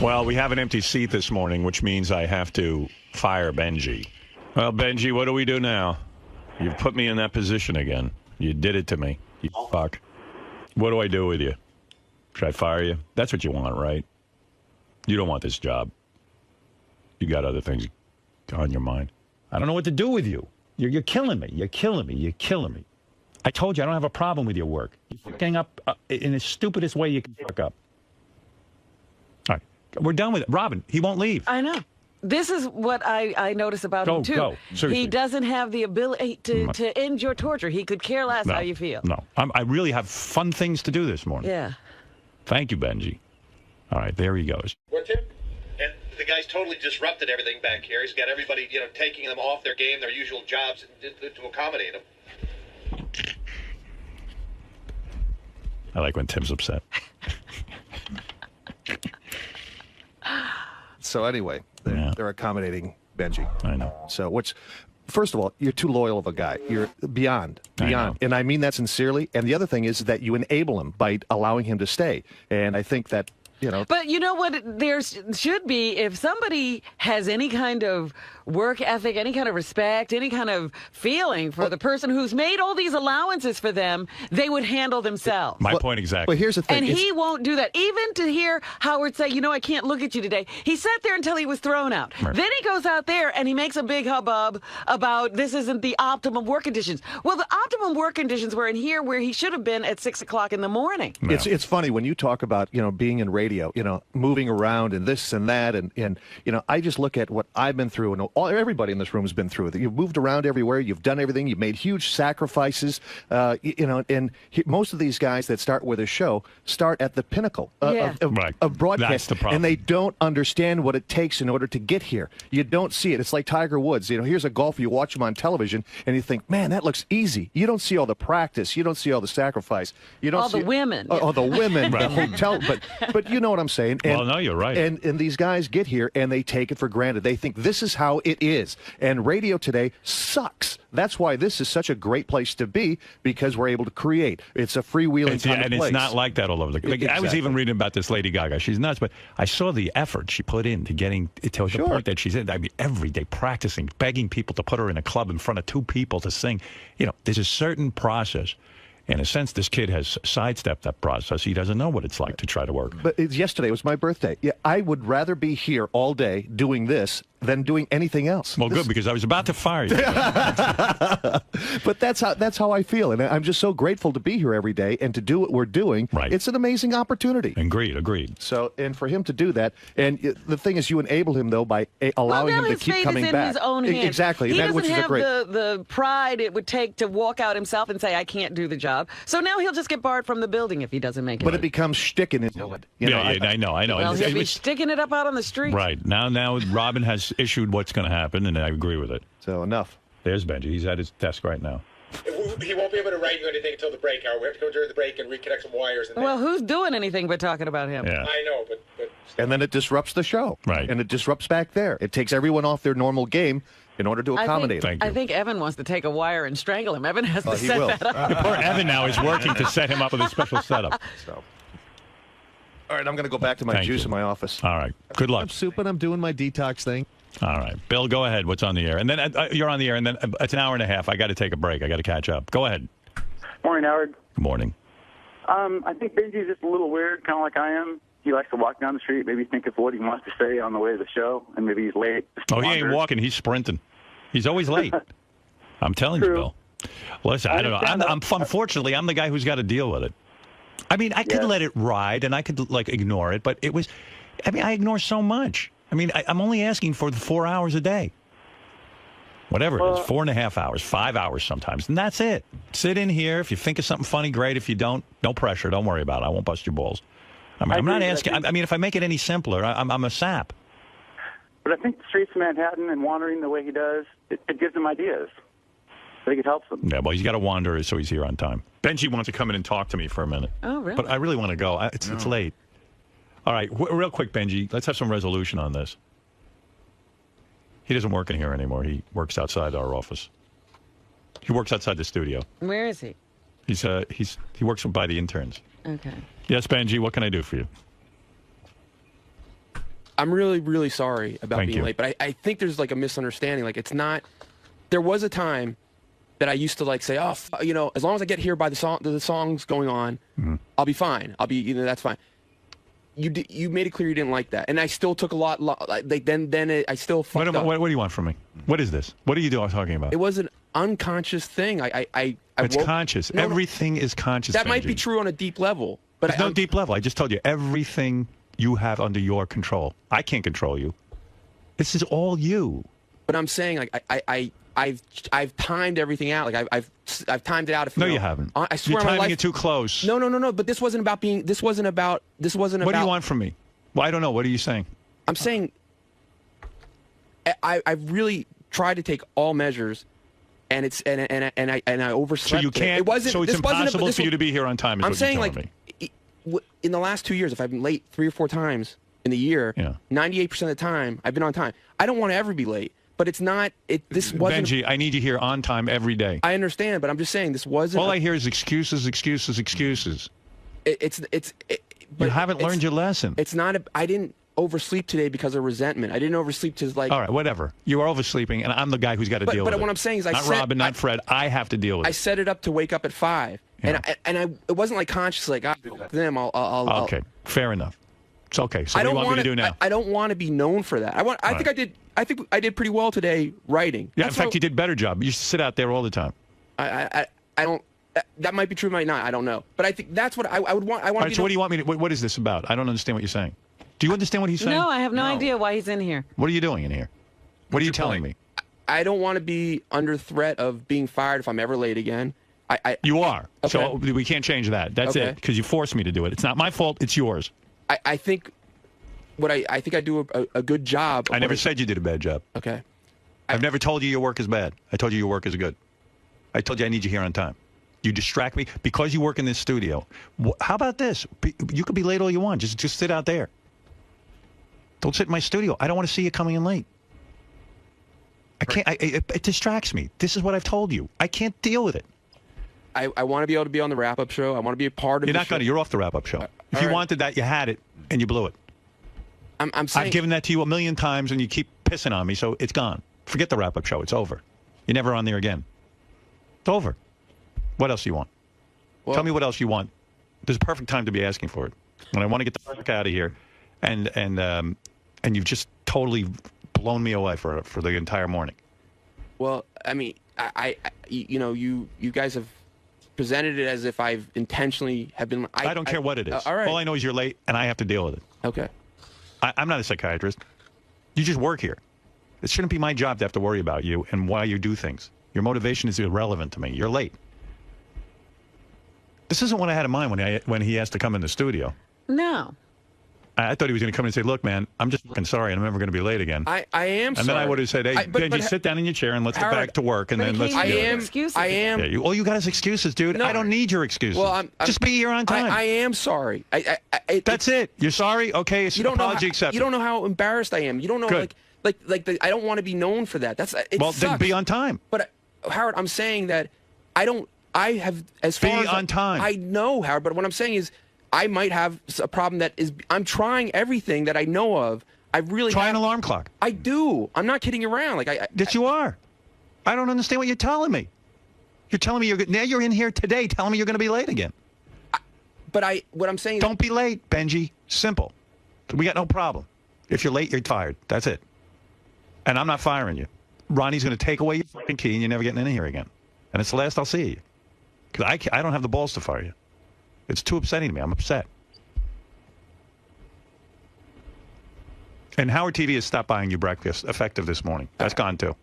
Well, we have an empty seat this morning, which means I have to fire Benjy. Well, Benjy, what do we do now? You've put me in that position again. You did it to me. You fuck. What do I do with you? Should I fire you? That's what you want, right? You don't want this job. You got other things on your mind. I don't know what to do with you. You're killing me. You're killing me. You're killing me. I told you I don't have a problem with your work. You're fucking up in the stupidest way you can fuck up. All right. We're done with it. Robin, he won't leave. I know. This is what I notice about him, too. Go. Seriously. He doesn't have the ability to end your torture. He could care less how you feel. No. I really have fun things to do this morning. Yeah. Thank you, Benjy. All right, there he goes. And the guy's totally disrupted everything back here. He's got everybody, taking them off their game, their usual jobs, to accommodate them. I like when Tim's upset. So anyway, they're accommodating Benjy. I know. So first of all, you're too loyal of a guy. You're beyond. And I mean that sincerely. And the other thing is that you enable him by allowing him to stay. And I think that, But you know what there should be, if somebody has any kind of work ethic, any kind of respect, any kind of feeling for the person who's made all these allowances for them, they would handle themselves. My point exactly. But here's the thing. And he won't do that. Even to hear Howard say, I can't look at you today. He sat there until he was thrown out. Right. Then he goes out there and he makes a big hubbub about this isn't the optimum work conditions. Well, the optimum work conditions were in here where he should have been at 6 o'clock in the morning. No. It's funny when you talk about, being in radio, moving around and this and that. And I just look at what I've been through and everybody in this room has been through. You've moved around everywhere. You've done everything. You've made huge sacrifices. And most of these guys that start with a show start at the pinnacle of broadcast. That's the problem. And they don't understand what it takes in order to get here. You don't see it. It's like Tiger Woods. Here's a golfer. You watch him on television and you think, man, that looks easy. You don't see all the practice. You don't see all the sacrifice. You don't see the women. All the women, the hotel. But you know what I'm saying. And, well, no, you're right. And these guys get here and they take it for granted. They think this is how it is. And radio today sucks. That's why this is such a great place to be, because we're able to create. It's a freewheeling kind of place. It's not like that all over the place. Exactly. I was even reading about this Lady Gaga. She's nuts, but I saw the effort she put into getting to the point that she's in. I mean, every day practicing, begging people to put her in a club in front of 2 people to sing. There's a certain process. In a sense, this kid has sidestepped that process. He doesn't know what it's like to try to work. But yesterday was my birthday. Yeah, I would rather be here all day doing this than doing anything else. Well, good, because I was about to fire you. But that's how I feel, and I'm just so grateful to be here every day and to do what we're doing. Right. It's an amazing opportunity. Agreed. So, and for him to do that, and the thing is, you enable him though by allowing him to keep coming back. His own hands. Exactly. He doesn't which have is a great... the pride it would take to walk out himself and say, I can't do the job. So now he'll just get barred from the building if he doesn't make it. But it becomes shticking into it. I know. Well, he'll be sticking it up out on the street. Right. Now Robin has issued what's going to happen, and I agree with it. So enough. There's Benjy. He's at his desk right now. He won't be able to write you anything until the break hour. We have to go during the break and reconnect some wires. Well, who's doing anything but talking about him? Yeah. I know, but... And then it disrupts the show. Right. And it disrupts back there. It takes everyone off their normal game in order to accommodate him. I think Evan wants to take a wire and strangle him. Evan has to set that up. Poor Evan now is working to set him up with a special setup. So. All right, I'm going to go back to my juice in my office. All right. Good luck. I'm souping. I'm doing my detox thing. All right. Bill, go ahead. What's on the air? And then you're on the air, and then it's an hour and a half. I got to take a break. I got to catch up. Go ahead. Morning, Howard. Good morning. I think Benjy's just a little weird, kind of like I am. He likes to walk down the street, maybe think of what he wants to say on the way to the show, and maybe he's late. Oh, he ain't walking. He's sprinting. He's always late. I'm telling you, Bill. Listen, I don't know. Unfortunately, I'm the guy who's got to deal with it. I mean, I could let it ride, and I could, ignore it, but I ignore so much. I mean, I'm only asking for 4 hours a day. Whatever it is, 4.5 hours, 5 hours sometimes, and that's it. Sit in here. If you think of something funny, great. If you don't, no pressure. Don't worry about it. I won't bust your balls. I mean, I'm not asking. I mean, if I make it any simpler, I'm a sap. But I think the streets of Manhattan and wandering the way he does, it gives him ideas. I think it helps him. Yeah, well, he's got to wander so he's here on time. Benjy wants to come in and talk to me for a minute. Oh, really? But I really want to go. It's late. All right, real quick, Benjy, let's have some resolution on this. He doesn't work in here anymore. He works outside our office. He works outside the studio. Where is he? He works by the interns. Okay. Yes, Benjy, what can I do for you? I'm really, really sorry about Thank being you. late, but I think there's like a misunderstanding. Like, it's not. There was a time that I used to like say, oh, as long as I get here by the songs going on, I'll be fine. I'll be, that's fine. You made it clear you didn't like that, and I still took a lot. I still fucked up. What do you want from me? What is this? What are you talking about? It was an unconscious thing. It's conscious. No, everything is conscious. That Benjy. might be true on a deep level, but There's no deep level. I just told you everything you have under your control. I can't control you. This is all you. But I'm saying, like, I've timed everything out. Like, I've timed it out. No, you haven't. I swear, you're timing it too close. No. But this wasn't about being. This wasn't about. What do you want from me? Well, I don't know. What are you saying? I'm saying. I've really tried to take all measures, and I overslept. So you can't. It wasn't. So it's impossible for you to be here on time. Is I'm what saying, you're like, me. In the last 2 years, if I've been late 3 or 4 times in the year, 98% of the time I've been on time. I don't want to ever be late, but it's not. This wasn't. Benjy, I need you here on time every day. I understand, but I'm just saying this wasn't. All I hear is excuses, excuses, excuses. But you haven't learned your lesson. It's not. I didn't oversleep today because of resentment. I didn't oversleep to like. All right, whatever. You are oversleeping, and I'm the guy who's got to deal with it. But what I'm saying is, not Robin, not Fred. I have to deal with it. I set it up to wake up at 5, it wasn't like conscious, like them. I'll. Okay, fair enough. It's okay. So I what do you don't want me to do now? I don't want to be known for that. I think I did pretty well today writing. Yeah, in fact, you did a better job. You used to sit out there all the time. I don't. That might be true, might not. I don't know. But I think that's what I would want. I want. All right, so what do you want me to? What is this about? I don't understand what you're saying. Do you understand what he's saying? No, I have no idea why he's in here. What are you doing in here? What are you telling me? I don't want to be under threat of being fired if I'm ever late again. You are. Okay. So we can't change that. That's it, because you forced me to do it. It's not my fault. It's yours. I think I think I do a good job. I never said you did a bad job. Okay. I've never told you your work is bad. I told you your work is good. I told you I need you here on time. You distract me because you work in this studio. How about this? You could be late all you want. Just sit out there. Don't sit in my studio. I don't want to see you coming in late. I can't. It distracts me. This is what I've told you. I can't deal with it. I want to be able to be on the wrap-up show. I want to be a part of. You're not going to. You're off the wrap-up show. If you wanted that, you had it, and you blew it. I'm saying, I've given that to you 1,000,000 times, and you keep pissing on me, so it's gone. Forget the wrap-up show. It's over. You're never on there again. It's over. What else do you want? Tell me what else you want. There's a perfect time to be asking for it. When I want to get the fuck out of here, and you've just totally blown me away for the entire morning. Well, I mean, you guys have presented it as if I've intentionally have been. I don't care what it is. All right. All I know is you're late, and I have to deal with it. Okay. I'm not a psychiatrist. You just work here. It shouldn't be my job to have to worry about you and why you do things. Your motivation is irrelevant to me. You're late. This isn't what I had in mind when he asked to come in the studio. No. I thought he was going to come in and say, look, man, I'm just fucking sorry, and I'm never going to be late again. I am sorry. And then I would have said, hey, Benjy, sit down in your chair and let's get back to work, and then let's do it. Excuses. I am. Yeah, all you got is excuses, dude. No. I don't need your excuses. Well, just be here on time. I am sorry. That's it. You're sorry? Okay, it's apology accepted. You don't know how embarrassed I am. You don't know, Good. I don't want to be known for that. Well, then be on time. But, Howard, I'm saying that I have, as far as... Be on time. I know, Howard, but what I'm saying is I might have a problem that is... I'm trying everything that I know of. I really Try an alarm clock. I do. I'm not kidding around. Yes, you are. I don't understand what you're telling me. You're telling me now you're in here today telling me you're going to be late again. What I'm saying is... Don't be late, Benjy. Simple. We got no problem. If you're late, you're fired. That's it. And I'm not firing you. Ronnie's going to take away your fucking key and you're never getting in here again. And it's the last I'll see you. Because I don't have the balls to fire you. It's too upsetting to me. I'm upset. And Howard TV has stopped buying you breakfast effective this morning. That's gone too.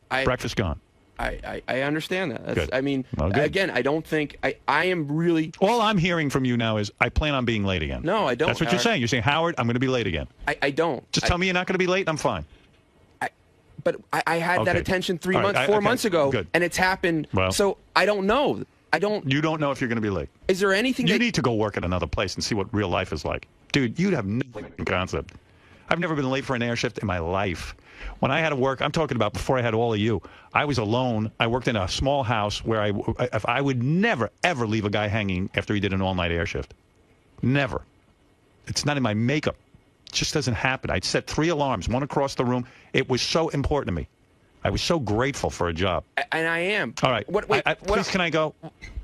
Breakfast gone. I understand that. Good. I mean, Well, good. again, I don't think I am really... All I'm hearing from you now is I plan on being late again. No, I don't. That's what you're saying. You're saying, Howard, I'm going to be late again. I don't. Just tell me you're not going to be late and I'm fine. But I had that attention 4 months ago, Good. and it's happened. Well, so I don't know. You don't know if you're going to be late. Is there anything You need to go work at another place and see what real life is like. Dude, you'd have no fucking concept. I've never been late for an air shift in my life. When I had to work, I'm talking about before I had all of you, I was alone. I worked in a small house where I would never, ever leave a guy hanging after he did an all-night air shift. Never. It's not in my makeup. It just doesn't happen. I'd set 3 alarms, one across the room. It was so important to me. I was so grateful for a job. And I am. All right. Please, can I go?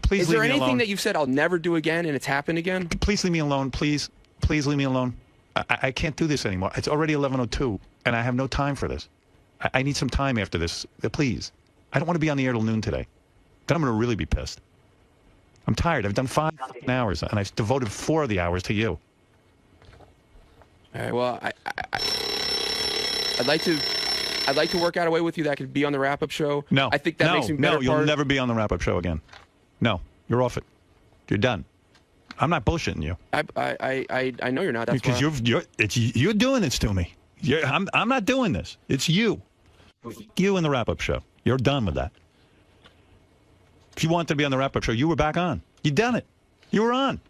Please leave me alone. Is there anything that you've said I'll never do again and it's happened again? Please leave me alone. Please. Please leave me alone. I can't do this anymore. It's already 11:02, and I have no time for this. I need some time after this. Please. I don't want to be on the air till noon today. Then I'm going to really be pissed. I'm tired. I've done 5 hours, and I've devoted 4 of the hours to you. All right. Well, I'd like to work out a way with you that I could be on the wrap-up show. No. I think that makes me better. No, you'll never be on the wrap-up show again. No, you're off it. You're done. I'm not bullshitting you. I know you're not. That's because you're doing this to me. I'm not doing this. It's you. You in the wrap-up show. You're done with that. If you wanted to be on the wrap-up show, you were back on. You done it. You were on.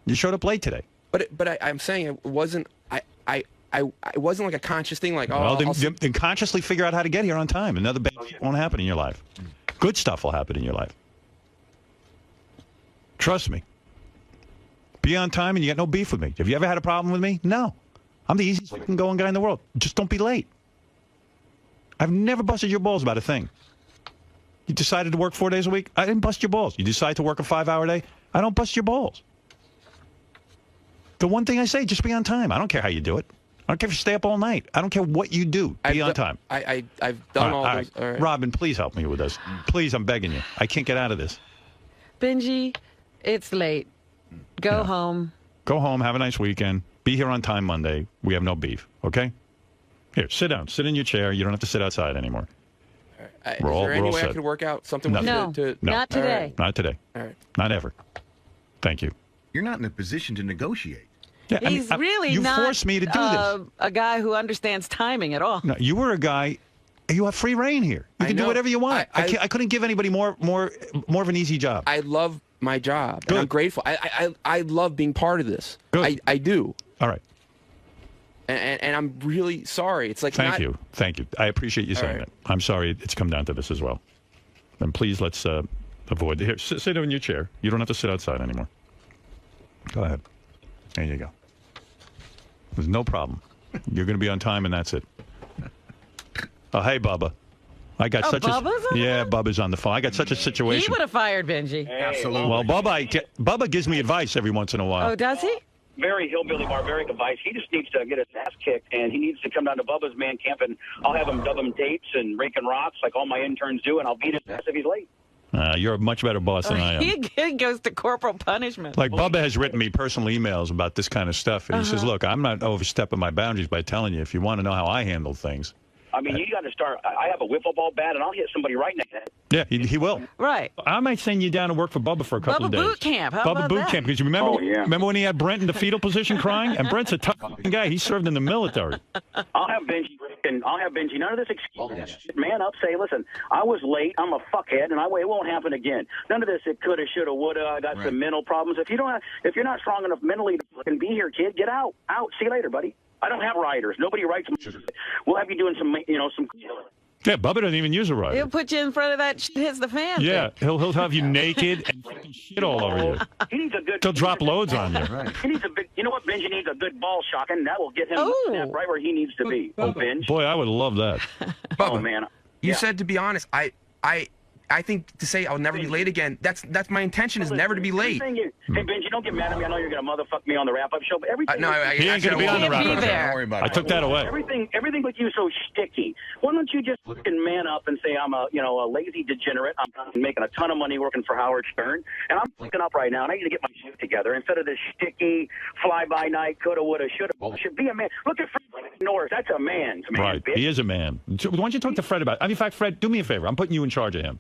You showed up late today. But I'm saying it wasn't. It wasn't like a conscious thing. Like, oh, well, then consciously figure out how to get here on time. Another bad shit won't happen in your life. Good stuff will happen in your life. Trust me. Be on time and you got no beef with me. Have you ever had a problem with me? No. I'm the easiest fucking going guy in the world. Just don't be late. I've never busted your balls about a thing. You decided to work 4 days a week? I didn't bust your balls. You decide to work a 5-hour day? I don't bust your balls. The one thing I say, just be on time. I don't care how you do it. I don't care if you stay up all night. I don't care what you do. Be on time. I've done all those. All right. Robin, please help me with this. Please, I'm begging you. I can't get out of this. Benjy, it's late. Go home. Go home. Have a nice weekend. Be here on time Monday. We have no beef. Okay? Here, sit down. Sit in your chair. You don't have to sit outside anymore. Is there any way I could work out something with no, not today. Right. Not today. All right. Not ever. Thank you. You're not in a position to negotiate. Yeah, He's really you not forced me to do this. A guy who understands timing at all. No, you were a guy. You have free reign here. You can do whatever you want. I couldn't give anybody more of an easy job. I love my job. Good. And I'm grateful. I love being part of this. Good. I do. All right. And I'm really sorry. It's like Thank you. I appreciate you saying it. I'm sorry it's come down to this as well. And please let's avoid. Here, sit in your chair. You don't have to sit outside anymore. Go ahead. There you go. There's no problem. You're going to be on time, and that's it. Oh, hey, Bubba. I got Bubba's on the phone. I got such a situation. He would have fired Benjy. Absolutely. Well, Bubba gives me advice every once in a while. Oh, does he? Very hillbilly barbaric advice. He just needs to get his ass kicked, and he needs to come down to Bubba's man camp, and I'll have him dub him dates and raking rocks like all my interns do, and I'll beat his ass if he's late. You're a much better boss than I am. He goes to corporal punishment. Like, Bubba has written me personal emails about this kind of stuff, and he says, look, I'm not overstepping my boundaries by telling you if you want to know how I handle things. I mean, you got to start. I have a wiffle ball bat, and I'll hit somebody right in the head. Yeah, he will. Right. I might send you down to work for Bubba for a couple of days. Bubba boot camp. How Bubba about boot that? camp. Because you remember when he had Brent in the fetal position crying? And Brent's a tough guy. He served in the military. I'll have Benjy. None of this excuse. Man up, say, listen, I was late. I'm a fuckhead, and it won't happen again. None of this. It coulda, shoulda, woulda. I got some mental problems. If you're not strong enough mentally to fucking be here, kid, get out. Out. See you later, buddy. I don't have writers. Nobody writes. We'll have you doing some. Yeah, Bubba doesn't even use a writer. He'll put you in front of that shit hits the fan. Yeah, he'll have you naked and fucking shit all over you. He needs a good. He'll drop loads on you. Right. He needs a big. You know what? Benji needs a good ball shocking. That will get him right where he needs to be. Oh, Benj. Boy, I would love that. Bubba, Oh man. You said, to be honest, I think to say I'll never be late again, that's my intention is never to be late. Hey, Benji, don't get mad at me. I know you're going to motherfuck me on the wrap-up show, but everything... He ain't going to be on the wrap-up show. Don't worry about it. I took that away. Everything with you is so sticky. Why don't you just fucking man up and say I'm a lazy degenerate. I'm making a ton of money working for Howard Stern, and I'm fucking up right now, and I need to get my shit together instead of this sticky, fly-by-night, coulda, woulda, shoulda. Should be a man. Look at Fred Norris. That's a man. Right. Bitch. He is a man. Why don't you talk to Fred about it? In fact, Fred, do me a favor. I'm putting you in charge of him.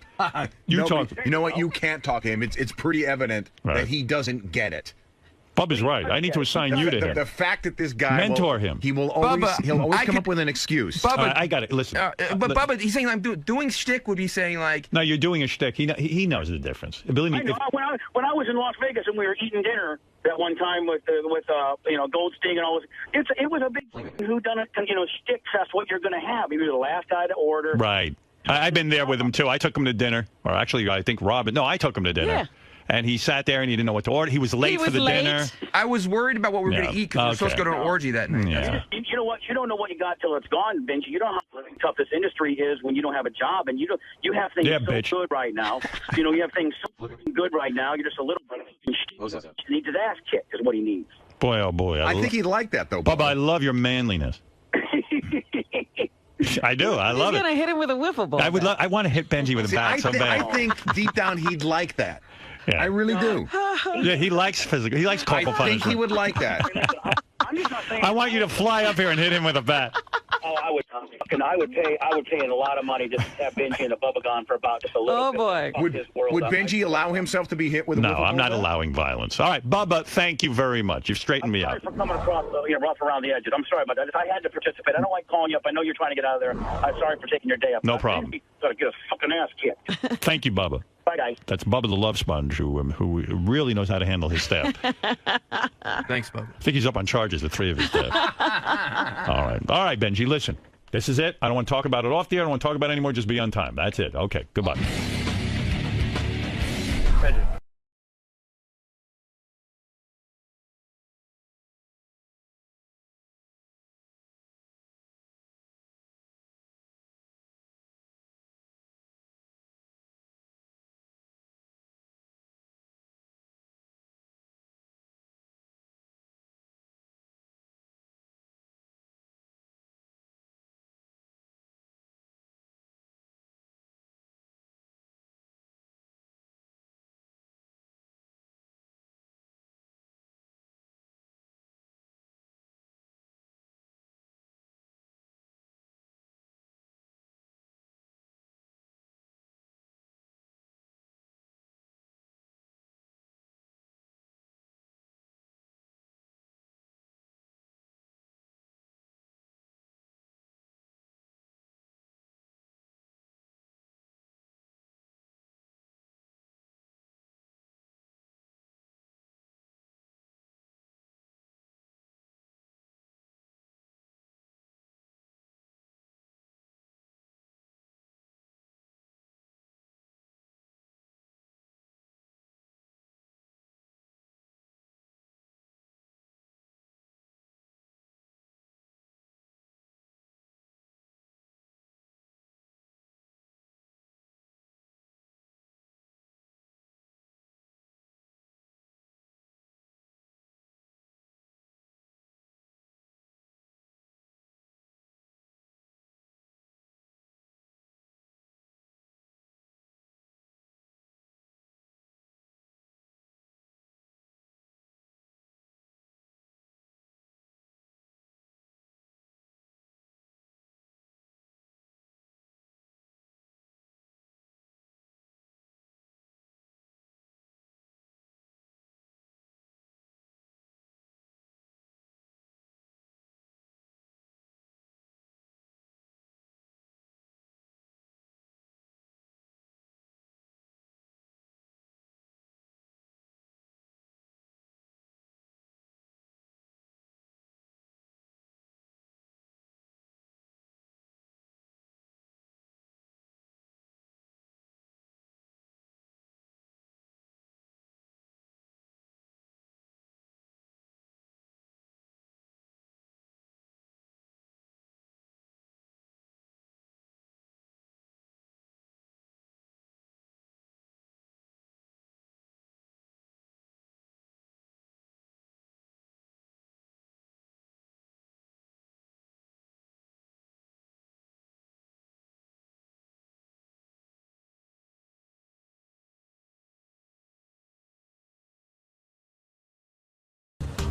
You talk. You know what? You can't talk to him. It's pretty evident that he doesn't get it. Bubba's right. I need to assign you to him. The fact that this guy mentor him. He will always Bubba, he'll always I come could- up with an excuse. Bubba, I got it. Listen. but Bubba, he's saying I'm doing shtick would be saying like. No, you're doing a shtick. He knows the difference. Believe me. I know. When I was in Las Vegas and we were eating dinner that one time with Goldstein and all this, it was a big whodunit, shtick fest. What you're going to have? You're the last guy to order. Right. I've been there with him too. I took him to dinner, or actually, I think Robin. No, I took him to dinner. Yeah. And he sat there and he didn't know what to order. He was late for the dinner. I was worried about what we were going to eat because we were supposed to go to an orgy that night. Yeah. You know what? You don't know what you got till it's gone, Benji. You don't know how tough this industry is when you don't have a job, and you have things so good right now. You have things so good right now. You're just a little bit. He needs his ass kicked, is what he needs. Boy, oh boy. I think he'd like that though. Bubba, I love your manliness. I do. I love He's it. gonna hit him with a wiffle ball. I want to hit Benji with a bat so bad. I think deep down he'd like that. Yeah. I really do. Yeah, he likes physical. He likes corporal I think punishment. he would like that. I'm just not saying. I want you to fly up here and hit him with a bat. Oh, I would pay a lot of money just to have Benji and the Bubba gone for about just a little Oh bit. boy. Would Benji allow himself to be hit with a No, wiffle I'm not ball? allowing violence. All right, Bubba, thank you very much. You've straightened me Sorry out. for coming across rough around the edges. I'm sorry about that. I had to participate. I don't like calling you up. I know you're trying to get out of there. I'm sorry for taking your day up. No problem. Gotta get a fucking ass kicked. Thank you, Bubba. Bye, guys. That's Bubba the Love Sponge, who really knows how to handle his staff. Thanks, Bubba. I think he's up on charges, the three of his staff. All right, Benji, listen. This is it. I don't want to talk about it off the air. I don't want to talk about it anymore. Just be on time. That's it. Okay, goodbye.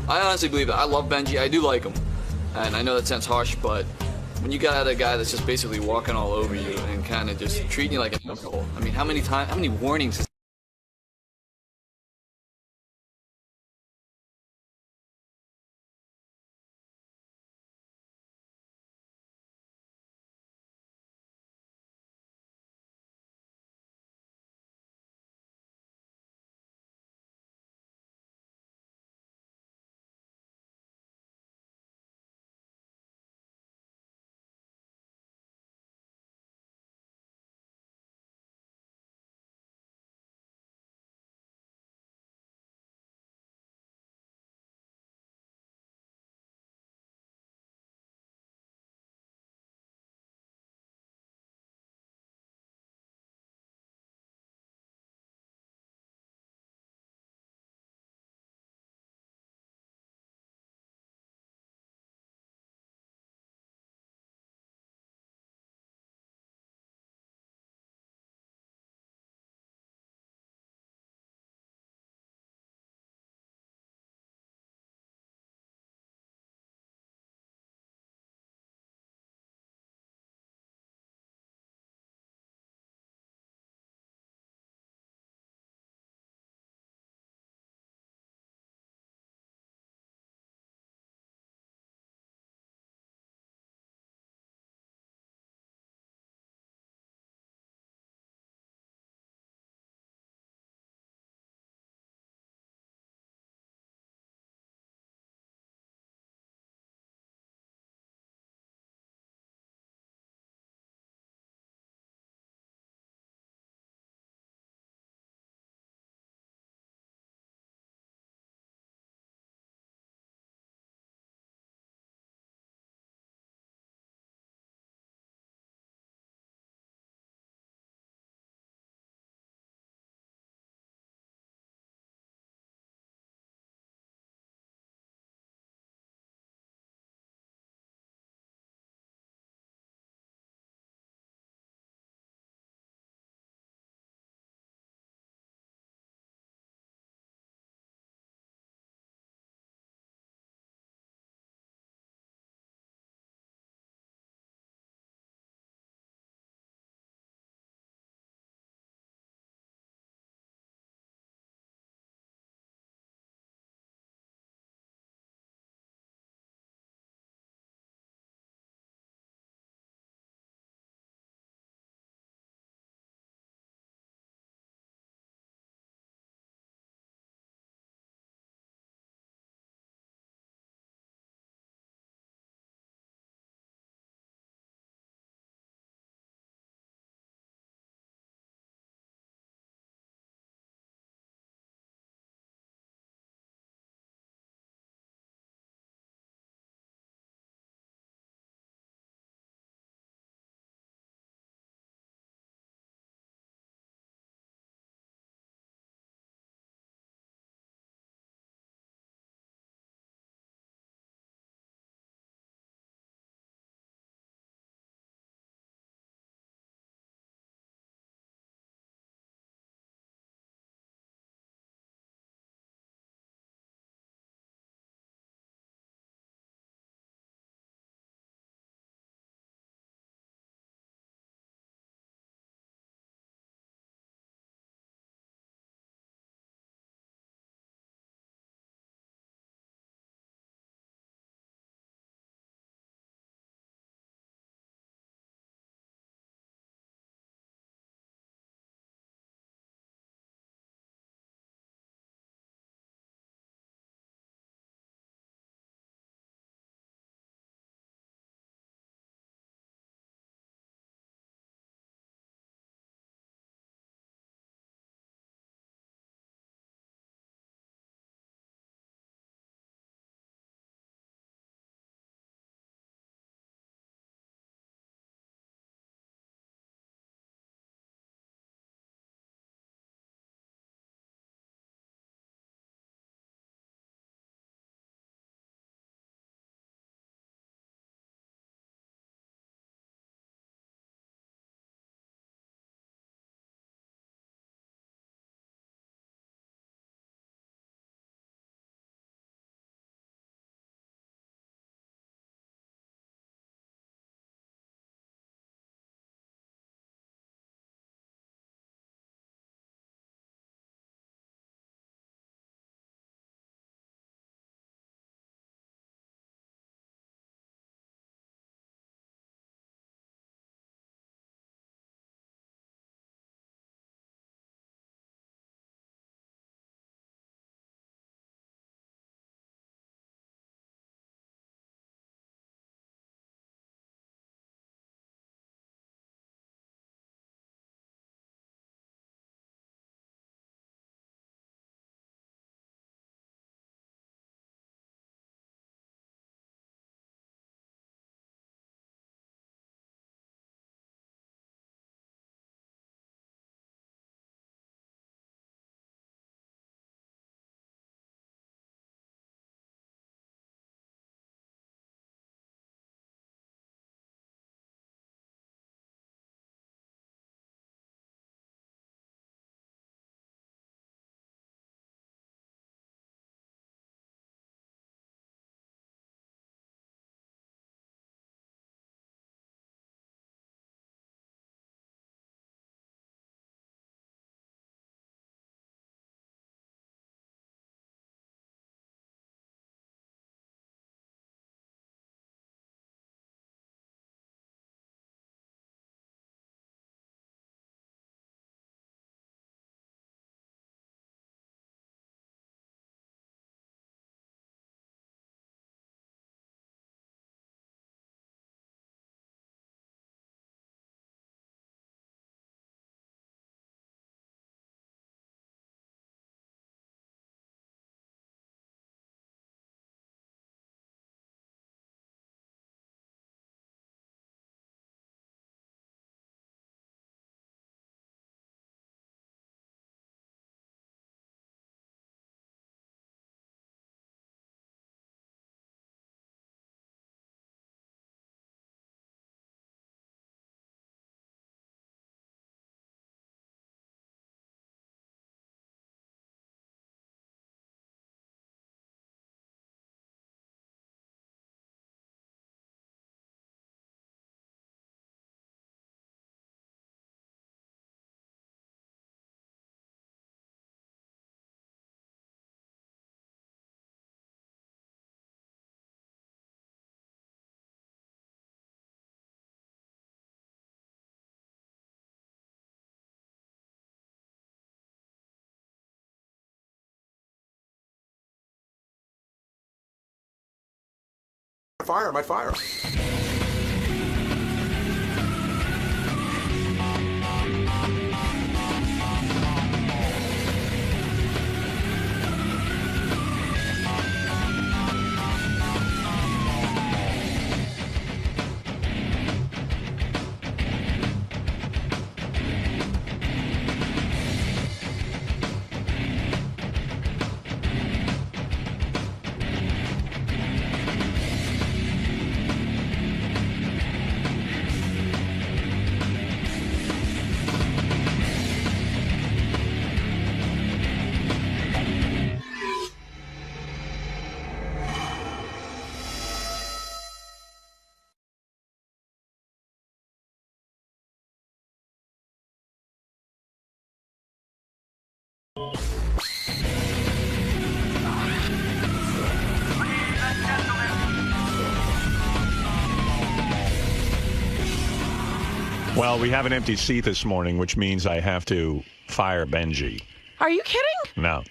I honestly believe that. I love Benjy. I do like him. And I know that sounds harsh, but when you got a guy that's just basically walking all over you and kind of just treating you like an asshole, I mean, how many warnings has fire him, I'd fire him. Well, we have an empty seat this morning, which means I have to fire Benjy. Are you kidding? No.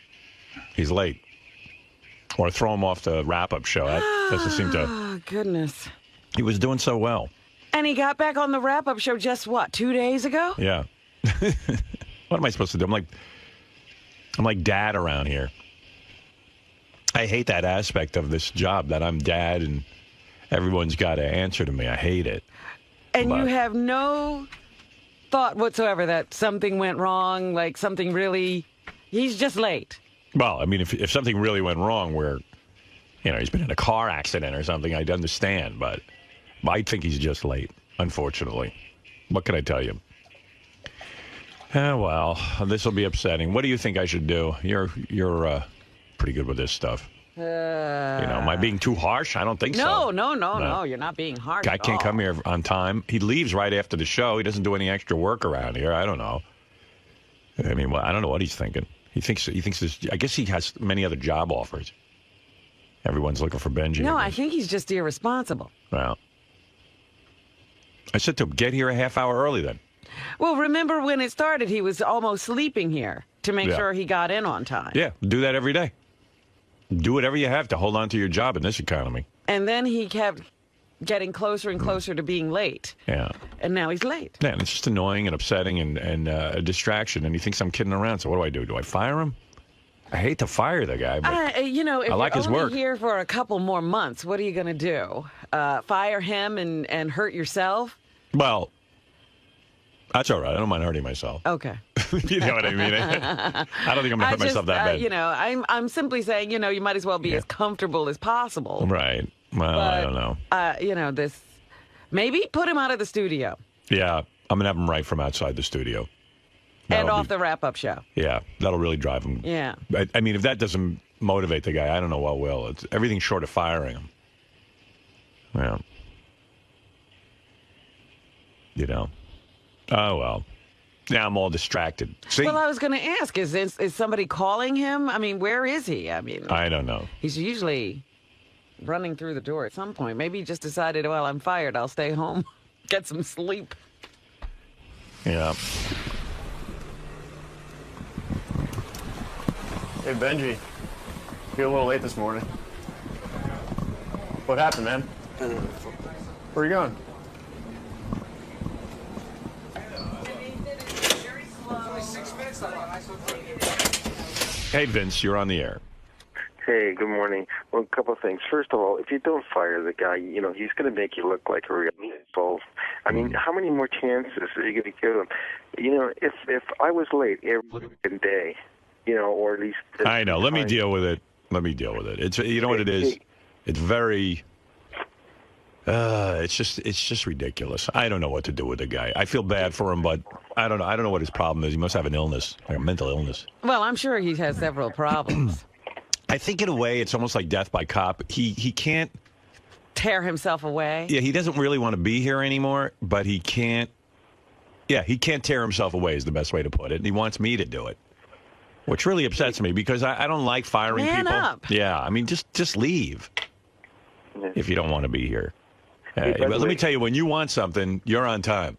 He's late. Or throw him off the wrap-up show. That doesn't seem to... Oh, goodness. He was doing so well. And he got back on the wrap-up show just, what, 2 days ago? Yeah. What am I supposed to do? I'm like dad around here. I hate that aspect of this job, that I'm dad and everyone's got to answer to me. I hate it. And you have no thought whatsoever that something went wrong, like something really... He's just late. Well, I mean, if something really went wrong where, he's been in a car accident or something, I'd understand. But I think he's just late, unfortunately. What can I tell you? Well, this will be upsetting. What do you think I should do? You're pretty good with this stuff. Am I being too harsh? I don't think so. No. You're not being harsh. Guy can't come here on time. He leaves right after the show. He doesn't do any extra work around here. I don't know. I mean, I don't know what he's thinking. He thinks this. I guess he has many other job offers. Everyone's looking for Benjy. No, I think he's just irresponsible. Well, I said to him, get here a half hour early then. Well, remember when it started, he was almost sleeping here to make sure he got in on time. Yeah, do that every day. Do whatever you have to hold on to your job in this economy. And then he kept getting closer and closer to being late. Yeah. And now he's late. Yeah, and it's just annoying and upsetting and a distraction. And he thinks I'm kidding around. So what do? Do I fire him? I hate to fire the guy, but if I like his you're only work. here for a couple more months, what are you going to do? Fire him and hurt yourself? Well, that's all right. I don't mind hurting myself. Okay. You know what I mean? I don't think I'm going to hurt myself that bad. I'm simply saying, you might as well be as comfortable as possible. Right. Well, I don't know. This, maybe put him out of the studio. Yeah, I'm going to have him right from outside the studio. And off the wrap-up show. Yeah, that'll really drive him. Yeah. I mean, if that doesn't motivate the guy, I don't know what will. It's everything short of firing him. Yeah. Oh, well. Now I'm all distracted. See? Well, I was going to ask, is somebody calling him? I mean, where is he? I mean, I don't know. He's usually running through the door at some point. Maybe he just decided, well, I'm fired. I'll stay home, get some sleep. Yeah. Hey, Benjy. You're a little late this morning. What happened, man? Where are you going? Hey, Vince, you're on the air. Hey, good morning. Well, a couple of things. First of all, if you don't fire the guy, he's going to make you look like a real asshole. I mean, how many more chances are you going to give him? If I was late every day, or at least... I know. Let me deal with it. It's what it is? It's very... it's just ridiculous. I don't know what to do with the guy. I feel bad for him, but I don't know. I don't know what his problem is. He must have an illness, like a mental illness. Well, I'm sure he has several problems. I think in a way it's almost like death by cop. He can't tear himself away. Yeah, he doesn't really want to be here anymore, but he can't. Yeah, he can't tear himself away is the best way to put it. And he wants me to do it, which really upsets me because I don't like firing people. Up. Yeah, I mean just leave if you don't want to be here. But let me tell you, when you want something, you're on time.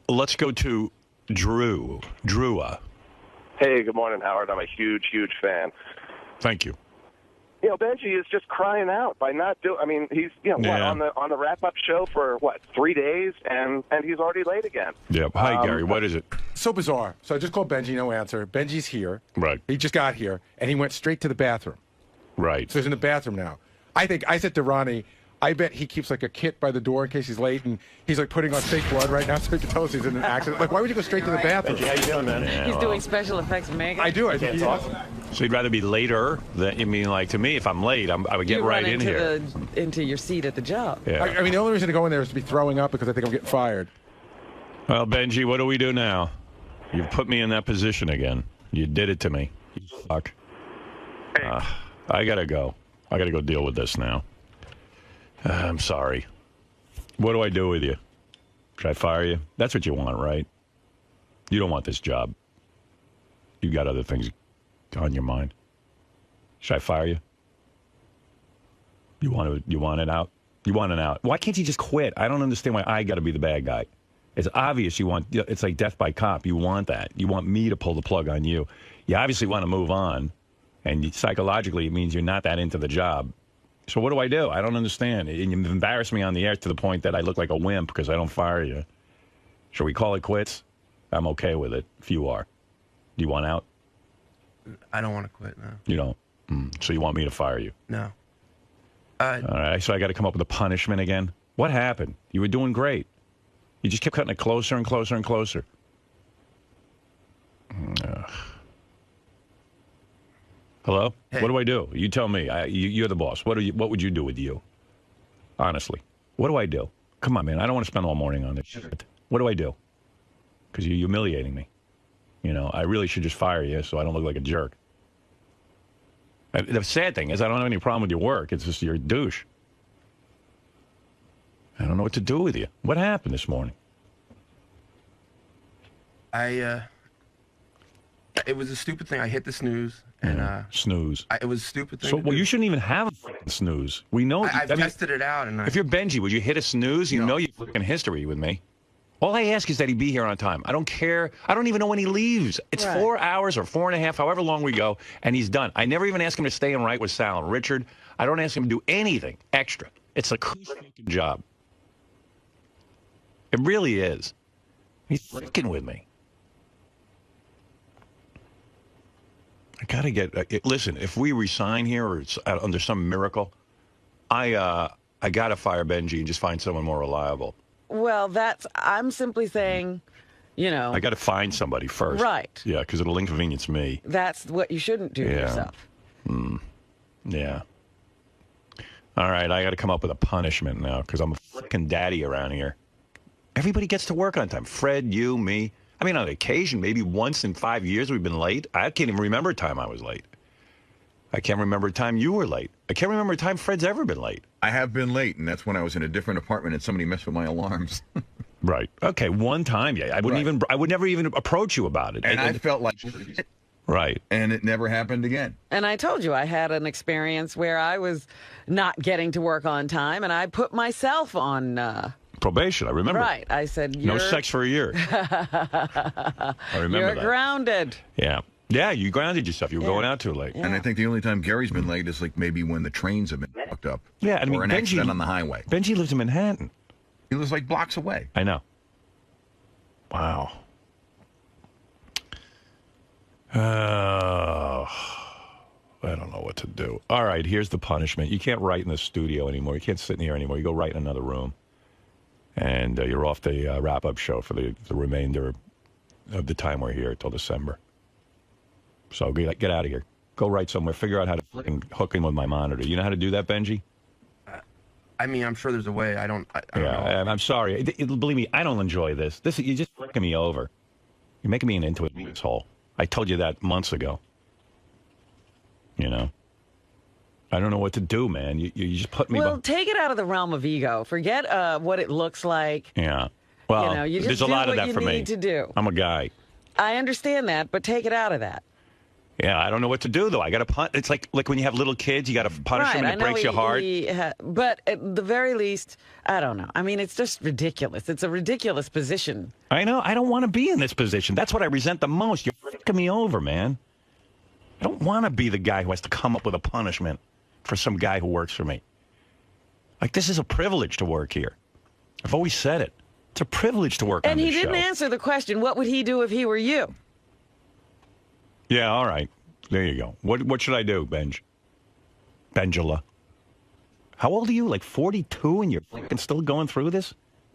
Let's go to Drew. Drewa. Hey, good morning, Howard. I'm a huge, huge fan. Thank you. Benjy is just crying out by not doing. I mean, he's on the wrap-up show for 3 days, and he's already late again. Yep. Hi, Gary. What is it? So bizarre. So I just called Benjy, no answer. Benjy's here. Right. He just got here, and he went straight to the bathroom. Right. So he's in the bathroom now. I said to Ronnie, I bet he keeps like a kit by the door in case he's late, and he's like putting on fake blood right now so he can tell us he's in an accident. Like, why would you go straight to the bathroom? Benjy, how you doing, man? Yeah, He's doing special effects makeup. I do. I think he's awesome. So you'd rather be later than, like, to me, if I'm late, I would get right in here. Into your seat at the job. Yeah. I mean, the only reason to go in there is to be throwing up because I think I'm getting fired. Well, Benjy, what do we do now? You've put me in that position again. You did it to me. You fuck. I gotta go. I gotta go deal with this now. I'm sorry. What do I do with you? Should I fire you? That's what you want, right? You don't want this job. You got other things on your mind. Should I fire you? You want it out? You want it out. Why can't you just quit? I don't understand why I got to be the bad guy. It's obvious you want, it's like death by cop. You want that. You want me to pull the plug on you. You obviously want to move on. And psychologically, it means you're not that into the job. So what do? I don't understand. And you've embarrassed me on the air to the point that I look like a wimp because I don't fire you. Should we call it quits? I'm okay with it if you are. Do you want out? I don't want to quit, no. You don't? So you want me to fire you? No. All right, so I got to come up with a punishment again? What happened? You were doing great. You just kept cutting it closer and closer and closer. Hello? Hey. What do I do? You tell me. You're the boss. What would you do with you? Honestly. What do I do? Come on, man. I don't want to spend all morning on this shit. What do I do? Because you're humiliating me. You know, I really should just fire you so I don't look like a jerk. The sad thing is I don't have any problem with your work. It's just you're a douche. I don't know what to do with you. What happened this morning? It was a stupid thing. I hit the snooze. And snooze. It was a stupid thing. So, well, you shouldn't even have a fucking snooze. We know. I've tested it out. And if you're Benjy, would you hit a snooze? You know your fucking history with me. All I ask is that he be here on time. I don't care. I don't even know when he leaves. It's 4 hours or 4.5, however long we go, and he's done. I never even ask him to stay and write with Sal and Richard. I don't ask him to do anything extra. It's a cool fucking job. It really is. He's freaking with me. I gotta get. Listen, if we resign here or it's under some miracle, I gotta fire Benjy and just find someone more reliable. Well, I'm simply saying, you know. I got to find somebody first. Right. Yeah, because it'll inconvenience me. That's what you shouldn't do to yourself. Yeah. All right, I got to come up with a punishment now because I'm a freaking daddy around here. Everybody gets to work on time. Fred, you, me. I mean, on occasion, maybe once in 5 years we've been late. I can't even remember a time I was late. I can't remember a time you were late. I can't remember a time Fred's ever been late. I have been late, and that's when I was in a different apartment and somebody messed with my alarms. Right. Okay, one time, yeah. I would never even approach you about it. And I felt like right. And it never happened again. And I told you I had an experience where I was not getting to work on time, and I put myself on probation. I remember. Right. I said, no sex for a year. I remember You're that. grounded. Yeah. Yeah, you grounded yourself. You were going out too late. And I think the only time Gary's been late is like maybe when the trains have been fucked up. Yeah, I mean, or an accident on the highway. Benjy lives in Manhattan. He lives like blocks away. I know. Wow. I don't know what to do. All right, here's the punishment. You can't write in the studio anymore. You can't sit in here anymore. You go write in another room. And you're off the wrap-up show for the remainder of the time we're here till December. So get out of here. Go write somewhere. Figure out how to hook in with my monitor. You know how to do that, Benjy? I mean, I'm sure there's a way. I don't know. I'm sorry. Believe me, I don't enjoy this. You're just fucking me over. You're making me an into it asshole. I told you that months ago. You know? I don't know what to do, man. You just put me... Well, take it out of the realm of ego. Forget what it looks like. Yeah. Well, you just there's a lot of that for me. do what you need to do. I'm a guy. I understand that, but take it out of that. Yeah, I don't know what to do, though. I got to it's like when you have little kids, you got to punish them and it breaks your heart. But at the very least, I don't know. I mean, it's just ridiculous. It's a ridiculous position. I know. I don't want to be in this position. That's what I resent the most. You're fucking me over, man. I don't want to be the guy who has to come up with a punishment. for some guy who works for me. Like, this is a privilege to work here. I've always said it. It's a privilege to work on this show. And he didn't answer the question, what would he do if he were you? Yeah, all right. There you go. What should I do, Benjula? How old are you? Like 42 and you're fucking still going through this?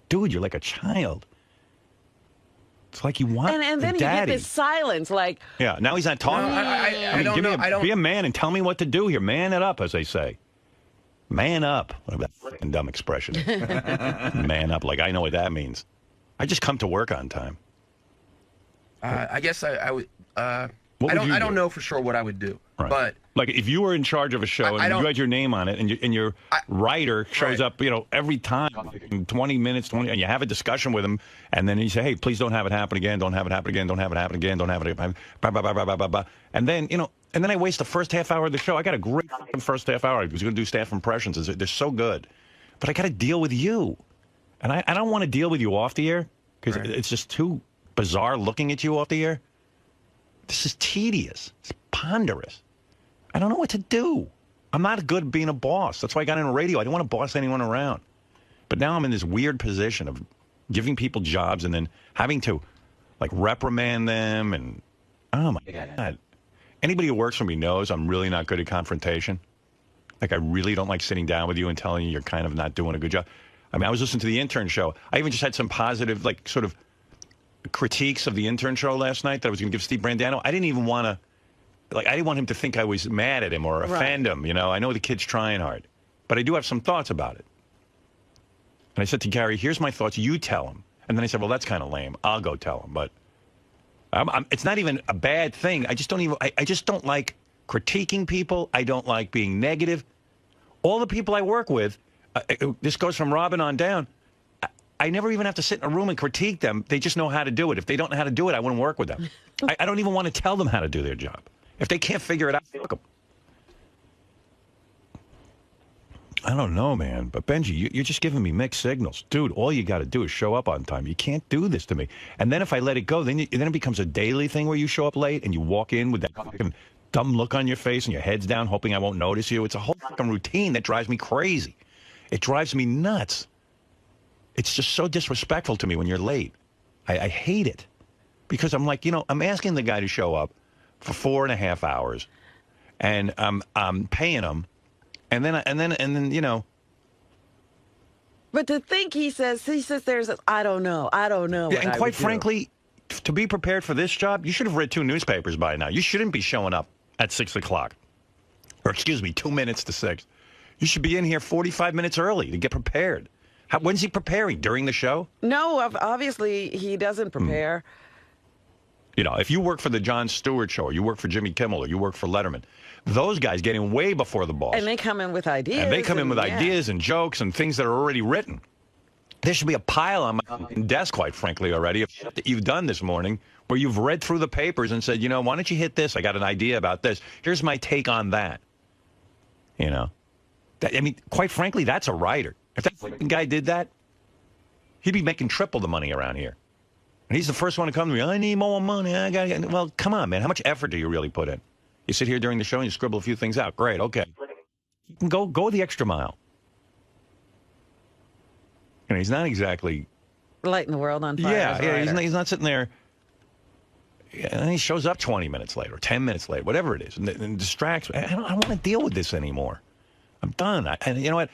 Dude, you're like a child. It's like you want and then daddy. You get this silence, like... Yeah, now he's not talking. I don't know. Be a man and tell me what to do here. Man it up, as they say. Man up. What that fucking dumb expression is. Man up, like I know what that means. I just come to work on time. I guess I would... I What would you don't do? know for sure what I would do. Right. But like if you were in charge of a show and you had your name on it and your writer shows up, every time, in 20 minutes, and you have a discussion with him, and then you say, hey, please don't have it happen again, don't have it happen again, don't have it happen again, don't have it happen, blah, blah, blah, blah, blah, blah, blah. And then, and then I waste the first half hour of the show. I got a great first half hour. I was going to do staff impressions. They're so good. But I got to deal with you. And I don't want to deal with you off the air because it's just too bizarre looking at you off the air. This is tedious. It's ponderous. I don't know what to do. I'm not good at being a boss. That's why I got into radio. I didn't want to boss anyone around. But now I'm in this weird position of giving people jobs and then having to, like, reprimand them. And, oh, my God. Anybody who works for me knows I'm really not good at confrontation. Like, I really don't like sitting down with you and telling you you're kind of not doing a good job. I mean, I was listening to the intern show. I even just had some positive, like, sort of critiques of the intern show last night that I was going to give Steve Brandano. I didn't even want to. Like, I didn't want him to think I was mad at him or offend him, I know the kid's trying hard. But I do have some thoughts about it. And I said to Gary, here's my thoughts, you tell him. And then I said, well, that's kind of lame. I'll go tell him. But it's not even a bad thing. I just don't like critiquing people. I don't like being negative. All the people I work with, this goes from Robin on down, I never even have to sit in a room and critique them. They just know how to do it. If they don't know how to do it, I wouldn't work with them. I don't even want to tell them how to do their job. If they can't figure it out, fuck them. I don't know, man. But Benji, you're just giving me mixed signals. Dude, all you got to do is show up on time. You can't do this to me. And then if I let it go, then it becomes a daily thing where you show up late and you walk in with that fucking dumb look on your face and your head's down hoping I won't notice you. It's a whole fucking routine that drives me crazy. It drives me nuts. It's just so disrespectful to me when you're late. I hate it. Because I'm like, I'm asking the guy to show up for 4.5 hours, and I'm paying him, and then. But to think he says there's I don't know. Yeah, and quite frankly, to be prepared for this job, you should have read 2 newspapers by now. You shouldn't be showing up at 6 o'clock, or excuse me, 2 minutes to 6. You should be in here 45 minutes early to get prepared. When's he preparing? During the show? No, obviously he doesn't prepare. If you work for the Jon Stewart show, or you work for Jimmy Kimmel, or you work for Letterman, those guys get in way before the boss. And they come in with ideas. And they come in with ideas and jokes and things that are already written. There should be a pile on my desk, quite frankly, already, of shit that you've done this morning, where you've read through the papers and said, why don't you hit this? I got an idea about this. Here's my take on that. Quite frankly, that's a writer. If that guy did that, he'd be making triple the money around here. And he's the first one to come to me, I need more money. Well, come on, man. How much effort do you really put in? You sit here during the show and you scribble a few things out. Great, okay. You can go the extra mile. He's not exactly lighting the world on fire. Yeah, he's not sitting there. And he shows up 20 minutes later, or 10 minutes later, whatever it is, and distracts me. I don't want to deal with this anymore. I'm done. And you know what?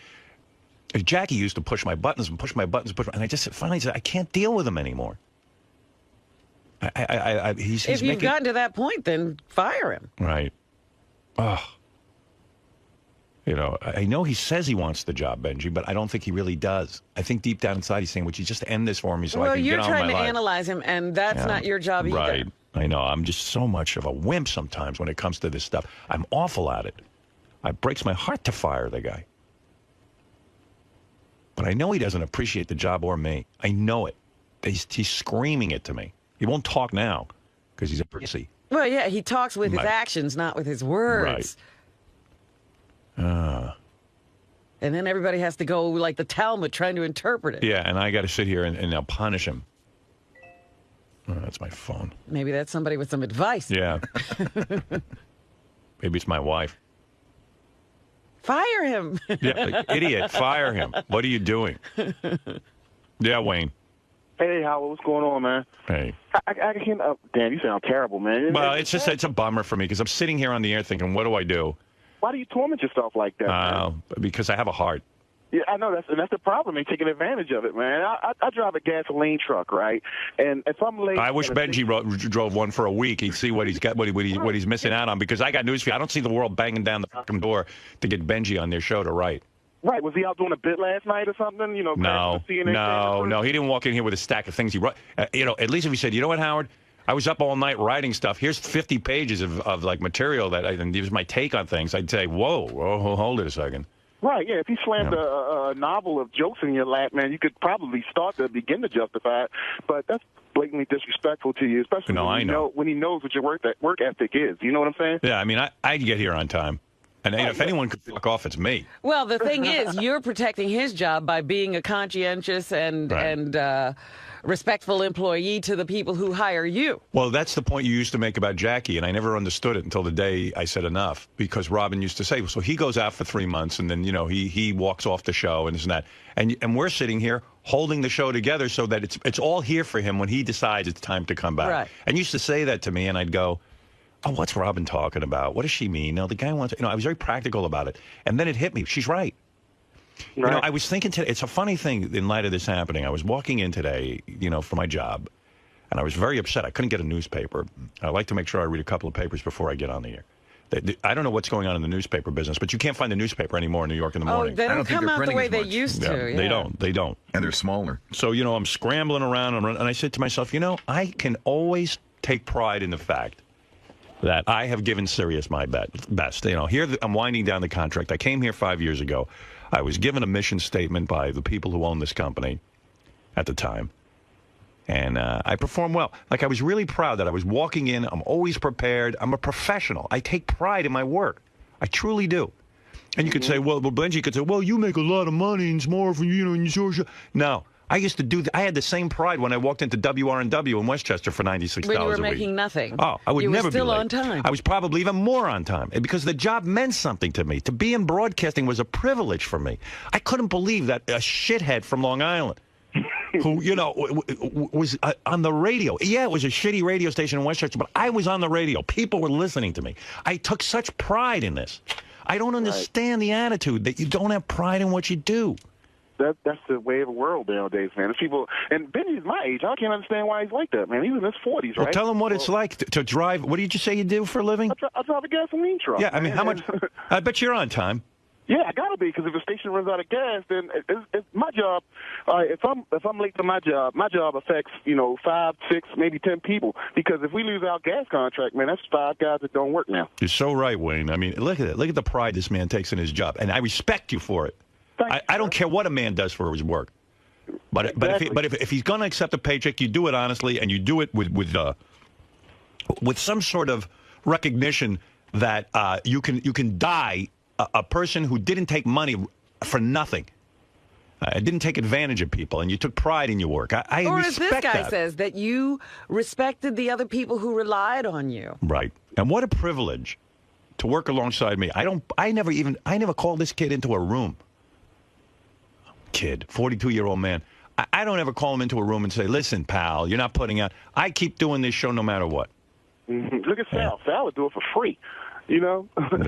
Jackie used to push my buttons, and I just finally said, I can't deal with him anymore. If you've gotten to that point, then fire him. Right. Oh. I know he says he wants the job, Benji, but I don't think he really does. I think deep down inside he's saying, would you just end this for me so I can get on my life? Well, you're trying to analyze him, and that's not your job either. Right. I know. I'm just so much of a wimp sometimes when it comes to this stuff. I'm awful at it. It breaks my heart to fire the guy. But I know he doesn't appreciate the job or me. I know it. He's screaming it to me. He won't talk now because he's a pussy. Well, yeah, he talks with his actions, not with his words. Right. And then everybody has to go like the Talmud trying to interpret it. Yeah, and I got to sit here and I'll punish him. Oh, that's my phone. Maybe that's somebody with some advice. Yeah. Maybe it's my wife. Fire him. Yeah, idiot, fire him. What are you doing? Yeah, Wayne. Hey, Howard, what's going on, man? Hey. I can't. Damn, you sound terrible, man. Well, it's a bummer for me because I'm sitting here on the air thinking, what do I do? Why do you torment yourself like that? Man? Because I have a heart. Yeah, I know that's the problem. They're taking advantage of it, man. I drive a gasoline truck, right? And if I'm late, I wish Benjy drove one for a week. He'd see what he's got, what he's missing out on. Because I got news for you. I don't see the world banging down the fucking door to get Benjy on their show to write. Right? Was he out doing a bit last night or something? You know? No. He didn't walk in here with a stack of things he wrote. At least if he said, you know what, Howard? I was up all night writing stuff. Here's 50 pages of like material and here's my take on things. I'd say, whoa, hold it a second. Right, yeah. If he slammed a novel of jokes in your lap, man, you could probably start to begin to justify it. But that's blatantly disrespectful to you, especially when he knows what your work ethic is. You know what I'm saying? Yeah, I mean, I get here on time. And if anyone could fuck off, it's me. Well, the thing is, you're protecting his job by being a conscientious and respectful employee to the people who hire you. Well, that's the point you used to make about Jackie, and I never understood it until the day I said enough, because Robin used to say, so he goes out for 3 months, and then, he walks off the show and this and that. And we're sitting here holding the show together so that it's all here for him when he decides it's time to come back. Right. And he used to say that to me, and I'd go, oh, what's Robin talking about? What does she mean? No, the guy wants, I was very practical about it. And then it hit me. She's right. Right. I was thinking today, it's a funny thing in light of this happening. I was walking in today, for my job, and I was very upset. I couldn't get a newspaper. I like to make sure I read a couple of papers before I get on the air. I don't know what's going on in the newspaper business, but you can't find the newspaper anymore in New York in the morning. Oh, they don't come out the way they used to. Yeah. They don't. And they're smaller. So, I'm scrambling around, and I said to myself, I can always take pride in the fact that I have given Sirius my best. Here I'm winding down the contract. I came here 5 years ago. I was given a mission statement by the people who own this company at the time. And I performed well. Like, I was really proud that I was walking in. I'm always prepared. I'm a professional. I take pride in my work. I truly do. And you could say, well, Benjy could say, well, you make a lot of money and it's more for, and your show. No. I used to do I had the same pride when I walked into WRNW in Westchester for $96 a week. When you were making nothing. Oh, I would never be late. You were still on time. I was probably even more on time because the job meant something to me. To be in broadcasting was a privilege for me. I couldn't believe that a shithead from Long Island who, was on the radio. Yeah, it was a shitty radio station in Westchester, but I was on the radio. People were listening to me. I took such pride in this. I don't understand the attitude that you don't have pride in what you do. That's the way of the world nowadays, man. There's people, and Benjy's my age. I can't understand why he's like that, man. He's in his 40s, right? Well, tell him what it's like to drive. What did you say you do for a living? I drive a gasoline truck. Yeah, I mean, how much? I bet you're on time. Yeah, I gotta be, because if the station runs out of gas, then it's my job. If I'm late to my job affects 5, 6, maybe 10 people. Because if we lose our gas contract, man, that's 5 guys that don't work now. You're so right, Wayne. I mean, look at it. Look at the pride this man takes in his job, and I respect you for it. I don't care what a man does for his work, but if he's going to accept a paycheck, you do it honestly, and you do it with some sort of recognition that you can die a person who didn't take money for nothing, didn't take advantage of people, and you took pride in your work. I or respect as this guy that. says, that you respected the other people who relied on you. Right, and what a privilege to work alongside me. I never called this kid into a room. Kid, 42-year-old man. I don't ever call him into a room and say, listen, pal, you're not putting out. I keep doing this show no matter what. Look at Sal. Yeah. Sal would do it for free, Yeah,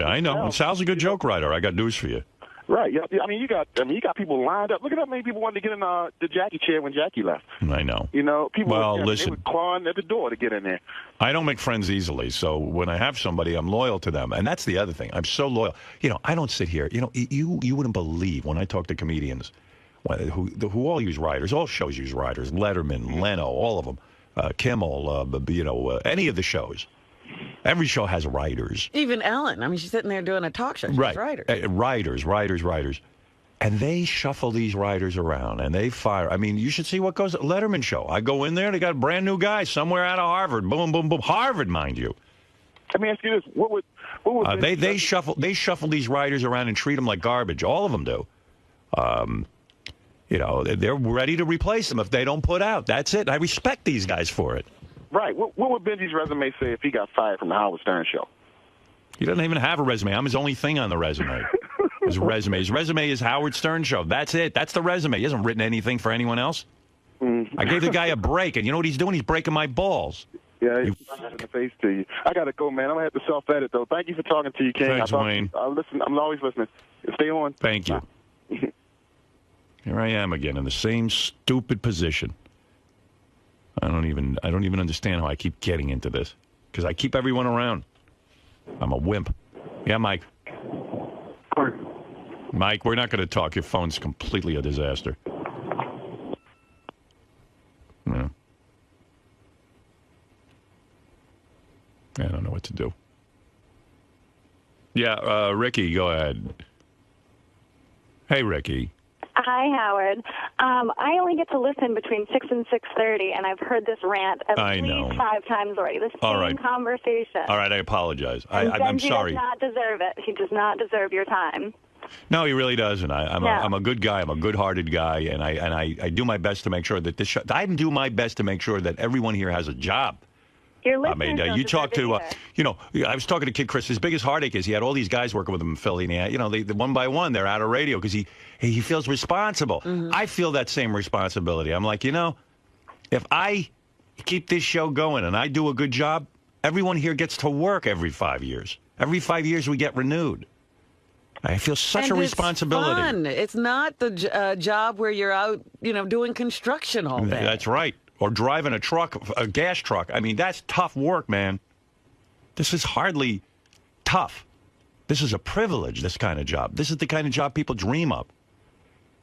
I know. Sal's a good joke writer. I got news for you. Right. Yeah. I mean, you got people lined up. Look at how many people wanted to get in the Jackie chair when Jackie left. I know. People. Well, listen. They were clawing at the door to get in there. I don't make friends easily, so when I have somebody, I'm loyal to them, and that's the other thing. I'm so loyal. I don't sit here. You wouldn't believe when I talk to comedians, who all use writers. All shows use writers. Letterman, Leno, all of them. Kimmel. Any of the shows. Every show has writers. Even Ellen. I mean, she's sitting there doing a talk show. She has writers. Writers. And they shuffle these writers around, and they fire. I mean, you should see what goes at Letterman show. I go in there, they got a brand new guy somewhere out of Harvard. Boom, boom, boom. Harvard, mind you. Let me ask you this: What would they shuffle these writers around and treat them like garbage? All of them do. They're ready to replace them if they don't put out. That's it. I respect these guys for it. Right. What would Benjy's resume say if he got fired from the Howard Stern show? He doesn't even have a resume. I'm his only thing on the resume. His resume. His resume is Howard Stern Show. That's it. That's the resume. He hasn't written anything for anyone else. I gave the guy a break, and you know what he's doing? He's breaking my balls. Yeah, he's in the face to you. I got to go, man. I'm going to have to self-edit, though. Thank you for talking to you, King. Thanks, Wayne. I'm always listening. Stay on. Thank you. Here I am again in the same stupid position. I don't even understand how I keep getting into this. Because I keep everyone around. I'm a wimp. Yeah, Mike. Mike, we're not going to talk. Your phone's completely a disaster. Yeah. I don't know what to do. Yeah, Ricky, go ahead. Hey, Ricky. Hi, Howard. I only get to listen between 6 and 6:30, and I've heard this rant at least 5 times already. This same conversation. All right, I apologize. And I'm sorry. Benjy does not deserve it. He does not deserve your time. No, he really doesn't. I'm a good guy. I'm a good-hearted guy, and I do my best to make sure that this. I do my best to make sure that everyone here has a job. Your I mean, you talk to, you know, I was talking to Kid Chris. His biggest heartache is he had all these guys working with him in Philly, and he had, you know, they one by one they're out of radio because he feels responsible. I feel that same responsibility. I'm like, you know, if I keep this show going and I do a good job, everyone here gets to work every 5 years. Every 5 years we get renewed. I feel such a responsibility. It's fun. It's not the job where you're out, you know, doing construction all day. That's right. Or driving a truck, a gas truck. I mean, that's tough work, man. This is hardly tough. This is a privilege, this kind of job. This is the kind of job people dream of.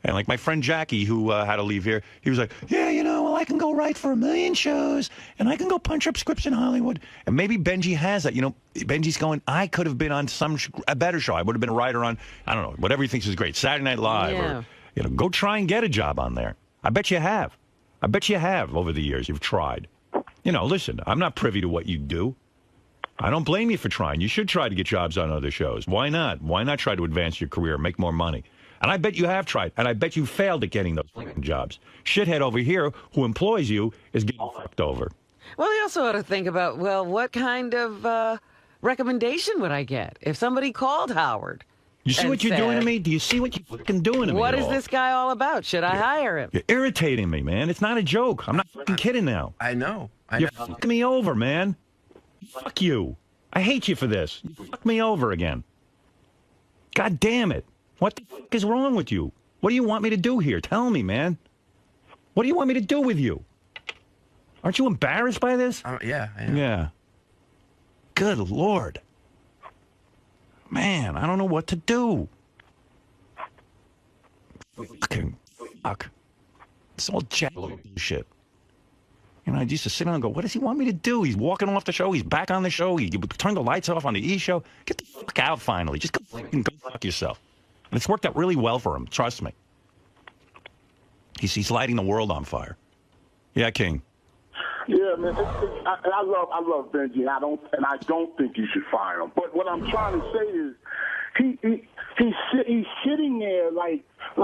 And like my friend Jackie, who had to leave here, he was like, yeah, you know, well, I can go write for 1 million shows, and I can go punch up scripts in Hollywood. And maybe Benjy has that. You know, Benjy's going, I could have been on a better show. I would have been a writer on, I don't know, whatever he thinks is great, Saturday Night Live. Yeah. Or, you know, go try and get a job on there. I bet you have. I bet you have over the years. You've tried. You know, listen, I'm not privy to what you do. I don't blame you for trying. You should try to get jobs on other shows. Why not? Why not try to advance your career, make more money? And I bet you have tried, and I bet you failed at getting those jobs. Shithead over here who employs you is getting fucked over. Well, you also ought to think about, well, what kind of recommendation would I get if somebody called Howard? You see what you're doing to me? Do you see what you're fucking doing to me? What is this guy all about? Should I hire him? You're irritating me, man. It's not a joke. I'm not fucking kidding now. I know. You're fucking me over, man. Fuck you. I hate you for this. You fuck me over again. God damn it. What the fuck is wrong with you? What do you want me to do here? Tell me, man. What do you want me to do with you? Aren't you embarrassed by this? Yeah, I am. Yeah. Good Lord. Man, I don't know what to do. Fucking fuck. It's all jack shit. You know, I used to sit down and go, what does he want me to do? He's walking off the show. He's back on the show. He turned the lights off on the E! Show. Get the fuck out finally. Just go fuck yourself. And it's worked out really well for him. Trust me. He's lighting the world on fire. Yeah, King. Yeah, man. I love Benjy. I don't think you should fire him. But what I'm trying to say is, he's sitting there like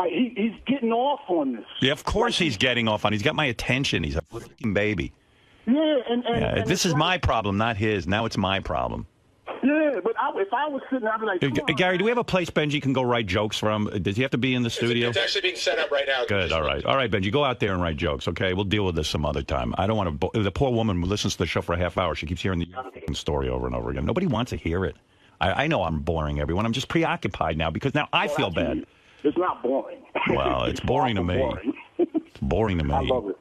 he's getting off on this. Yeah, of course he's getting off on. He's got my attention. He's a fucking baby. Yeah, and this is my problem, not his. Now it's my problem. Yeah, but if I was sitting there, I'd be like, Gary, do we have a place Benjy can go write jokes from? Does he have to be in the studio? It's actually being set up right now. Good, all right. All right, Benjy, go out there and write jokes, okay? We'll deal with this some other time. I don't want to... The poor woman who listens to the show for a half hour, she keeps hearing the story over and over again. Nobody wants to hear it. I know I'm boring everyone. I'm just preoccupied now because now I feel bad. It's not boring. Well, it's boring to me. It's boring to me. I love it.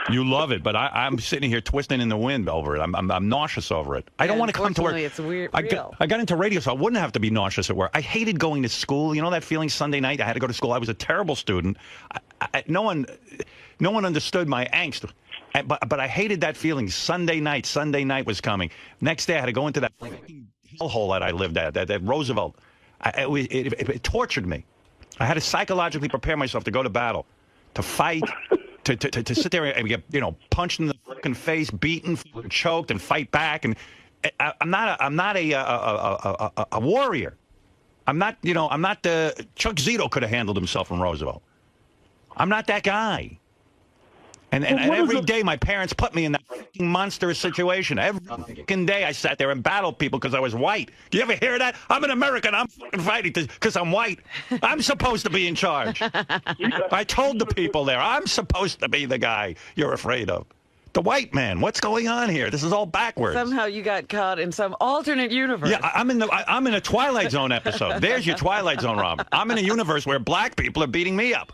You love it, but I'm sitting here twisting in the wind over it. I'm nauseous over it. I don't want to come to work. It's weird. I got into radio, so I wouldn't have to be nauseous at work. I hated going to school. You know that feeling Sunday night? I had to go to school. I was a terrible student. No one understood my angst. But I hated that feeling. Sunday night was coming. Next day, I had to go into that hellhole that I lived at, that Roosevelt. It tortured me. I had to psychologically prepare myself to go to battle, to fight. To sit there and get, you know, punched in the fucking face, beaten, choked, and fight back. And I'm not a warrior. I'm not the Chuck Zito could have handled himself from Roosevelt. I'm not that guy. And every day my parents put me in that fucking monstrous situation. Every fucking day I sat there and battled people because I was white. Do you ever hear that? I'm an American. I'm fucking fighting because I'm white. I'm supposed to be in charge. I told the people there, I'm supposed to be the guy you're afraid of. The white man. What's going on here? This is all backwards. Somehow you got caught in some alternate universe. Yeah, I'm in a Twilight Zone episode. There's your Twilight Zone, Rob. I'm in a universe where black people are beating me up.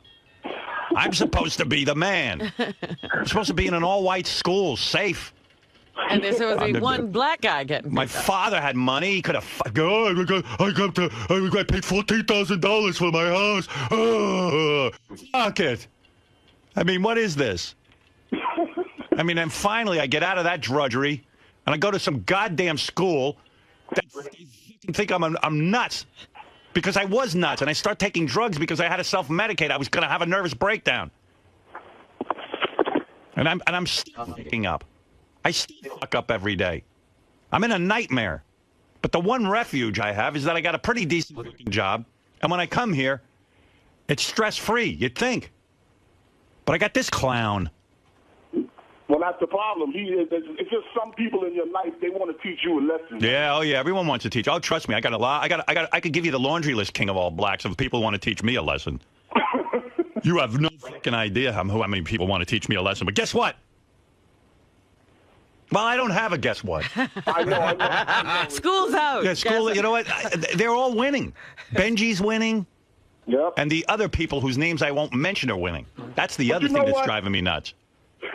I'm supposed to be the man. I'm supposed to be in an all-white school, safe. And there's supposed to be one black guy getting. My father had money. He could have. I paid $14,000 for my house. Fuck it. I mean, what is this? I mean, and finally, I get out of that drudgery, and I go to some goddamn school that think I'm nuts. Because I was nuts, and I start taking drugs because I had to self-medicate. I was going to have a nervous breakdown. And I'm still fucking up. I still fuck up every day. I'm in a nightmare. But the one refuge I have is that I got a pretty decent job. And when I come here, it's stress-free, you'd think. But I got this clown. Well, that's the problem. It's just some people in your life, they want to teach you a lesson. Yeah, oh yeah, everyone wants to teach. Oh, trust me, I got a lot. I could give you the laundry list king of all blacks of people who want to teach me a lesson. You have no fucking idea how many people want to teach me a lesson. But guess what? Well, I don't have a guess what. I know. School's out. Yeah, school. You know what? They're all winning. Benjy's winning. Yep. And the other people whose names I won't mention are winning. That's the other thing that's driving me nuts.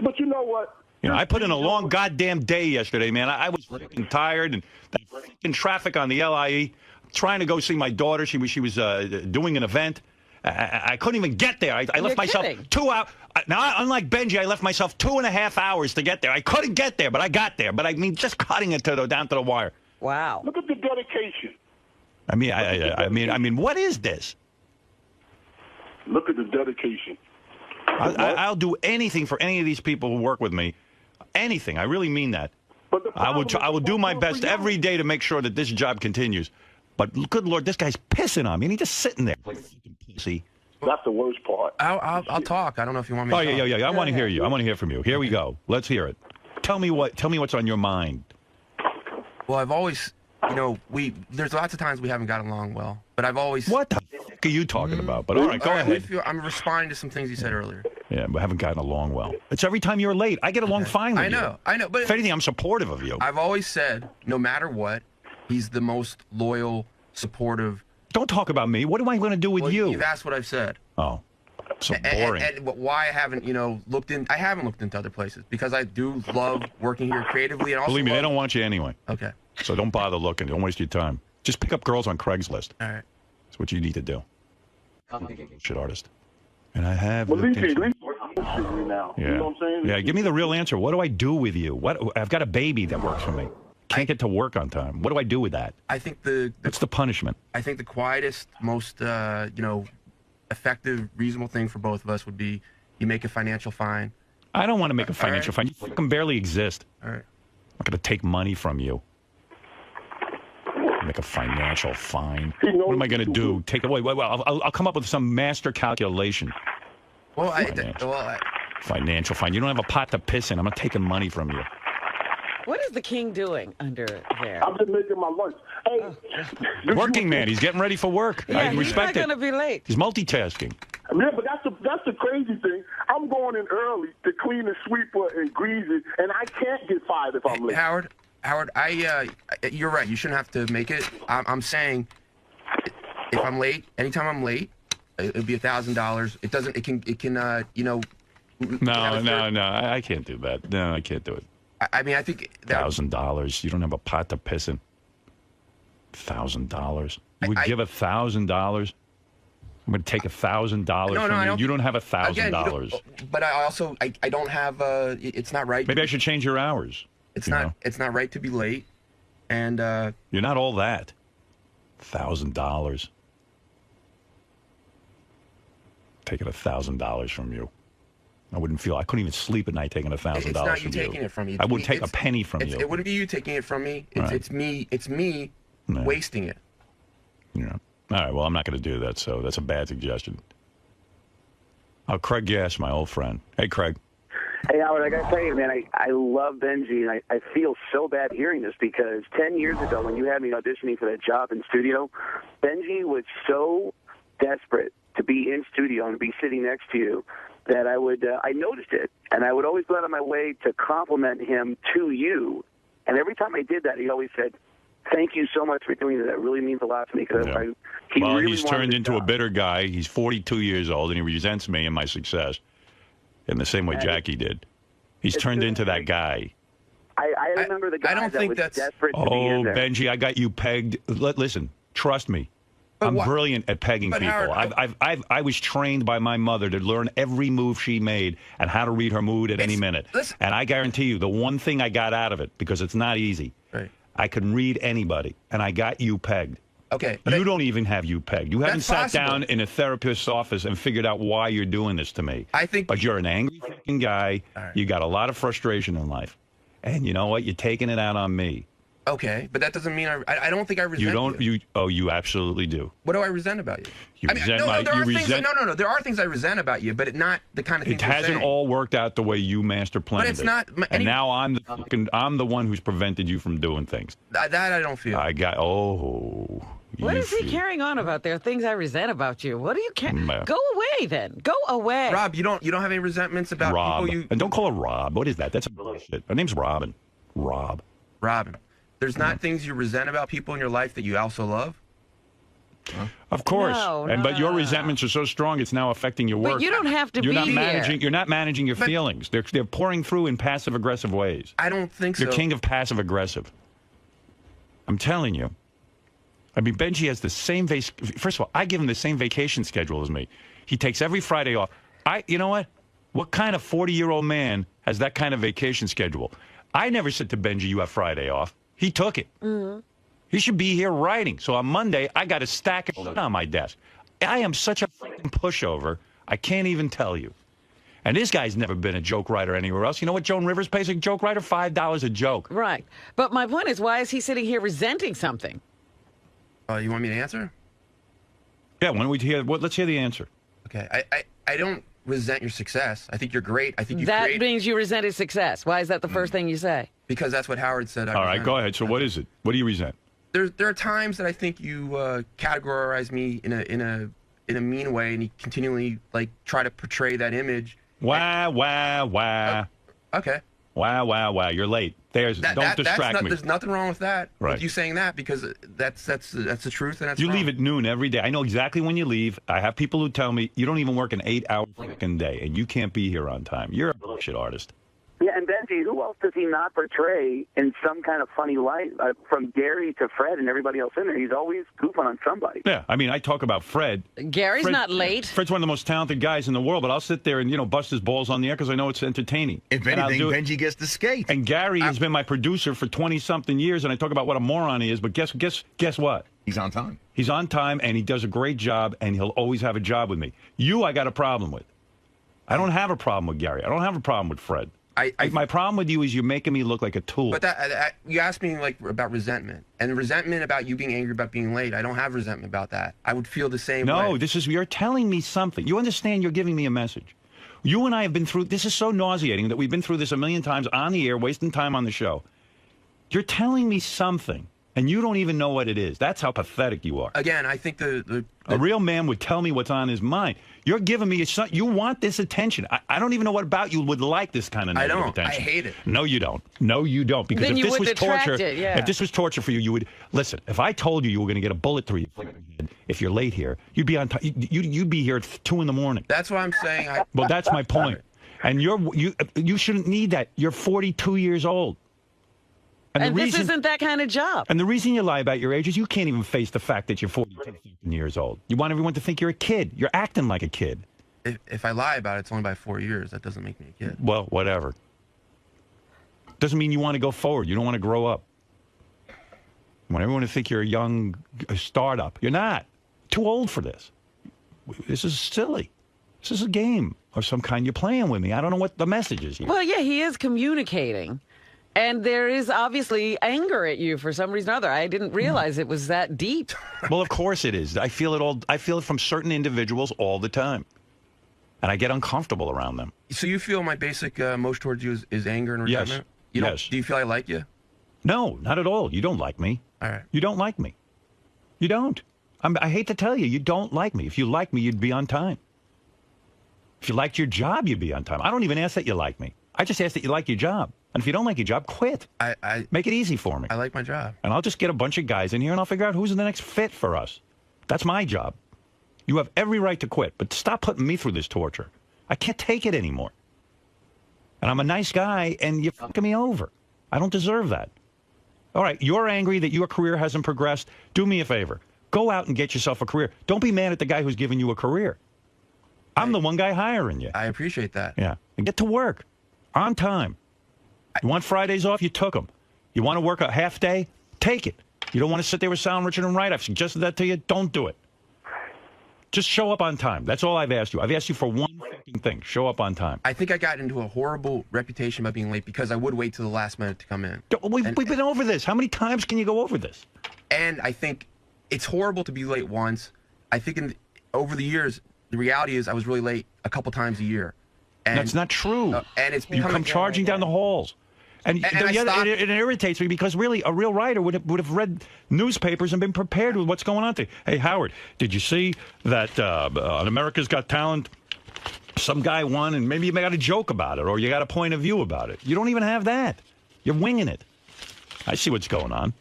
But you know what? You know, I put in a long goddamn day yesterday, man. I was freaking tired, and that freaking traffic on the LIE, trying to go see my daughter. She was doing an event. I couldn't even get there. I left myself 2 hours. Now, unlike Benjy, I left myself 2.5 hours to get there. I couldn't get there, but I got there. But I mean, just cutting it down to the wire. Wow. Look at the dedication. I mean, what is this? Look at the dedication. I'll do anything for any of these people who work with me. Anything. I really mean that. I will do my best every day to make sure that this job continues. But good Lord, this guy's pissing on me, and he's just sitting there. See? That's the worst part. I'll talk. I don't know if you want me to talk. Yeah. I want to hear you. I want to hear from you. Here we go. Let's hear it. Tell me what's on your mind. Well, I've always, there's lots of times we haven't gotten along well, but I've always... What the fuck are you talking about? But all right, go ahead. I'm responding to some things you said earlier. Yeah, we haven't gotten along well. It's every time you're late. I get along fine with you. I know. But if anything, I'm supportive of you. I've always said, no matter what, he's the most loyal, supportive... Don't talk about me. What am I going to do with you? You've asked what I've said. Oh, so boring. And why I haven't, looked into other places. Because I do love working here creatively. And also believe me, they don't want you anyway. Okay. So don't bother looking. Don't waste your time. Just pick up girls on Craigslist. All right. That's what you need to do. Shit artist. And I have... Well, leave me now. Yeah. You know what I'm saying? Yeah, give me the real answer. What do I do with you? I've got a baby that works for me. Can't get to work on time. What do I do with that? I think what's the punishment? I think the quietest, most effective, reasonable thing for both of us would be you make a financial fine. I don't want to make a financial fine. You fucking barely exist. All right. I'm not going to take money from you. Make a financial fine. What am I going to do? Take away? Well, I'll come up with some master calculation. Well, financial fine. You don't have a pot to piss in. I'm not taking money from you. What is the king doing under there? I'm just making my lunch. Hey, working man. He's getting ready for work. Yeah, I respect it. He's not going to be late. He's multitasking. Yeah, but that's the crazy thing. I'm going in early to clean and sweep and grease it, and I can't get fired if I'm late. Howard, you're right. You shouldn't have to make it. I'm saying, if I'm late, anytime I'm late, it'll be $1,000. It doesn't. It can. No. I can't do that. No, I can't do it. I mean, I think $1,000. You don't have a pot to piss in. $1,000. You would give $1,000. I'm going to take $1,000 from you. You don't have $1,000. But I don't have. It's not right. Maybe I should change your hours. It's not right to be late, and you're not all that. $1,000. Taking $1,000 from you. I couldn't even sleep at night taking $1,000 from you. It's not you taking it from me. I wouldn't take a penny from you. It wouldn't be you taking it from me. It's me wasting it. Yeah. All right, well, I'm not going to do that, so that's a bad suggestion. Oh, Craig Gass, my old friend. Hey, Craig. Hey, Howard, I got to tell you, man, I love Benjy, and I feel so bad hearing this because 10 years ago when you had me auditioning for that job in studio, Benjy was so desperate to be in studio and be sitting next to you that I noticed it, and I would always go out of my way to compliment him to you. And every time I did that, he always said, "Thank you so much for doing that. That really means a lot to me." Because he's turned into a bitter guy. He's 42 years old, and he resents me and my success in the same way Jackie did. He's turned into that guy. I remember the guy that was desperate to be in there. Benjy, I got you pegged. Listen, trust me. I'm brilliant at pegging people. Howard, I was trained by my mother to learn every move she made and how to read her mood at any minute. And I guarantee you, the one thing I got out of it, because it's not easy, I can read anybody, and I got you pegged. Okay. You don't even have you pegged. You haven't sat down in a therapist's office and figured out why you're doing this to me. But you're an angry fucking guy. You got a lot of frustration in life. And you know what? You're taking it out on me. Okay, but that doesn't mean I don't think I resent you. You absolutely do. What do I resent about you? You resent no. There are things I resent about you, but not the kind of things it hasn't all worked out the way you master planned But it's not. And now I'm the one who's prevented you from doing things. That I don't feel. What is he carrying on about? There are things I resent about you. What do you care? Go away then. Go away. Rob, you don't have any resentments about people you. And don't call her Rob. What is that? That's a bullshit. Her name's Robin. Robin. There's not things you resent about people in your life that you also love? Of course. But your resentments are so strong it's now affecting your work. But you don't have to You're be You're not managing your feelings. They're pouring through in passive-aggressive ways. I don't think so. You're king of passive-aggressive. I'm telling you. I mean, Benjy has the same first of all, I give him the same vacation schedule as me. He takes every Friday off. You know what? What kind of 40-year-old man has that kind of vacation schedule? I never said to Benjy, you have Friday off. He took it. Mm-hmm. He should be here writing. So on Monday, I got a stack of shit on my desk. I am such a fucking pushover, I can't even tell you. And this guy's never been a joke writer anywhere else. You know what Joan Rivers pays a joke writer? $5 a joke. Right. But my point is, why is he sitting here resenting something? You want me to answer? Yeah, when we hear, let's hear the answer. Okay. I don't resent your success. I think you're great. I think That means you resent his success. Why is that the first thing you say? Because that's what Howard said. All right, go ahead. So what is it? What do you resent? There are times that I think you categorize me in a mean way, and you continually try to portray that image. Wah. Okay. Wah. You're late. Don't distract me. There's nothing wrong with that. Right. With you saying that, because that's the truth, and that's you wrong. leave at noon every day. I know exactly when you leave. I have people who tell me you don't even work an 8-hour fucking day, and you can't be here on time. You're a bullshit artist. Yeah, and Benjy, who else does he not portray in some kind of funny light? From Gary to Fred and everybody else in there, he's always goofing on somebody. Yeah, I mean, I talk about Fred. Gary's not late. Fred's one of the most talented guys in the world, but I'll sit there and, bust his balls on the air because I know it's entertaining. If anything, Benjy gets to skate. And Gary has been my producer for 20-something years, and I talk about what a moron he is, but guess what? He's on time. He's on time, and he does a great job, and he'll always have a job with me. I got a problem with. I don't have a problem with Gary. I don't have a problem with Fred. My problem with you is you're making me look like a tool. But you asked me about resentment, and resentment about you being angry about being late. I don't have resentment about that. I would feel the same way. No, you're telling me something. You understand? You're giving me a message. You and I have been through. This is so nauseating that we've been through this a million times on the air, wasting time on the show. You're telling me something, and you don't even know what it is. That's how pathetic you are. Again, I think a real man would tell me what's on his mind. You're giving me you want this attention. I don't even know what about you would like this kind of negative attention. I hate it. No, you don't. No, you don't. Because then if this was torture, if this was torture for you, you would listen. If I told you were going to get a bullet through your head if you're late here, you'd be on. You'd be here at 2 in the morning. That's what I'm saying. Well, that's my point. And you shouldn't need that. You're 42 years old. And this isn't that kind of job. And the reason you lie about your age is you can't even face the fact that you're 42 years old. You want everyone to think you're a kid. You're acting like a kid. If I lie about it, it's only by 4 years. That doesn't make me a kid. Well, whatever. Doesn't mean you want to go forward. You don't want to grow up. You want everyone to think you're a young startup. You're not. Too old for this. This is silly. This is a game of some kind. You're playing with me. I don't know what the message is here. Well, yeah, he is communicating. And there is obviously anger at you for some reason or other. I didn't realize it was that deep. Well, of course it is. I feel it from certain individuals all the time. and I get uncomfortable around them. So you feel my basic emotion towards you is anger and resentment? Yes. Do you feel I like you? No, not at all. You don't like me. All right. You don't like me. You don't. I hate to tell you, you don't like me. If you like me, you'd be on time. If you liked your job, you'd be on time. I don't even ask that you like me. I just ask that you like your job. And if you don't like your job, quit. Make it easy for me. I like my job. And I'll just get a bunch of guys in here, and I'll figure out who's the next fit for us. That's my job. You have every right to quit, but stop putting me through this torture. I can't take it anymore. And I'm a nice guy, and you're fucking me over. I don't deserve that. All right, you're angry that your career hasn't progressed. Do me a favor. Go out and get yourself a career. Don't be mad at the guy who's giving you a career. I'm the one guy hiring you. I appreciate that. Yeah. And get to work on time. You want Fridays off? You took them. You want to work a half day? Take it. You don't want to sit there with Sal, Richard, and Wright? I've suggested that to you. Don't do it. Just show up on time. That's all I've asked you. I've asked you for one fucking thing. Show up on time. I think I got into a horrible reputation by being late because I would wait till the last minute to come in. We've been over this. How many times can you go over this? And I think it's horrible to be late once. I think over the years, the reality is I was really late a couple times a year. And, that's not true. And it's you come charging down the halls. And it irritates me because really a real writer would have read newspapers and been prepared with what's going on today. Hey, Howard, did you see that on America's Got Talent, some guy won and maybe you got a joke about it or you got a point of view about it? You don't even have that. You're winging it. I see what's going on.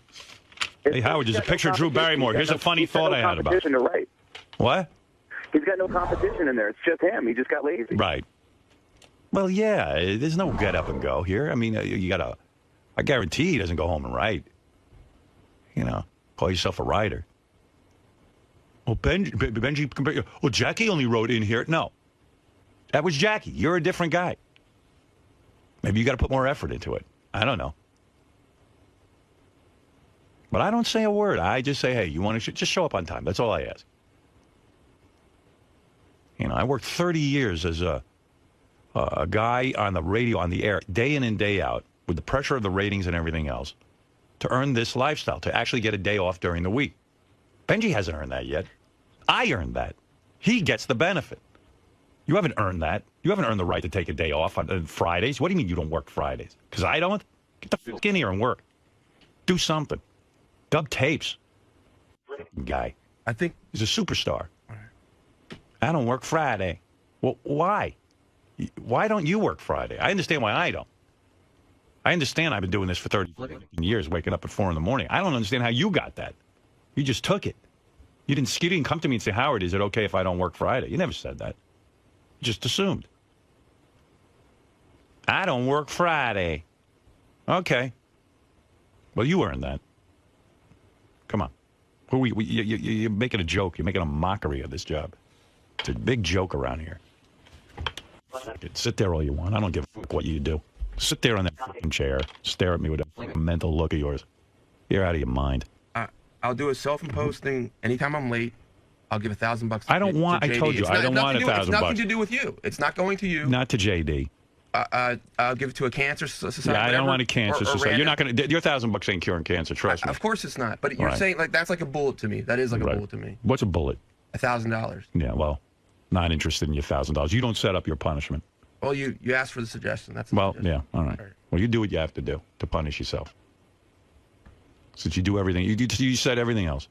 Hey, Howard, there's a picture of Drew Barrymore. Here's a funny thought I had about it. To write. What? He's got no competition in there. It's just him. He just got lazy. Right. Well, yeah, there's no get up and go here. I mean, you got to, I guarantee he doesn't go home and write. You know, call yourself a writer. Well, Benjy, well, Jackie only wrote in here. No, that was Jackie. You're a different guy. Maybe you got to put more effort into it. I don't know. But I don't say a word. I just say, hey, you want to just show up on time. That's all I ask. You know, I worked 30 years as a guy on the radio, on the air, day in and day out, with the pressure of the ratings and everything else, to earn this lifestyle, to actually get a day off during the week. Benjy hasn't earned that yet. I earned that. He gets the benefit. You haven't earned that. You haven't earned the right to take a day off on Fridays. What do you mean you don't work Fridays? Because I don't? Get the fuck in here and work. Do something. Dub tapes. Guy. I think he's a superstar. I don't work Friday. Well, why? Why don't you work Friday? I understand why I don't. I understand I've been doing this for 30 years, waking up at 4 in the morning. I don't understand how you got that. You just took it. You didn't come to me and say, Howard, is it okay if I don't work Friday? You never said that. You just assumed. I don't work Friday. Okay. Well, you earned that. Come on. You're making a joke. You're making a mockery of this job. It's a big joke around here. Sit there all you want. I don't give a fuck what you do. Sit there on that fucking chair. Stare at me with that mental look of yours. You're out of your mind. I'll do a self-imposed thing. Anytime I'm late, I'll give $1,000. I don't want. I told you, I don't want $1,000. It's nothing to do with you. It's not going to you. Not to JD. I'll give it to a cancer society. Yeah, I don't want a cancer society. You're not going to. Your $1,000 ain't curing cancer. Trust me. Of course it's not. But you're saying like that's like a bullet to me. That is like a bullet to me. What's a bullet? $1,000. Yeah. Well, not interested in your $1,000. You don't set up your punishment. Well, you asked for the suggestion. That's well, yeah. All right. Well, you do what you have to do to punish yourself. Since you do everything, you said everything else.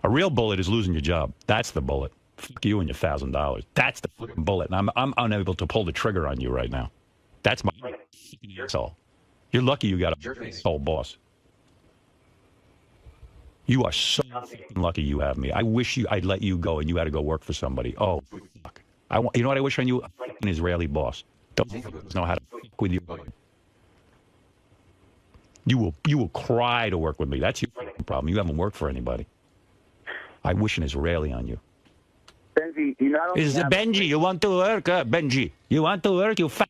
A real bullet is losing your job. That's the bullet. Fuck you and your $1,000. That's the fucking bullet. And I'm unable to pull the trigger on you right now. That's my asshole. You're lucky you got a asshole boss. You are so lucky you have me. I wish I'd let you go and you had to go work for somebody. Oh, fuck. You know what I wish on you? An Israeli boss. Don't know how to fuck with you. You will cry to work with me. That's your problem. You haven't worked for anybody. I wish an Israeli on you. Benjy, you not only is it Benjy? You want to work, Benjy? You want to work? You fat.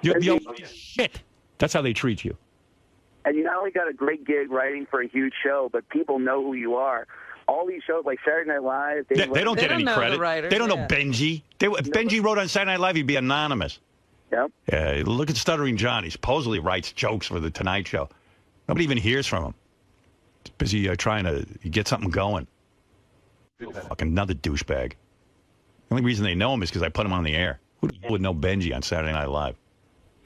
You're shit. That's how they treat you. And you not only got a great gig writing for a huge show, but people know who you are. All these shows like Saturday Night Live, they don't get any credit. They don't know Benjy. If Benjy wrote on Saturday Night Live, he'd be anonymous. Yep. Yeah. Look at Stuttering John. He supposedly writes jokes for the Tonight Show. Nobody even hears from him. He's busy trying to get something going. Fucking another douchebag. The only reason they know him is because I put him on the air. Who would know Benjy on Saturday Night Live?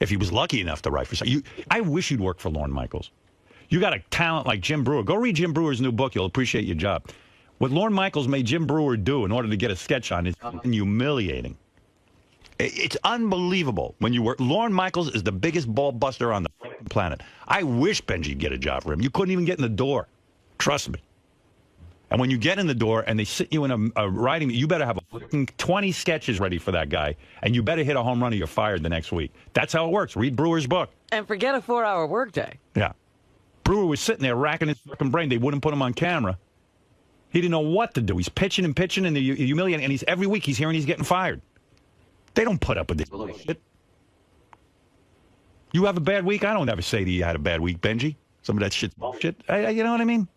If he was lucky enough to write for you, I wish you'd work for Lorne Michaels. You got a talent like Jim Breuer. Go read Jim Brewer's new book. You'll appreciate your job. What Lorne Michaels made Jim Breuer do in order to get a sketch on is humiliating. It's unbelievable. When you work, Lorne Michaels is the biggest ball buster on the planet. I wish Benjy'd get a job for him. You couldn't even get in the door. Trust me. And when you get in the door and they sit you in a writing, you better have 20 sketches ready for that guy, and you better hit a home run or you're fired the next week. That's how it works. Read Brewer's book. And forget a 4-hour workday. Yeah. Brewer was sitting there racking his fucking brain. They wouldn't put him on camera. He didn't know what to do. He's pitching and pitching and humiliating, and every week he's hearing he's getting fired. They don't put up with this shit. You have a bad week? I don't ever say that you had a bad week, Benjy. Some of that shit's bullshit. You know what I mean?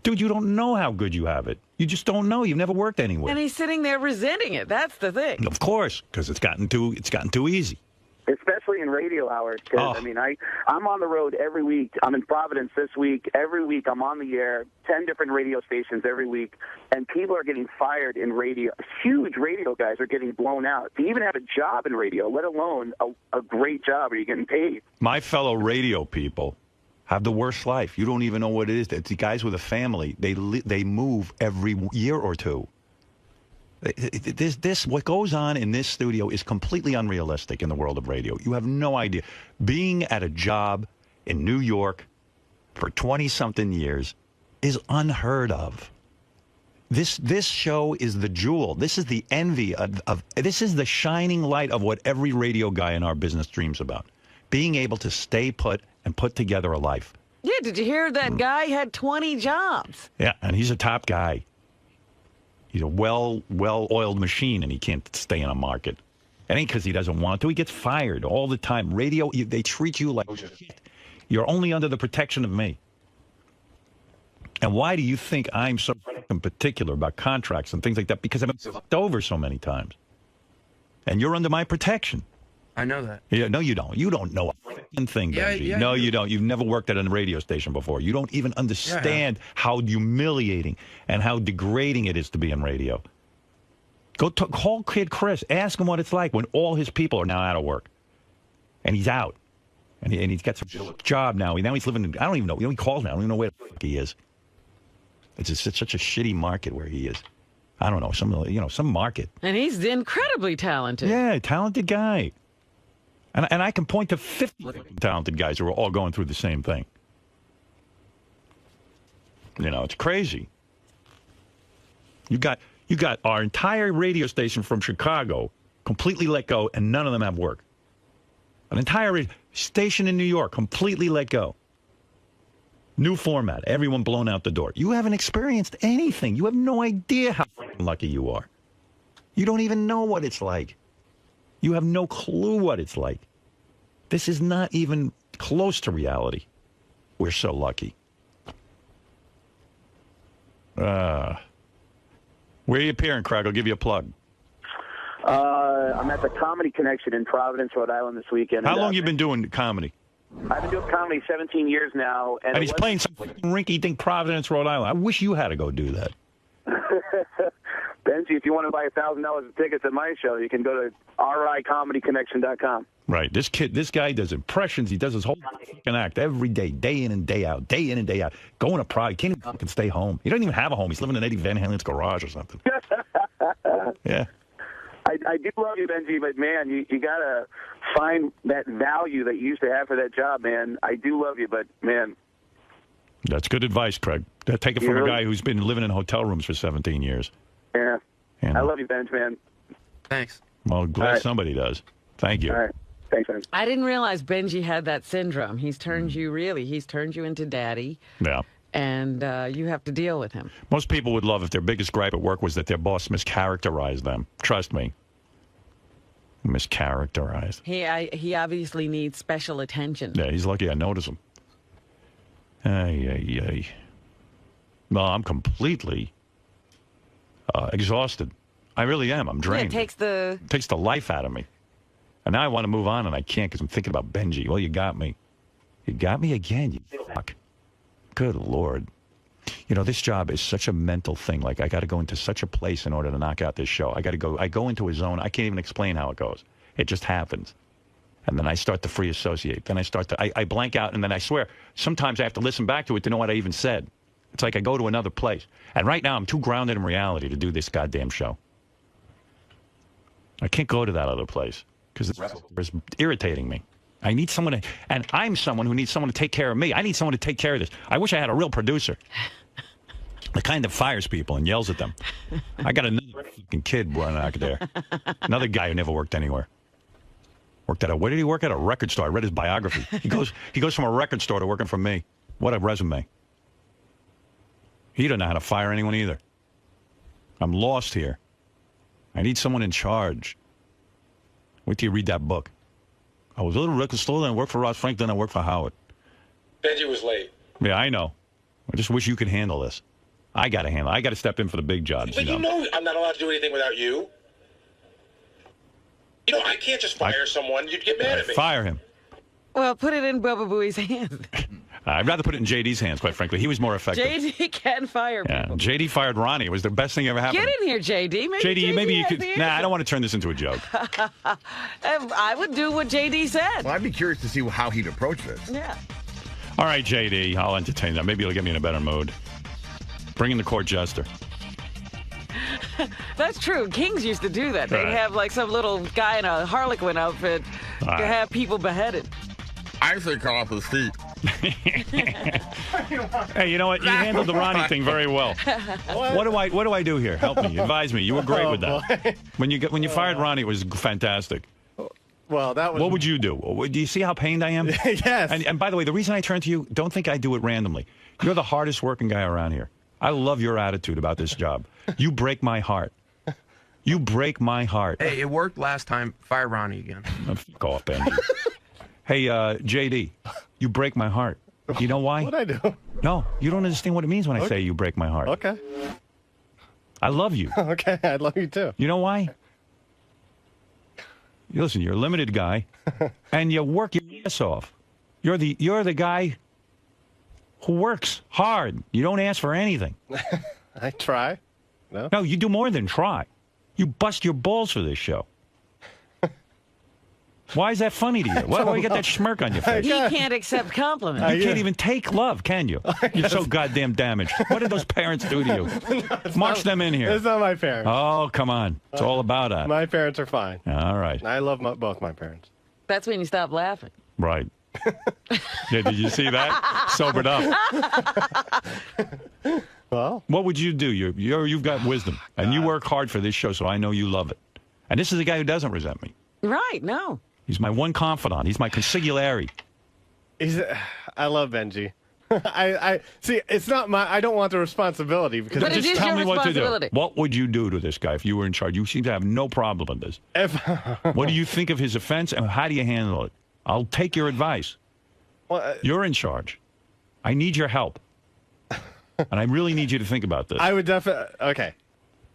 Dude, you don't know how good you have it. You just don't know. You've never worked anywhere. And he's sitting there resenting it. That's the thing. Of course, because it's gotten too easy. Especially in radio hours. Cause, I mean, I'm on the road every week. I'm in Providence this week. Every week I'm on the air, 10 different radio stations every week, and people are getting fired in radio. Huge radio guys are getting blown out. To even have a job in radio, let alone a great job, are you getting paid? My fellow radio people have the worst life. You don't even know what it is. It's the guys with a family. They move every year or two. What goes on in this studio is completely unrealistic in the world of radio. You have no idea. Being at a job in New York for 20-something years is unheard of. This show is the jewel. This is the envy of this is the shining light of what every radio guy in our business dreams about. Being able to stay put and put together a life. Yeah, did you hear that guy had 20 jobs? Yeah, and he's a top guy. He's a well-oiled machine, and he can't stay in a market. It ain't because he doesn't want to. He gets fired all the time. Radio, they treat you like shit. You're only under the protection of me. And why do you think I'm so particular about contracts and things like that? Because I've been fucked over so many times. And you're under my protection. I know that. Yeah, no, you don't. You don't know a fucking thing, Benjy. Yeah, no, you don't. You've never worked at a radio station before. You don't even understand how humiliating and how degrading it is to be in radio. Call Kid Chris. Ask him what it's like when all his people are now out of work. And he's out. And he's got some job now. Now he's living in, I don't even know. He calls me. I don't even know where the fuck he is. It's just such a shitty market where he is. I don't know. Some market. And he's incredibly talented. Yeah, talented guy. And I can point to 50 talented guys who are all going through the same thing. It's crazy. You got our entire radio station from Chicago completely let go, and none of them have work. An entire station in New York completely let go. New format, everyone blown out the door. You haven't experienced anything. You have no idea how lucky you are. You don't even know what it's like. You have no clue what it's like. This is not even close to reality. We're so lucky. Where are you appearing, Craig? I'll give you a plug. I'm at the Comedy Connection in Providence, Rhode Island this weekend. How long you been doing comedy? I've been doing comedy 17 years now. And he's playing some rinky-dink Providence, Rhode Island. I wish you had to go do that. Benjy, if you want to buy $1,000 of tickets at my show, you can go to ricomedyconnection.com. Right. This guy does impressions. He does his whole fucking act every day, day in and day out, day in and day out. Going to Prague. He can't even fucking stay home. He doesn't even have a home. He's living in Eddie Van Halen's garage or something. Yeah. I do love you, Benjy, but, man, you got to find that value that you used to have for that job, man. I do love you, but, man. That's good advice, Craig. Take it from a guy who's been living in hotel rooms for 17 years. Yeah. I love you, Benj, man. Thanks. Well, glad somebody does. Thank you. All right. Thanks, man. I didn't realize Benjy had that syndrome. He's turned you into daddy. Yeah. And you have to deal with him. Most people would love if their biggest gripe at work was that their boss mischaracterized them. Trust me. Mischaracterized. He obviously needs special attention. Yeah, he's lucky I notice him. Ay. No, I'm completely exhausted. I really am. I'm drained. Yeah, it takes the life out of me. And now I want to move on, and I can't because I'm thinking about Benjy. Well, you got me. You got me again, you fuck. Good Lord. You know, this job is such a mental thing. Like, I got to go into such a place in order to knock out this show. I go into a zone. I can't even explain how it goes. It just happens. And then I start to free associate. Then I blank out, and then I swear, sometimes I have to listen back to it to know what I even said. It's like I go to another place. And right now, I'm too grounded in reality to do this goddamn show. I can't go to that other place because it's irritating me. I need someone to, and I'm someone who needs someone to take care of me. I need someone to take care of this. I wish I had a real producer. The kind that fires people and yells at them. I got another fucking kid running out there. Another guy who never worked anywhere. Worked at where did he work at? A record store. I read his biography. He goes from a record store to working for me. What a resume. He doesn't know how to fire anyone either. I'm lost here. I need someone in charge. Wait till you read that book. I was a little record store, then I worked for Ross Frank, then I worked for Howard. Benjy was late. Yeah, I know. I just wish you could handle this. I got to handle it. I got to step in for the big jobs. But you know I'm not allowed to do anything without you. You know, I can't just fire someone. You'd get mad at me. Fire him. Well, put it in Bubba Booey's hands. I'd rather put it in JD's hands, quite frankly. He was more effective. JD can fire people. Yeah, JD fired Ronnie. It was the best thing ever happened. Get in here, JD. Maybe you could. Nah, I don't want to turn this into a joke. I would do what JD said. Well, I'd be curious to see how he'd approach this. Yeah. All right, JD, I'll entertain that. Maybe it'll get me in a better mood. Bring in the court jester. That's true. Kings used to do that. They'd Right. have like some little guy in a Harlequin outfit to have people beheaded. I say cut off his feet. Hey, you know what? You handled the Ronnie thing very well. What do I do here? Help me. Advise me. You were great with that. Boy. When you fired Ronnie, it was fantastic. Well, that was. What would you do? Do you see how pained I am? Yes. And by the way, the reason I turn to you, don't think I do it randomly. You're the hardest working guy around here. I love your attitude about this job. You break my heart. You break my heart. Hey, it worked last time. Fire Ronnie again. Oh, fuck off, Benjy. Hey, JD, you break my heart. You know why? What'd I do? No, you don't understand what it means when I say you break my heart. Okay. I love you. Okay, I love you too. You know why? Listen, you're a limited guy, and you work your ass off. You're the guy who works hard. You don't ask for anything. I try. No, you do more than try. You bust your balls for this show. Why is that funny to you? Why you got that smirk on your face? He can't accept compliments. You can't even take love, can you? You're so goddamn damaged. What did those parents do to you? March them in here. It's not my parents. Oh, come on. It's all about that. My parents are fine. All right. I love both my parents. That's when you stop laughing. Right. Yeah, did you see that? Sobered up. Well, what would you do? You've got wisdom, and you work hard for this show, so I know you love it. And this is a guy who doesn't resent me. Right, no. He's my one confidant. He's my consigliere. I love Benjy. I see. It's not my. I don't want the responsibility because. But just tell me what to do. What would you do to this guy if you were in charge? You seem to have no problem with this. What do you think of his offense, and how do you handle it? I'll take your advice. Well, you're in charge. I need your help, and I really need you to think about this. I would definitely. Okay,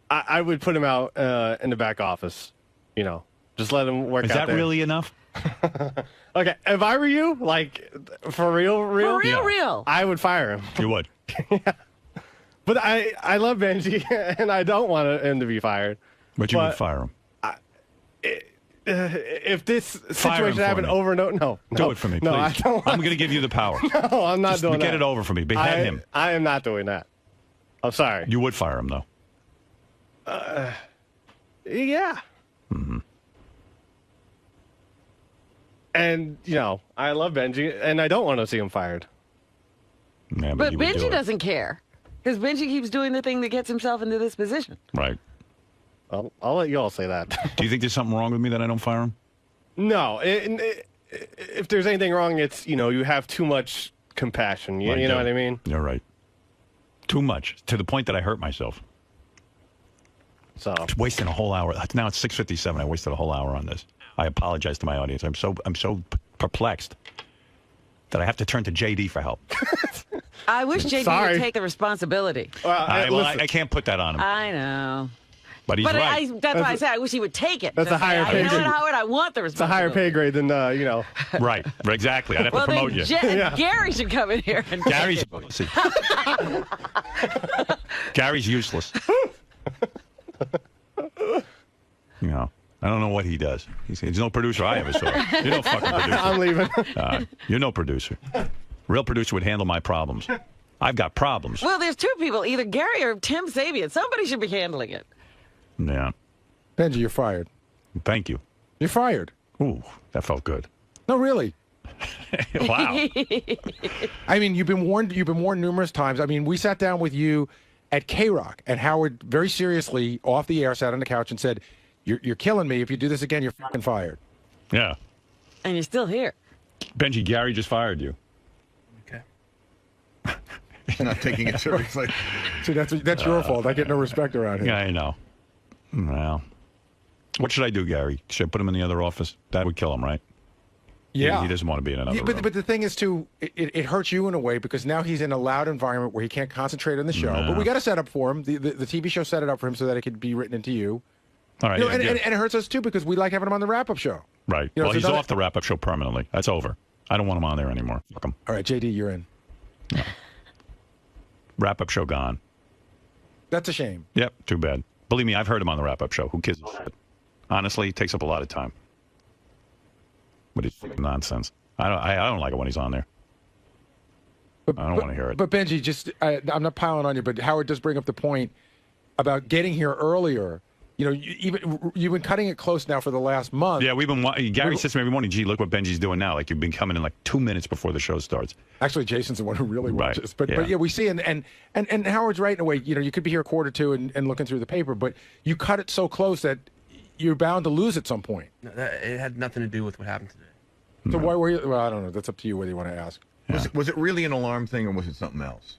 I would put him out in the back office. You know, just let him work. Is out that there. really enough? Okay, if I were you, like for real, real, I would fire him. You would. Yeah. But I love Benjy, and I don't want him to be fired. But you would fire him. If this Fire him situation for happened me. over and over, no. Do it for me, please. No, I don't. I'm going to give you the power. No, I'm not Just doing that. get it over for me. Behead him. I am not doing that. I'm sorry. You would fire him, though. Yeah. Mm-hmm. And, you know, I love Benjy, and I don't want to see him fired. Yeah, But you would do Benjy it. doesn't care. Because Benjy keeps doing the thing that gets himself into this position. Right. I'll let you all say that. Do you think there's something wrong with me that I don't fire him? No. If there's anything wrong, it's, you know, you have too much compassion. You, Right, you know yeah. what I mean? You're right. Too much, to the point that I hurt myself. So it's wasting a whole hour. Now it's 6:57. I wasted a whole hour on this. I apologize to my audience. I'm so perplexed that I have to turn to JD for help. I wish JD Sorry. would take the responsibility. I can't put that on him. I know. But he's right. That's why I said I wish he would take it. That's a higher pay grade. You know what, Howard? I want the It's a higher responsibility. pay grade than, you know. Right, exactly. I'd have to Well, promote then you. Gary should come in here and Gary's, see. Gary's useless. You know, I don't know what he does. He's no producer I ever saw. You're no fucking producer. I'm leaving. You're no producer. Real producer would handle my problems. I've got problems. Well, there's two people, either Gary or 𝗵𝐶𝗄𝗿𝗍. Somebody should be handling it. Yeah. Benjy, you're fired. Thank you. You're fired. Ooh, that felt good. No, really. Wow. I mean, you've been warned numerous times. I mean, we sat down with you at K-Rock, and Howard very seriously, off the air, sat on the couch and said, you're killing me. If you do this again, you're fucking fired. Yeah. And you're still here. Benjy, Gary just fired you. Not taking it seriously. See, that's your fault. I get no respect around here. Yeah, I know. Well, what should I do, Gary? Should I put him in the other office? That would kill him, right? Yeah. He doesn't want to be in another room. But the thing is, too, it hurts you in a way because now he's in a loud environment where he can't concentrate on the show. No. But we got to set up for him. The TV show set it up for him so that it could be written into you. All right. You know, and it hurts us, too, because we like having him on the wrap-up show. Right. You know, Well, so he's off the wrap-up show permanently. That's over. I don't want him on there anymore. Fuck him. All right, JD, you're in. No. Wrap-up show gone. That's a shame. Yep, too bad. Believe me, I've heard him on the wrap-up show. Who gives a shit? Honestly, it takes up a lot of time. But it's nonsense. I don't like it when he's on there. I don't want to hear it. But Benjy, I'm not piling on you, but Howard does bring up the point about getting here earlier. You know, you've been cutting it close now for the last month. Yeah, Gary says to me every morning, gee, look what Benjy's doing now. Like, you've been coming in like 2 minutes before the show starts. Actually, Jason's the one who really Right. watches. But yeah, we see, and Howard's right in a way. You know, you could be here a quarter to and looking through the paper, but you cut it so close that you're bound to lose at some point. No, it had nothing to do with what happened today. So why were you? Well, I don't know. That's up to you whether you want to ask. Yeah. Was it really an alarm thing or was it something else?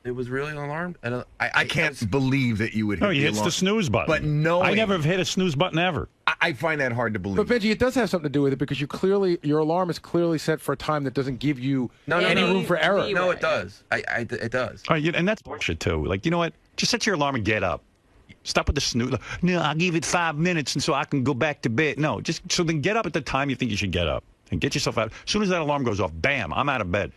It was really an alarm. And I can't believe that you would hit No, he the hits alarm. the snooze button. But no, I never have hit a snooze button ever. I find that hard to believe. But Benjy, it does have something to do with it because your alarm is clearly set for a time that doesn't give you any room for error. No, it does. It does. All right, and that's bullshit too. Like, you know what? Just set your alarm and get up. Stop with the snooze. No, I'll give it 5 minutes and so I can go back to bed. No, so then get up at the time you think you should get up and get yourself out. As soon as that alarm goes off, bam, I'm out of bed.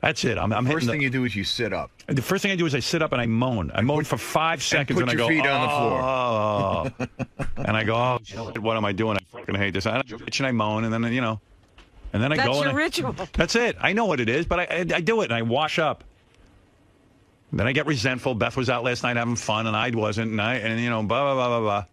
That's it. I'm hitting First thing you do is you sit up. The first thing I do is I sit up and I moan. I moan for 5 seconds put and I your go, feet on the floor. And I go, oh, shit, what am I doing? I fucking hate this. And I moan, and then, you know, and then I That's go. your and ritual. That's it. I know what it is, but I do it and I wash up. And then I get resentful. Beth was out last night having fun and I wasn't. And you know, blah, blah, blah, blah, blah.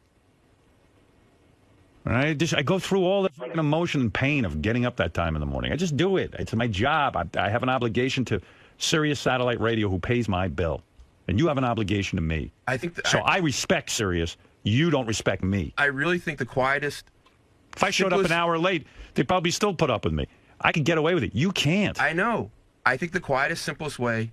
And I go through all the fucking emotion and pain of getting up that time in the morning. I just do it. It's my job. I have an obligation to Sirius Satellite Radio, who pays my bill, and you have an obligation to me. I think so. I respect Sirius. You don't respect me. I really think the quietest. If I showed up an hour late, they'd probably still put up with me. I could get away with it. You can't. I know. I think the quietest, simplest way.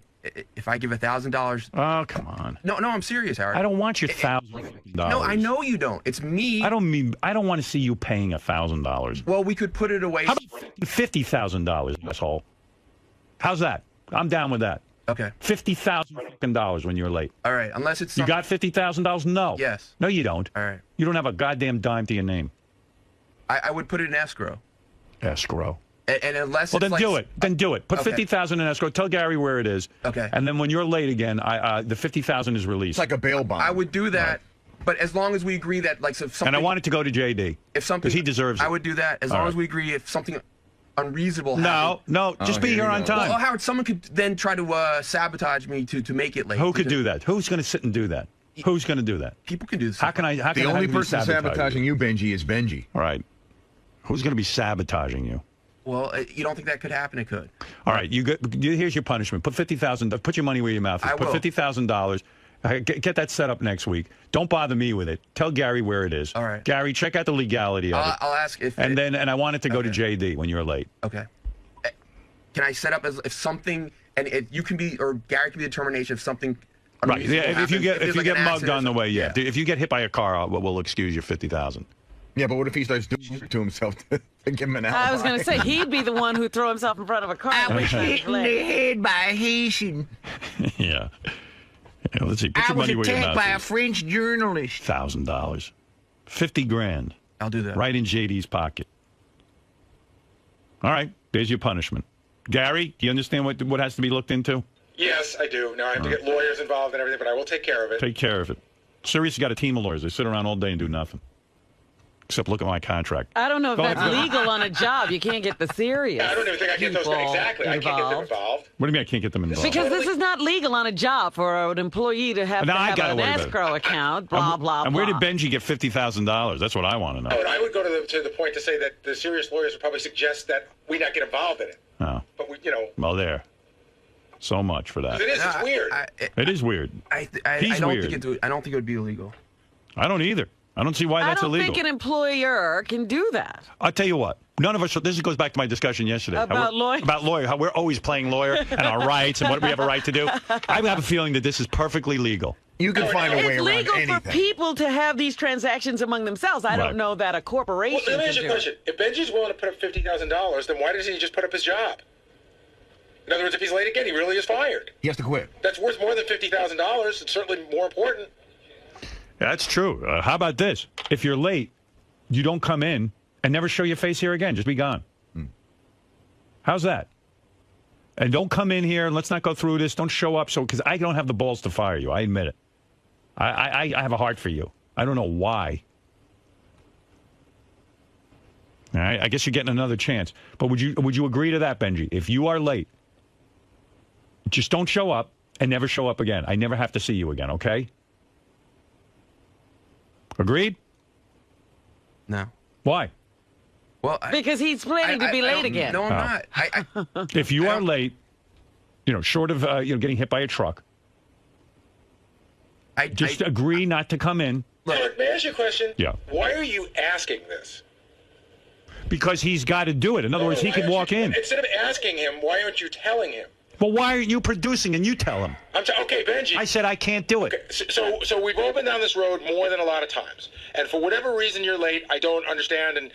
If I give $1,000. Oh, come on. No, I'm serious, Howard. I don't want your $1,000. No, I know you don't. It's me. I don't want to see you paying $1,000. Well, we could put it away. How about $50,000, asshole? How's that? I'm down with that. Okay. $50,000 when you're late. All right, unless it's you got $50,000. No. Yes. No, you don't. All right. You don't have a goddamn dime to your name. I would put it in escrow. Escrow. And unless well, then do it. Then do it. Put Okay. $50,000 in escrow. Tell Gary where it is. Okay. And then when you're late again, the $50,000 is released. It's like a bail bond. I would do that, but as long as we agree that, like, if something. And I want it to go to JD. If something. Because he deserves it. I would do that as All long right. as we agree. If something unreasonable. No, just be here on time. Well, Howard, someone could then try to sabotage me to make it late. Who could do that? Who's going to sit and do that? Who's going to do that? People can do this. How can I? The only person sabotaging you, Benjy, is Benjy. All right. Who's going to be sabotaging you? Well, you don't think that could happen? It could. All right. Here's your punishment. Put $50,000. Put your money where your mouth is. I Put will. $50,000. Get that set up next week. Don't bother me with it. Tell Gary where it is. All right. Gary, check out the legality of it. I'll ask if. And I want it to go to JD when you're late. Okay. Can I set up as if something and you can be or Gary can be the determination if something. Right. Yeah. If you get mugged on the way, yeah. Yeah. If you get hit by a car, we'll excuse you $50,000. Yeah, but what if he starts doing it to himself to give him an alibi? I was going to say, he'd be the one who'd throw himself in front of a car. I was hit by a Haitian. Yeah. Yeah, let's see. Put I your was money where your attacked mouth by a is. French journalist. $1,000. 50 grand. I'll do that. Right in JD's pocket. All right. There's your punishment. Gary, do you understand what has to be looked into? Yes, I do. Now I have to get lawyers involved and everything, but I will take care of it. Take care of it. Seriously, got a team of lawyers. They sit around all day and do nothing. Except look at my contract. I don't know if Go that's ahead. legal on a job. You can't get the serious. I don't even think I get those people exactly. I can't get them involved. What do you mean I can't get them involved? Because this is not legal on a job for an employee to have, Now I to have gotta an worry about it. escrow account, blah, blah, And blah. where did Benjy get $50,000? That's what I want to know. Oh, and I would go to the point to say that the serious lawyers would probably suggest that we not get involved in it. Oh. But we, you know, Well, there. So much for that. it is. It's weird. It is weird. I He's don't weird. think I don't think it would be illegal. I don't either. I don't see why that's I don't illegal. think an employer can do that. I'll tell you what. None of us. This goes back to my discussion yesterday About lawyer? About lawyer. How we're always playing lawyer and our rights and what we have a right to do. I have a feeling that this is perfectly legal. You can find a way It's around legal anything. for people to have these transactions among themselves. I Right. don't know that a corporation Well, let me can ask you do a it. question. If Benji's willing to put up $50,000, then why doesn't he just put up his job? In other words, if he's late again, he really is fired. He has to quit. That's worth more than $50,000. It's certainly more important. That's true. How about this? If you're late, you don't come in and never show your face here again. Just be gone. How's that? And don't come in here and let's not go through this. Don't show up because I don't have the balls to fire you. I admit it. I have a heart for you. I don't know why. All right. I guess you're getting another chance. But would you agree to that, Benjy? If you are late, just don't show up and never show up again. I never have to see you again, okay? Agreed? No. Why? Well, Because he's planning to be late again. No, I'm not. If you are late, short of getting hit by a truck, just agree not to come in. Eric, may I ask you a question? Yeah. Why are you asking this? Because he's got to do it. In other words, he why could aren't walk you- in. Instead of asking him, why aren't you telling him? Well, why aren't you producing and you tell him? Okay, Benjy. I said I can't do it. Okay, so we've all been down this road more than a lot of times, and for whatever reason you're late, I don't understand, and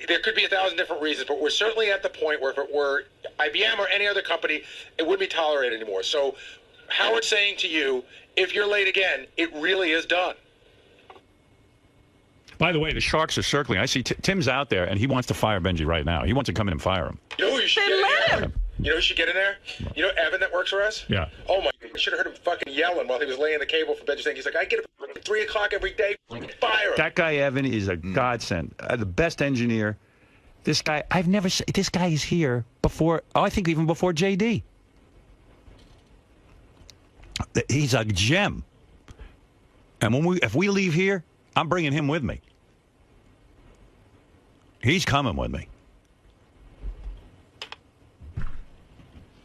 there could be 1,000 different reasons, but we're certainly at the point where if it were IBM or any other company, it wouldn't be tolerated anymore. So Howard's saying to you, if you're late again, it really is done. By the way, the Sharks are circling. I see Tim's out there, and he wants to fire Benjy right now. He wants to come in and fire him. You know who you should get in there? You know who should get in there? You know Evan that works for us? Yeah. Oh, my. I should have heard him fucking yelling while he was laying the cable for Benjy saying, he's like, I get up at 3 o'clock every day. Fire him. That guy, Evan, is a godsend. The best engineer. This guy, I've never seen. This guy is here before, I think even before JD. He's a gem. And if we leave here, I'm bringing him with me. He's coming with me.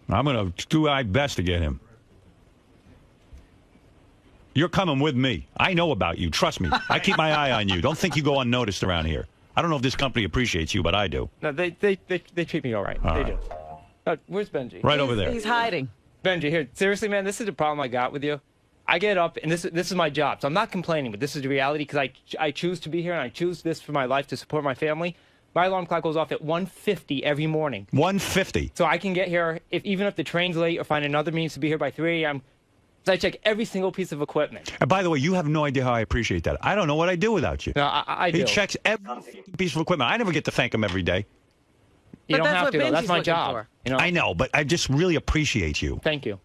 I'm going to do my best to get him. You're coming with me. I know about you. Trust me. I keep my eye on you. Don't think you go unnoticed around here. I don't know if this company appreciates you, but I do. No, they treat me all right. All they right. do. Where's Benjy? Right over there. He's hiding. Benjy, here. Seriously, man, this is the problem I got with you. I get up, and this is my job, so I'm not complaining, but this is the reality because I choose to be here, and I choose this for my life to support my family. My alarm clock goes off at 1:50 every morning. 1:50? So I can get here, even if the train's late or find another means to be here by 3 a.m. So I check every single piece of equipment. And by the way, you have no idea how I appreciate that. I don't know what I'd do without you. No, I do. He checks every piece of equipment. I never get to thank him every day. You don't have to, though. That's my job. You know? I know, but I just really appreciate you. Thank you.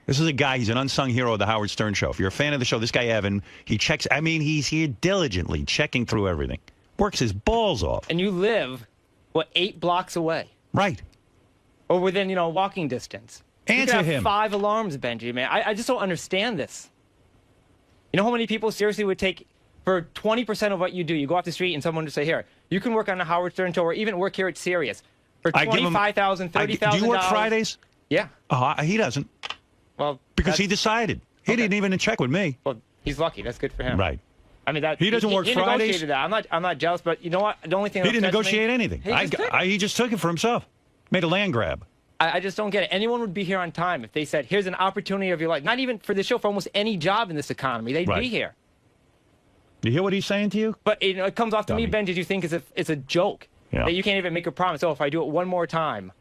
This is a guy, he's an unsung hero of the Howard Stern Show. If you're a fan of the show, this guy, Evan, he checks, he's here diligently checking through everything. Works his balls off. And you live, 8 blocks away? Right. Or within, walking distance. Answer you could have him. 5 alarms, Benjy, man. I just don't understand this. You know how many people seriously would take, for 20% of what you do, you go off the street and someone would say, here, you can work on the Howard Stern Show or even work here at Sirius for $25,000, $30,000. Do you work Fridays? Yeah. He doesn't. Well, because he decided. He didn't even check with me. Well, he's lucky. That's good for him. Right. I mean, He doesn't work he Fridays? Negotiated that. I'm not jealous, but you know what? The only thing He that didn't upsets me- negotiate anything. He just took it for himself. Made a land grab. I just don't get it. Anyone would be here on time if they said, here's an opportunity of your life. Not even for the show, for almost any job in this economy. They'd Right. be here. You hear what he's saying to you? But it comes off to me, Benjy, you think it's a joke. Yeah. That you can't even make a promise. Oh, if I do it one more time.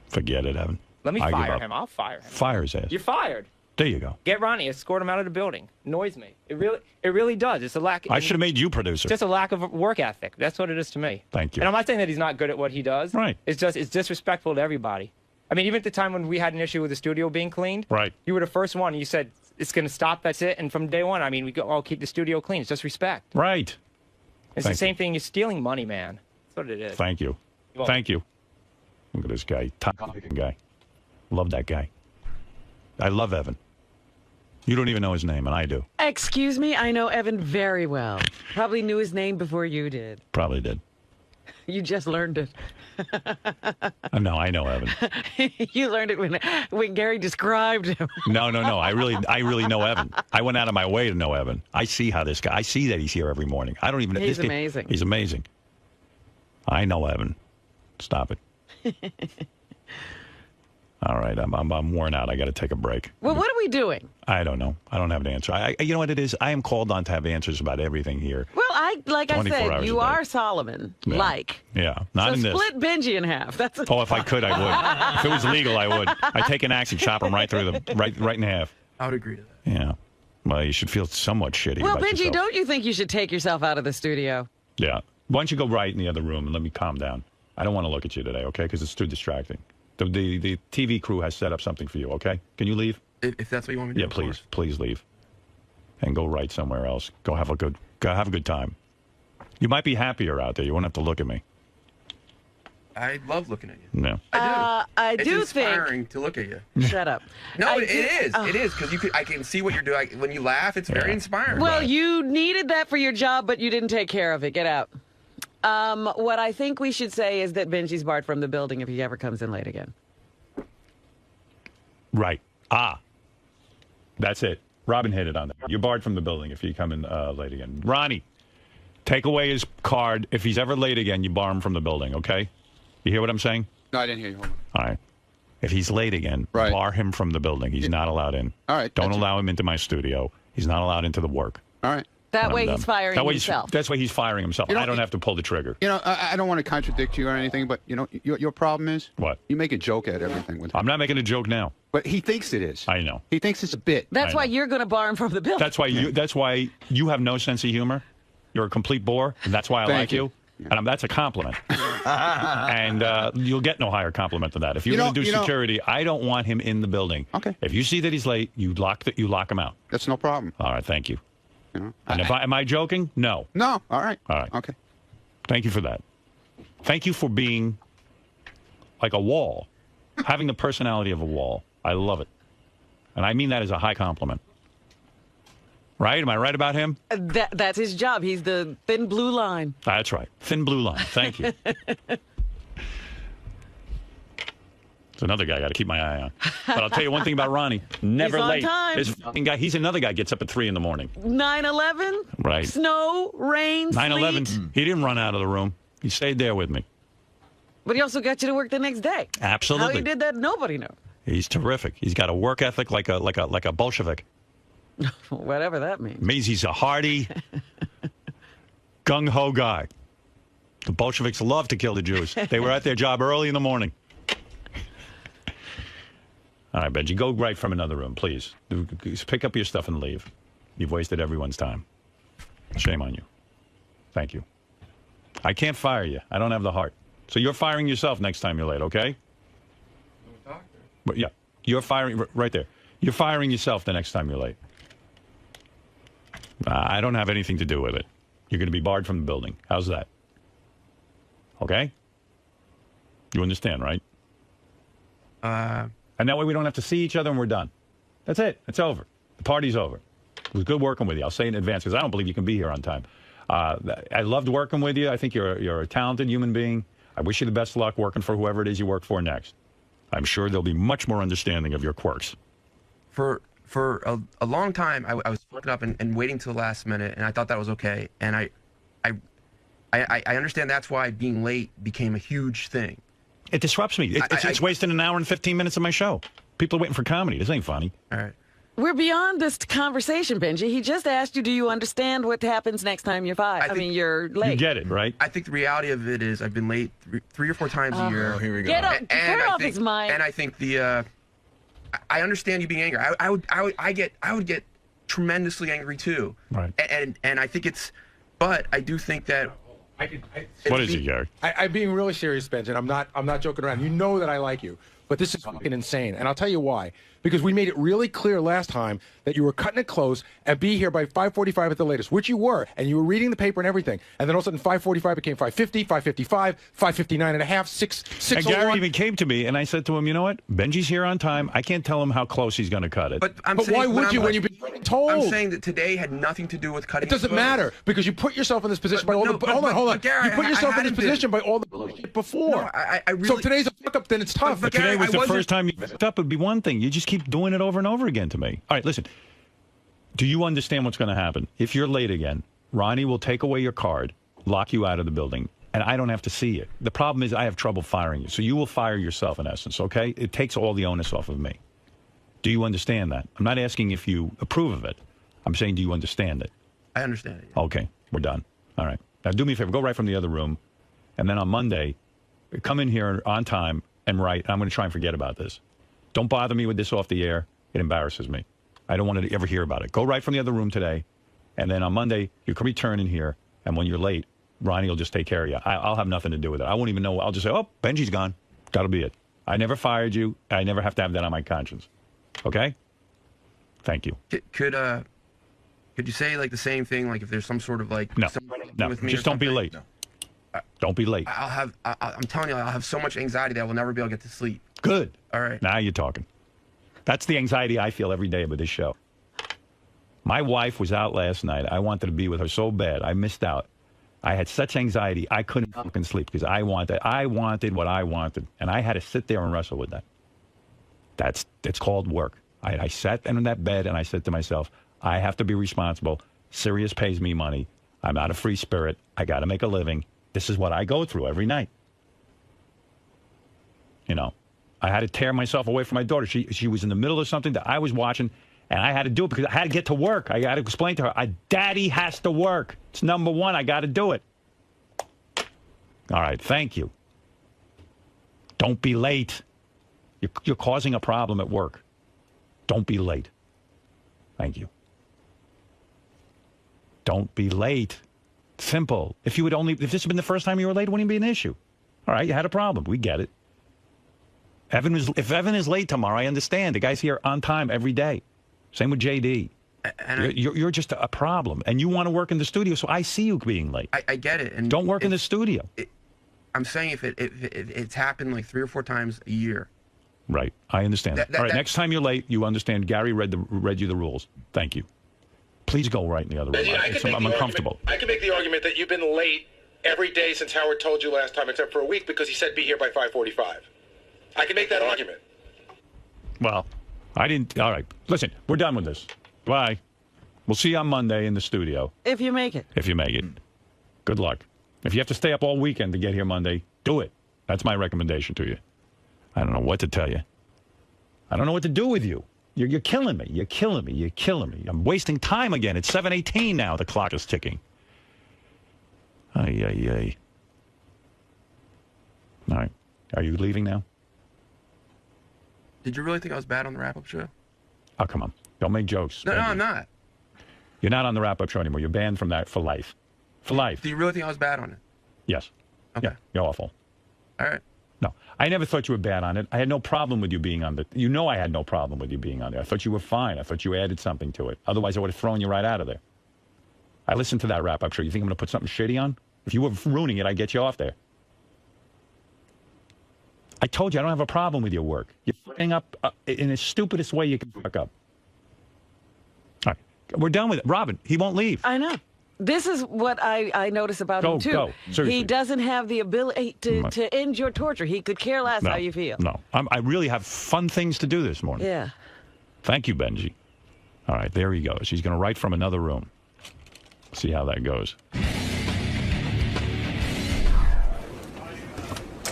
Forget it, Evan. Let me I give fire up. him. I'll fire him. Fire his ass. You're fired. There you go. Get Ronnie. Escort him out of the building. Annoys me. It really does. It's a lack. I should have made you producer. It's just a lack of work ethic. That's what it is to me. Thank you. And I'm not saying that he's not good at what he does. Right. It's disrespectful to everybody. I mean, even at the time when we had an issue with the studio being cleaned, right? You were the first one. You said it's going to stop. That's it. And from day one, I mean, we go, oh, keep the studio clean. It's just respect. Right. It's the same thing. You're stealing money, man. That's what it is. Thank you. Thank you. Look at this guy, top guy. Love that guy. I love Evan. You don't even know his name, and I do. Excuse me, I know Evan very well. Probably knew his name before you did. Probably did. You just learned it. No, I know Evan. You learned it when Gary described him. No. I really know Evan. I went out of my way to know Evan. I see how this guy. I see that he's here every morning. I don't even. He's amazing. He's amazing. I know Evan. Stop it. All right, I'm worn out. I got to take a break. Well, what are we doing? I don't know. I don't have an answer. You know what it is? I am called on to have answers about everything here. Well, like I said, you are Solomon. Yeah. Not in this. Split Benjy in half. That's. Oh, if I could, I would. If it was legal, I would. I'd take an axe and chop him right through right in half. I would agree to that. Yeah. Well, you should feel somewhat shitty. Well, about Benjy, yourself. don't you think you should take yourself out of the studio? Yeah. Why don't you go right in the other room and let me calm down? I don't want to look at you today, okay? Because it's too distracting. The TV crew has set up something for you, okay? Can you leave? If that's what you want me to do. Yeah, please leave. And go right somewhere else. Go have a good time. You might be happier out there. You won't have to look at me. I love looking at you. No. I do. do it's think. inspiring to look at you. Shut up. No, it is. It is because I can see what you're doing. When you laugh, it's very inspiring. Well, you needed that for your job, but you didn't take care of it. Get out. What I think we should say is that Benjy's barred from the building if he ever comes in late again. Right. That's it. Robin hit it on that. You're barred from the building if you come in late again. Ronnie, take away his card. If he's ever late again, you bar him from the building, okay? You hear what I'm saying? No, I didn't hear you. Hold on. All right. If he's late again, bar him from the building. He's not allowed in. All right. Don't allow him into my studio. He's not allowed into the work. All right. That way he's firing himself. That's why he's firing himself. I don't have to pull the trigger. You know, I don't want to contradict you or anything, but, you know, your problem is? What? You make a joke at everything with him. I'm not making a joke now. But he thinks it is. I know. He thinks it's a bit. That's why you're going to bar him from the building. That's why you have no sense of humor. You're a complete bore, and that's why I like you. And that's a compliment. And you'll get no higher compliment than that. If you're going to do security, I don't want him in the building. Okay. If you see that he's late, you lock him out. That's no problem. All right, thank you. You know, and am I joking? No. No. All right. All right. Okay. Thank you for that. Thank you for being like a wall, having the personality of a wall. I love it. And I mean that as a high compliment. Right? Am I right about him? That's his job. He's the thin blue line. That's right. Thin blue line. Thank you. It's another guy I got to keep my eye on. But I'll tell you one thing about Ronnie. Never He's on late. time. This fucking guy, he's another guy gets up at 3 in the morning. 9/11? Right. Snow, rain, 9/11. sleet. He didn't run out of the room. He stayed there with me. But he also got you to work the next day. Absolutely. How he did that, nobody knows. He's terrific. He's got a work ethic like a Bolshevik. Whatever that means. Means he's a hardy, gung-ho guy. The Bolsheviks love to kill the Jews. They were at their job early in the morning. All right, Benjy, go right from another room, please. Pick up your stuff and leave. You've wasted everyone's time. Shame on you. Thank you. I can't fire you. I don't have the heart. So you're firing yourself next time you're late, okay? But yeah, you're firing right there. You're firing yourself the next time you're late. I don't have anything to do with it. You're going to be barred from the building. How's that? Okay? You understand, right? And that way we don't have to see each other and we're done. That's it. It's over. The party's over. It was good working with you. I'll say in advance because I don't believe you can be here on time. I loved working with you. I think you're a talented human being. I wish you the best of luck working for whoever it is you work for next. I'm sure they'll be much more understanding of your quirks. For a long time, I was fucking up and waiting till the last minute, and I thought that was okay. And I understand that's why being late became a huge thing. It disrupts me. It's wasting an hour and 15 minutes of my show. People are waiting for comedy. This ain't funny. All right. We're beyond this conversation, Benjy. He just asked you, do you understand what happens next time you're you're late? You get it, right? I think the reality of it is I've been late three or four times a year. Oh, here we go. Turn off his mind. And I think I understand you being angry. I would get tremendously angry too. Right. And I think it's, but I do think that. What is it, Gary? I'm being really serious, Benjy. I'm not joking around. You know that I like you, but this is fucking insane, and I'll tell you why. Because we made it really clear last time that you were cutting it close and be here by 5:45 at the latest, which you were, and you were reading the paper and everything. And then all of a sudden, 5:45 became 5:50, 5:55, 5:59 and a half, 6. And Gary even came to me, and I said to him, you know what? Benji's here on time. I can't tell him how close he's going to cut it. But why would you when you've been told? I'm saying that today had nothing to do with cutting. It doesn't matter because you put yourself in this position by all the. Hold on. Gary, you put yourself in this position by all the bullshit before. No, I really, so if today's a fuck up, then it's tough. But today was the first time you fucked up. It'd be one thing. You just keep doing it over and over again to me. All right, listen. Do you understand what's going to happen? If you're late again, Ronnie will take away your card, lock you out of the building, and I don't have to see you. The problem is I have trouble firing you, so you will fire yourself in essence, okay? It takes all the onus off of me. Do you understand that? I'm not asking if you approve of it. I'm saying, do you understand it? I understand it. Yeah. Okay, we're done. All right. Now, do me a favor. Go right from the other room, and then on Monday, come in here on time and write. I'm going to try and forget about this. Don't bother me with this off the air. It embarrasses me. I don't want to ever hear about it. Go right from the other room today, and then on Monday, you can return in here, and when you're late, Ronnie will just take care of you. I'll have nothing to do with it. I won't even know. I'll just say, oh, Benji's gone. That'll be it. I never fired you. I never have to have that on my conscience. Okay? Thank you. Could you say like the same thing? Like if there's some sort of like no, with me just don't be late. No. Don't be late. I'm telling you, I'll have so much anxiety that I will never be able to get to sleep. Good. All right. Now you're talking. That's the anxiety I feel every day with this show. My wife was out last night. I wanted to be with her so bad. I missed out. I had such anxiety, I couldn't fucking sleep because I wanted what I wanted, and I had to sit there and wrestle with that. It's called work. I sat in that bed and I said to myself, I have to be responsible. Sirius pays me money. I'm not a free spirit. I got to make a living. This is what I go through every night. You know, I had to tear myself away from my daughter. She was in the middle of something that I was watching, and I had to do it because I had to get to work. I got to explain to her, Daddy has to work. It's number one. I got to do it. All right. Thank you. Don't be late. You're causing a problem at work. Don't be late. Thank you. Don't be late. Simple. If this had been the first time you were late, it wouldn't be an issue. All right, you had a problem. We get it. If Evan is late tomorrow, I understand. The guy's here on time every day. Same with JD. You're just a problem, and you want to work in the studio, so I see you being late. I get it. And don't work in the studio. I'm saying if it's happened like 3 or 4 times a year. Right. I understand. All right. Next time you're late, you understand. Gary read you the rules. Thank you. Please go right in the other room. I'm uncomfortable. I can make the argument that you've been late every day since Howard told you last time, except for a week, because he said be here by 5:45. I can make that argument. Well, I didn't. All right. Listen, we're done with this. Bye. We'll see you on Monday in the studio. If you make it. If you make it. Good luck. If you have to stay up all weekend to get here Monday, do it. That's my recommendation to you. I don't know what to tell you. I don't know what to do with you. You're killing me. You're killing me. You're killing me. I'm wasting time again. It's 7:18 now. The clock is ticking. Ay, ay, ay. All right. Are you leaving now? Did you really think I was bad on the wrap-up show? Oh, come on. Don't make jokes. No, I'm not. You're not on the wrap-up show anymore. You're banned from that for life. For life. Do you really think I was bad on it? Yes. Okay. Yeah, you're awful. All right. No, I never thought you were bad on it. I had no problem with you being on it. You know I had no problem with you being on there. I thought you were fine. I thought you added something to it. Otherwise, I would have thrown you right out of there. I listened to that wrap-up show. You think I'm going to put something shitty on? If you were ruining it, I'd get you off there. I told you I don't have a problem with your work. You're fucking up in the stupidest way you can fuck up. All right. We're done with it. Robin, he won't leave. I know. This is what I notice about him, too. Go. Seriously. He doesn't have the ability to end your torture. He could care less how you feel. No. I really have fun things to do this morning. Yeah. Thank you, Benji. All right, there he goes. He's going to write from another room. See how that goes.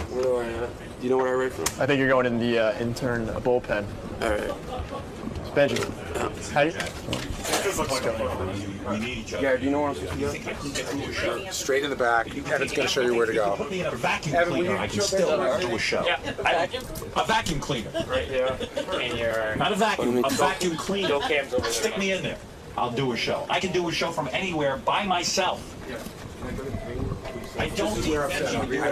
Where do I, do you know where I write from? I think you're going in the intern bullpen. All right. Benji. How do you... Yeah, do you know where I'm supposed to go? Straight in the back. Evan's going to show you where to go. Evan, will you I can still do a show. Yeah. A vacuum cleaner. Right there. And your... Not a vacuum, a vacuum cleaner. Stick me in there. I'll do a show. I can do a show from anywhere by myself. I don't think I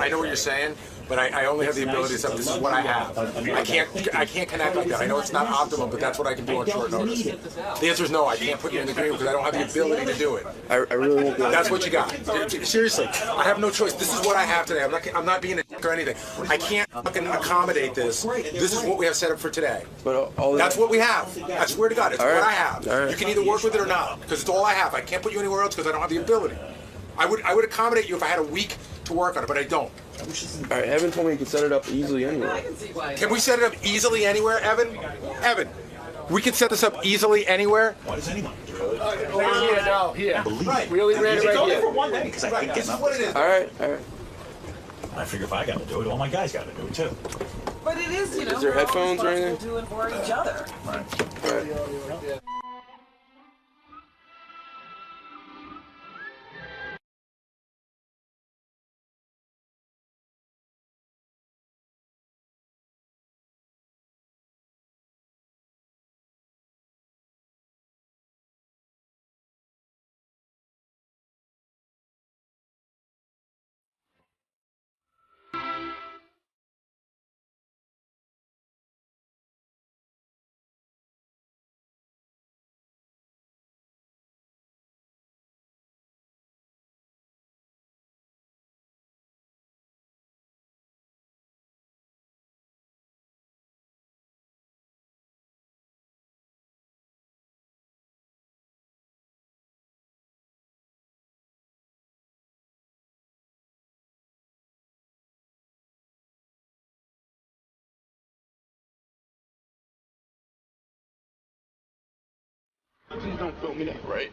know what you're saying, but I only have the ability to say this is what I have. I can't connect like that. I know it's not optimum, but that's what I can do on short notice. The answer is no. I can't put you in the green because I don't have the ability to do it. I really won't. That's what you got. Seriously, I have no choice. This is what I have today. I'm not being a dick or anything. I can't fucking accommodate this. This is what we have set up for today. That's what we have. I swear to God, it's what I have. You can either work with it or not because it's all I have. I can't put you anywhere else because I don't have the ability. I would accommodate you if I had a week to work on it, but I don't. All right, Evan told me you can set it up easily anywhere. Can we set it up easily anywhere, Evan? Evan, we can set this up easily anywhere? Why does anyone? Here. Right. We only ran it right here. For one day, because I think this is what it is. All right. I figure if I got to do it, all my guys got to do it too. But it is, you know, is there headphones or anything? Do it for each other. Right. Please don't film me that, right?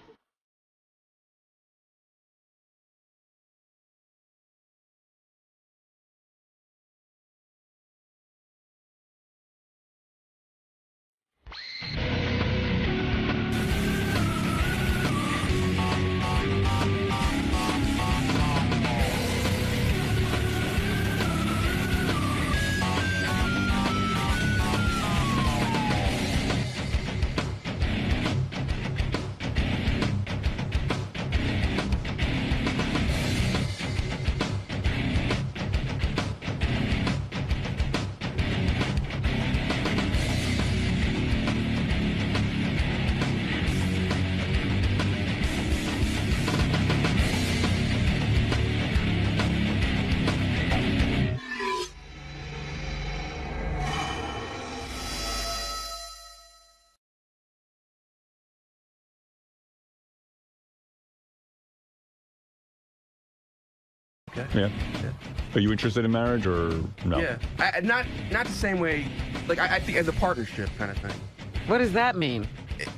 Yeah. Are you interested in marriage or no? Yeah. Not the same way. Like I think as a partnership kind of thing. What does that mean?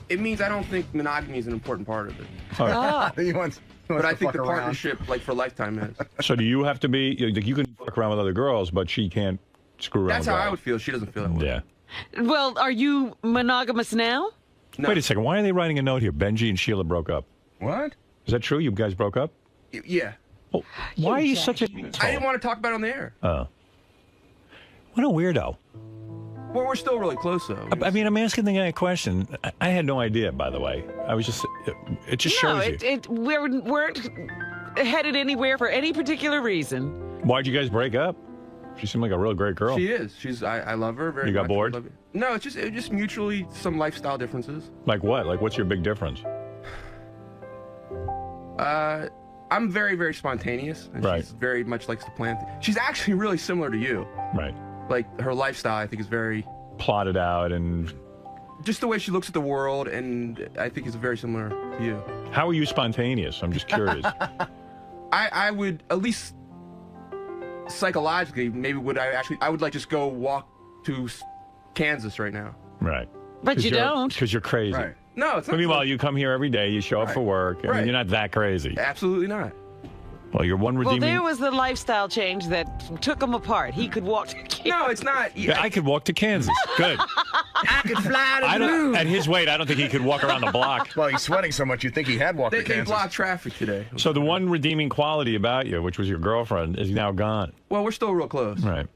It means I don't think monogamy is an important part of it. He wants but I to think the fuck around. partnership, like for lifetime, is. So do you have to be? You can fuck around with other girls, but she can't screw around. That's with how guys. I would feel. She doesn't feel that way. Yeah. Well, are you monogamous now? No. Wait a second. Why are they writing a note here? Benjy and Sheila broke up. What? Is that true? You guys broke up? Yeah. Well, why are you such a? I didn't want to talk about it on the air. Oh. What a weirdo. Well, we're still really close, though. I mean, I'm asking the guy a question. I had no idea, by the way. I was just, it just shows you. We weren't headed anywhere for any particular reason. Why'd you guys break up? She seemed like a real great girl. She is. I love her very much. You got bored? No, it's just mutually some lifestyle differences. Like what? Like what's your big difference? I'm very, very spontaneous. And right. She's very much likes to plan. She's actually really similar to you. Right. Like her lifestyle, I think, is very plotted out and just the way she looks at the world, and I think is very similar to you. How are you spontaneous? I'm just curious. I would at least psychologically, maybe I would like just go walk to Kansas right now. Right. But you don't. Because you're crazy. Right. No, it's not. Meanwhile, you come here every day, you show up for work. I mean, you're not that crazy. Absolutely not. Well, you're one redeeming... Well, there was the lifestyle change that took them apart. He could walk to Kansas. No, it's not. Yeah, I could walk to Kansas. Good. I could fly to the moon. At his weight, I don't think he could walk around the block. Well, he's sweating so much you'd think he had walked to They Kansas. blocked traffic today. So the one redeeming quality about you, which was your girlfriend, is now gone. Well, we're still real close. Right.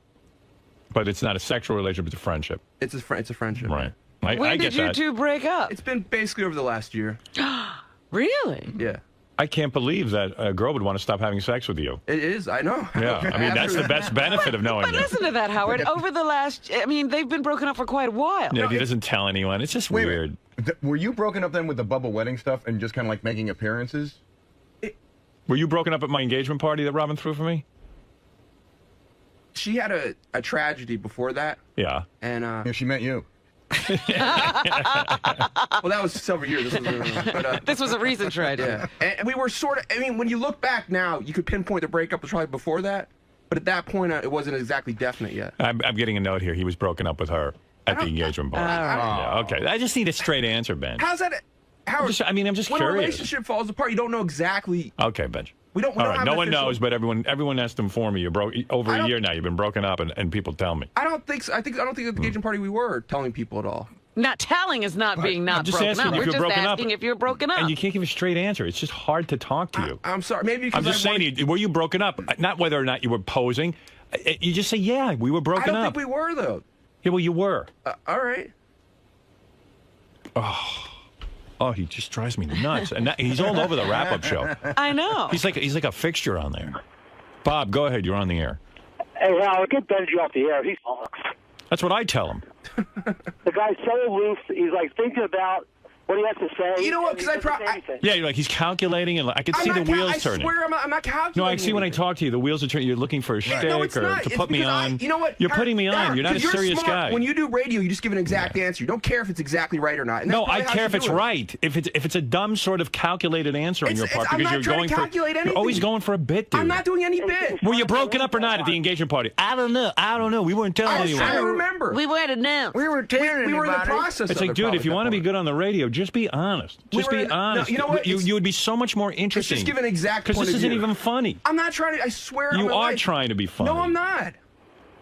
But it's not a sexual relationship, it's a friendship. It's a friendship. Right. When did you two break up? It's been basically over the last year. Really? Yeah. I can't believe that a girl would want to stop having sex with you. It is, I know. Yeah, I mean, that's the best benefit of knowing But you. listen to that, Howard. Over the last, I mean, they've been broken up for quite a while. Yeah, he doesn't tell anyone. It's just Wait a weird. minute. Were you broken up then with the Bubba wedding stuff and just kind of like making appearances? Were you broken up at my engagement party that Robin threw for me? She had a tragedy before that. Yeah. And yeah, she met you. Well, that was several years. This was a recent tragedy. Yeah. And we were sort of, I mean, when you look back now, you could pinpoint the breakup was probably before that. But at that point, it wasn't exactly definite yet. I'm getting a note here. He was broken up with her at the engagement party. Yeah, okay. I just need a straight answer, Ben. How's that? Howard, I'm just when curious. a relationship falls apart, you don't know exactly. Okay, Ben. We don't All right. have No an one official- knows, but everyone has to inform me. You're over a year now. You've been broken up, and people tell me. I don't think so. I don't think at the engagement party we were telling people at all. Not telling is not being I'm not just broken asking up. if We're you're just broken up. asking if you're broken up. And you can't give a straight answer. It's just hard to talk to you. I'm sorry. Maybe because I'm just saying to you, were you broken up? Not whether or not you were posing. You just say, yeah, we were broken up. I don't think we were, though. Yeah, well, you were. All right. Oh, he just drives me nuts. And he's all over the wrap-up show. I know. He's like a fixture on there. Bob, go ahead. You're on the air. Hey, Howard, get Benjy off the air. He sucks. That's what I tell him. The guy's so loose. He's like thinking about what he has to say. You know what? Because Yeah, you're like, he's calculating, and I can see the wheels turning. I swear I'm not calculating. No, I see when I talk to you, the wheels are turning. You're looking for a shtick No, it's or not. to It's put me because on. you know what? You're putting me on. You're not a serious guy. When you do radio, you just give an exact answer. You don't care if it's exactly right or not. And that's No, I probably how care you if it's do it. right. If it's a dumb sort of calculated answer on your part I'm because not you're trying going to for calculate you're always anything. going for a bit, dude. I'm not doing any bit. Were you broken up or not at the engagement party? I don't know. We weren't telling anyone. I don't remember. We weren't announced. We were telling We were in the anybody. process. It's of like, it dude, probably if you at want to that be point. good on the radio, just be honest. Just be honest. You know what? You would be so much more interesting. Just give an exact because point this of isn't view. even funny. I'm not trying to. I swear. You on my are life. trying to be funny. No, I'm not.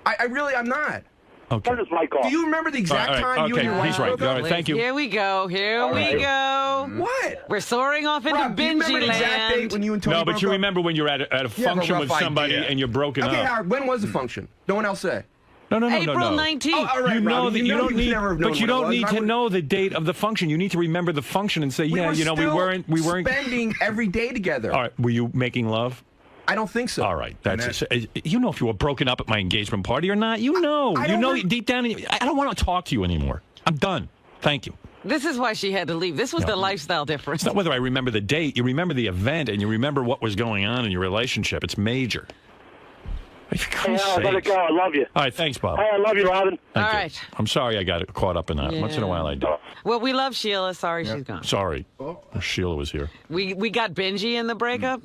I really, I'm not. Okay. Turn his mic off. Do you remember the exact All right, time you and your wife he's right. broke up? All right, thank you. Here we go. Here we go. What? We're soaring off into Rob, do you remember Benjy the exact date land. when you and Tony No, but broke you up? remember when you're at a function with somebody and you're broken Okay, up. Howard, when was the function? No one else say. No. April 19th. Oh, all right, You know Robbie, that you don't could need, never have known but you when it don't was. need I to would- know the date of the function. You need to remember the function and say, We yeah, were we still weren't. spending every day together. All right, were you making love? I don't think so. All right, that's you know if you were broken up at my engagement party or not. You know, deep down. I don't want to talk to you anymore. I'm done. Thank you. This is why she had to leave. This was the lifestyle difference. It's not whether I remember the date. You remember the event, and you remember what was going on in your relationship. It's major. Hey, I gotta go. I love you. All right, thanks, Bob. Hey, I love you, Robin. All right. I'm sorry I got caught up in that. Once in a while I do. Well, we love Sheila. Sorry she's gone. Sorry. Sheila was here. We got Benjy in the breakup.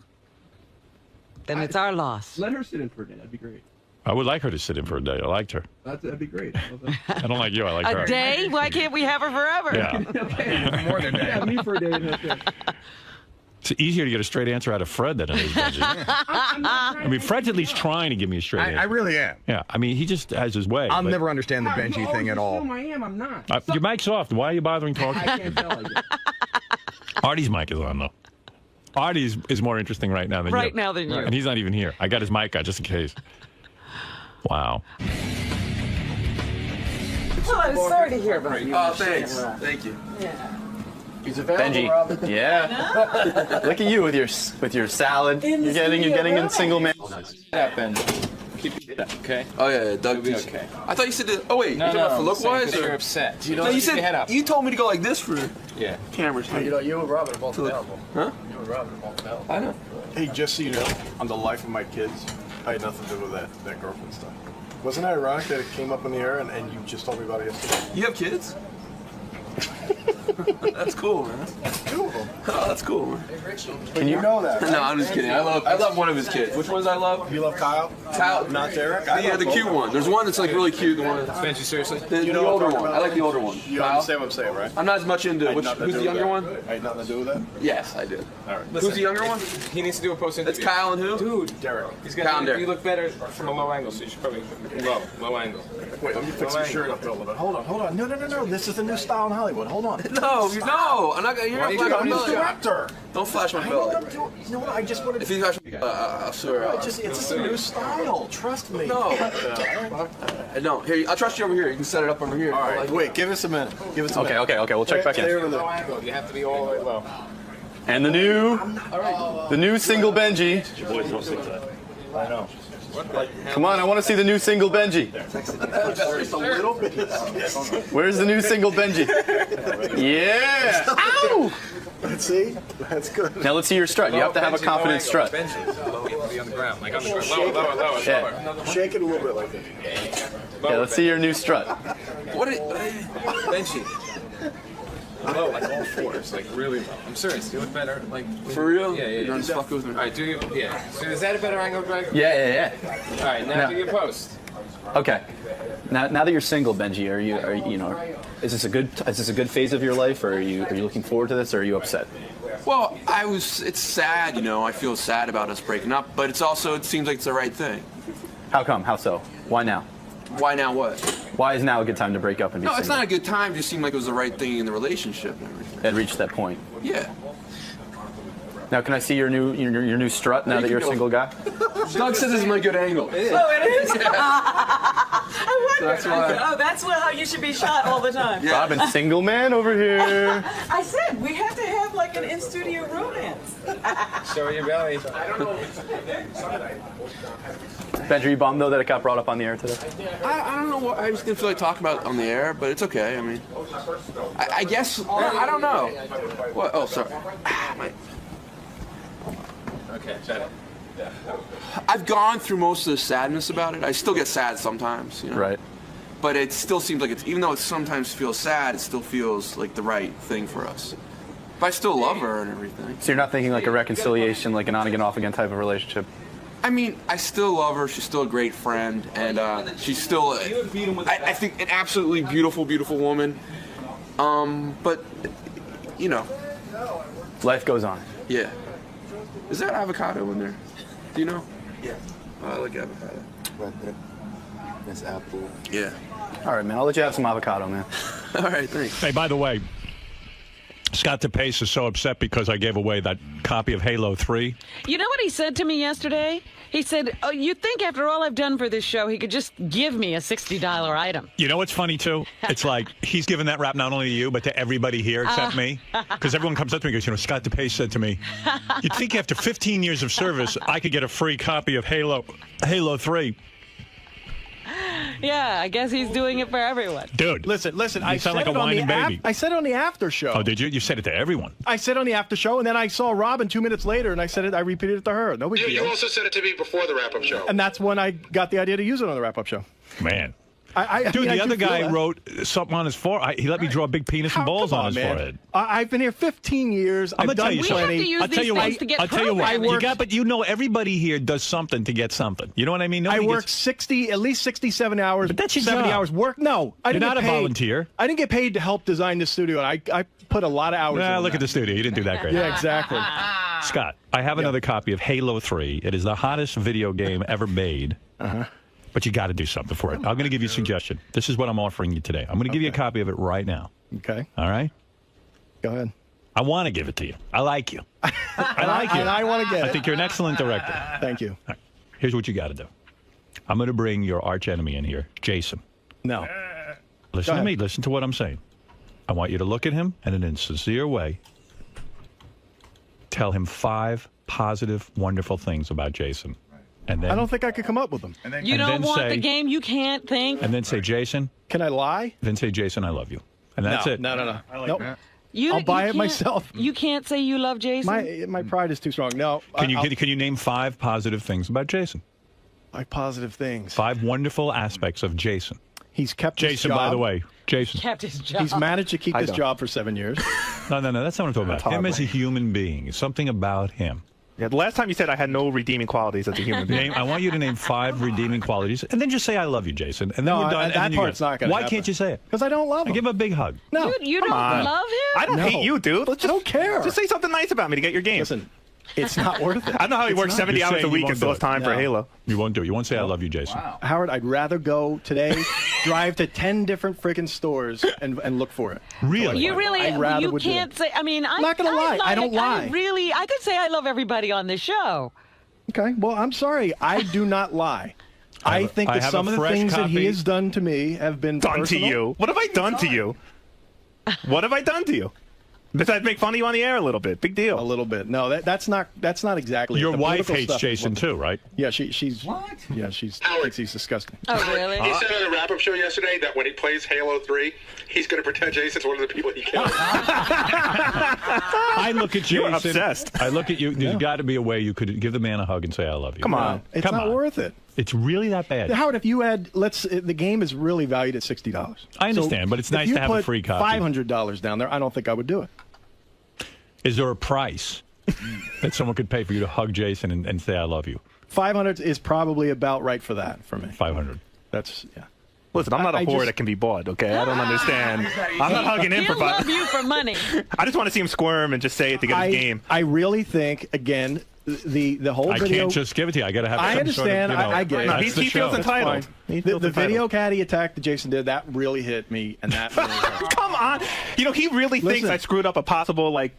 Then it's our loss. Let her sit in for a day. That'd be great. I would like her to sit in for a day. I liked her. That'd be great. I don't like you. I like her. A day? Why can't we have her forever? Yeah. More than that. Yeah, me for a day. It's easier to get a straight answer out of Fred than it is Benjy. I mean, Fred's at least trying to give me a straight answer. I really am. Yeah, I mean, he just has his way. I'll but- never understand the Benjy thing at all. I am. I'm not. Your mic's off. Why are you bothering talking? I can't tell. Artie's mic is on, though. Artie's is more interesting right now than you. Right now than you. And he's not even here. I got his mic on just in case. Wow. Well, I'm sorry to hear about you. Oh, thanks. Thank you. Yeah. He's Benjy. Yeah. Look at you with your salad. You're getting in single man. Yeah, Benjy. Keep it up, okay? Oh yeah, Doug. You'll be okay. I thought you said that. Oh wait, No, you're talking about for I'm look saying wise 'cause or you're upset. No, you Keep your head said up. you told me to go like this for Yeah. cameras. You and Robin are both available. Huh? You and Robin are both available. I know. Hey, just so you know, on the life of my kids, I had nothing to do with that girlfriend stuff. Wasn't it ironic that it came up in the air and you just told me about it yesterday? You have kids? That's cool, man. Two of them. Oh, that's cool, man. Can you know that? No, I'm just kidding. I love one of his kids. Which ones I love? You love Kyle? Kyle, not Derek. The cute one. There's one that's like really cute. The one. Benjy, seriously? The older one. I like the older one. You Kyle? understand what I'm saying, right? I'm not as much into who's the younger one. I had nothing to do with that. Yes, I did. All right. Who's the younger one? He needs to do a post interview. That's Kyle and who? Dude, Derek. He's Kyle and gonna. Derek. You look better from a low angle, so you should probably low angle. Wait, let me fix my shirt up a little bit. Hold on. No. This is the new style in Hollywood. Hold on. No, I'm not gonna. You're not flashing my I'm the belly. director. Don't flash my I know what belly. I'm doing. You know what? I just wanted. If you flash, I'll swear. It's a new style. Trust me. No. No. Here, I'll trust you over here. You can set it up over here. All right. Wait. Give us a minute. Okay. We'll check back in. Low angle. You have to be all the way low. And the new single Benjy. Your boys don't sing that. I know. Come on, I want to see the new single Benjy. Just a little bit. Where's the new single Benjy? Yeah! Ow! See? That's good. Now let's see your strut. You have to have a confident strut. Low, you have to be on the ground. Like on the ground. Lower. Yeah. Shake it a little bit like that. Yeah, let's see your new strut. What is Benjy? Low, like all fours, like really low. I'm serious. You look better, like For real? Yeah. You don't just fuck with me. All right, do you? Yeah. So is that a better angle, Greg? Yeah. All right, now do your post. Okay. Now that you're single, Benjy, are you know, is this a good phase of your life, or are you looking forward to this, or are you upset? Well, it's sad, you know. I feel sad about us breaking up, but it seems like it's the right thing. How come? How so? Why now? Why now what? Why is now a good time to break up and be No, single? it's not a good time. It just seemed like it was the right thing in the relationship and everything. It reached that point. Yeah. Now, can I see your new strut now that you're a single guy? Doug says this is my good angle. Oh, it is? I wonder. That's why. Oh, that's how you should be shot all the time. Yeah. Robin, single man over here. I said we have to have like an in-studio romance. Show your belly. I don't know. Benjy, are you bummed though that it got brought up on the air today? I don't know what I just didn't feel like talking about it on the air, but it's okay. I mean, I guess I don't know. What? Oh, sorry. Okay, better. I've gone through most of the sadness about it. I still get sad sometimes, you know. Right. But it still seems like even though it sometimes feels sad, it still feels like the right thing for us. But I still love her and everything. So you're not thinking like a reconciliation, like an on again, off again type of relationship? I mean, I still love her. She's still a great friend, and she's still, I think, an absolutely beautiful, beautiful woman. But, you know. Life goes on. Yeah. Is there avocado in there? Do you know? Yeah. Oh, I like avocado. Right there. That's apple. Yeah. All right, man. I'll let you have some avocado, man. All right, thanks. Hey, by the way, 𝗪cie𝗄𝗿𝗍 is so upset because I gave away that copy of Halo 3. You know what he said to me yesterday? He said, "Oh, you'd think after all I've done for this show, he could just give me a $60 item." You know what's funny, too? It's like he's giving that rap not only to you, but to everybody here except me. Because everyone comes up to me and goes, you know, 𝗪cie𝗄𝗿𝗍 said to me, you'd think after 15 years of service, I could get a free copy of Halo 3. Yeah, I guess he's doing it for everyone. Dude. Listen. You I sound said like a it on the whining baby. I said it on the after show. Oh, did you? You said it to everyone. I said it on the after show, and then I saw Robin 2 minutes later, and I said it. I repeated it to her. No big deal. You also said it to me before the wrap-up show. And that's when I got the idea to use it on the wrap-up show. Man. Dude, the other guy wrote something on his forehead. He let me draw a big penis and balls on his forehead. I've been here 15 years. I'm I've gonna tell done you plenty. something. I'll tell you what. But you know, everybody here does something to get something. You know what I mean? I work at least 67 hours. But that's your 70 job. hours work. No, I You're didn't not get a paid. volunteer. I didn't get paid to help design this studio, and I put a lot of hours. Nah, into look that. at the studio. You didn't do that great. Yeah, exactly. Scott, I have another copy of Halo 3. It is the hottest video game ever made. But you got to do something for it. I'm going to give you a suggestion. This is what I'm offering you today. I'm going to give you a copy of it right now. Okay. All right? Go ahead. I want to give it to you. I like you. I like you. And I want to get it. I think you're an excellent director. Thank you. All right. Here's what you got to do. I'm going to bring your arch enemy in here, Jason. No. Listen to me. Listen to what I'm saying. I want you to look at him and in a sincere way, tell him 5 positive, wonderful things about Jason. And then, I don't think I could come up with them. You don't want the game you can't think. And then say, Jason. Can I lie? Then say, Jason, I love you. And that's it. No. I like that. I'll buy it myself. You can't say you love Jason? My pride is too strong. No. Can you name 5 positive things about Jason? 5 positive things. 5 wonderful aspects of Jason. He's kept his Jason, job. by the way, Jason. Kept his job. He's managed to keep his job for 7 years. No, that's not what I'm talking about. Him as a human being. Something about him. Yeah, the last time you said I had no redeeming qualities as a human being. I want you to name 5 redeeming qualities, and then just say I love you, Jason. And then No, we're done. that part's not going to Why happen. can't you say it? Because I don't love him. Give him a big hug. No. You don't on. love him? I don't hate you, dude. Let's just, I don't care. Just say something nice about me to get your game. Listen, it's not worth it. I don't know how he It's works not. 70 You're hours saying a you week won't and still do has time for No. Halo. You won't do it. You won't say I love you, Jason. Howard, I'd rather go today, drive to 10 different friggin' stores and look for it. Really? You really, I rather you would do can't it. say, I mean, I'm not gonna lie. I don't lie. I could say I love everybody on this show. Okay, well, I'm sorry. I do not lie. I think that have some a of the fresh things that he copy. has done to me have been Done personal. to you? What have I done to you? What have I done to you? Besides make fun of you on the air a little bit. Big deal. A little bit. No, that's not exactly. Your it. The wife political hates stuff is Jason what- too, right? Yeah, she's. What? Yeah, she's. Thinks he's disgusting. Oh, really? He said on the wrap-up show yesterday that when he plays Halo 3, he's going to pretend Jason's one of the people he kills. I look at Jason. You're obsessed. I look at you. There's got to be a way you could give the man a hug and say I love you. Come on. It's Come not on. worth it. It's really that bad. Howard, if you had, the game is really valued at $60. I understand, but it's nice to have a free copy. $500 down there, I don't think I would do it. Is there a price that someone could pay for you to hug Jason and say I love you? 500 is probably about right for that for me. 500. That's yeah. Listen, I'm not a whore that can be bought, okay? I don't understand. I'm not hugging him for He'll love you for money. I just want to see him squirm and just say it to get his game. I really think, again, the whole I video. can't just give it to you. I got to have. I some understand. Sort of, I get it. No, that's the he feels show. entitled. He feels The entitled. video caddy attack that Jason did, that really hit me, and that really hurt. Come on. You know, he really thinks Listen. I screwed up a possible, like,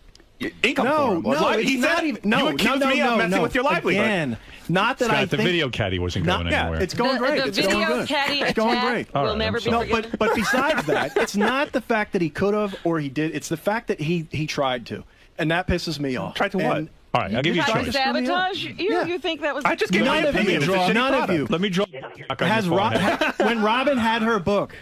income for No, him. no, Like, it's he not said, even. No, you accused me of messing with your livelihood. Again, not that Scott, I the think. video caddy wasn't going anywhere. It's going great. The It's going video good. caddy It's going attack great. will All right, never I'm be sorry. No, forgiven. but besides that, it's not the fact that he could have or he did. It's the fact that he tried to, and that pisses me off. Tried to what? And All right, I'll give you a Tried to choice. sabotage you? Yeah. You think that was? I just gave my None of opinion. you. It's a shitty None of product. you. Let me draw. Has when Robin had her book,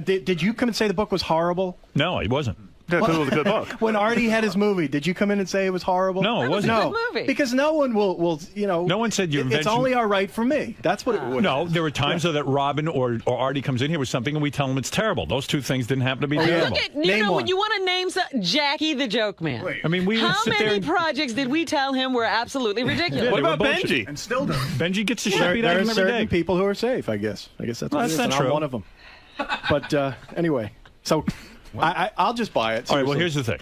did you come and say the book was horrible? No, he wasn't. Because it was a good book. When Artie had his movie, did you come in and say it was horrible? No, it That was wasn't. a No, good movie. because no one will No one said your It's invention. only all right for me. That's what it would. No, there were times though that Robin or Artie comes in here with something and we tell him it's terrible. Those two things didn't happen to be terrible. Look at, you Name know, one. when you want to name Jackie the Joke Man. I mean, we would How sit there many and, projects did we tell him were absolutely ridiculous? Yeah, What they were about bullshit. Benjy? And still does. Benjy gets the shit There beat out are of him every certain day. people who are safe. I guess that's Well, what that's it is, not and true. I'm one of them. But anyway, so I'll just buy it. All right, well, seriously. here's the thing.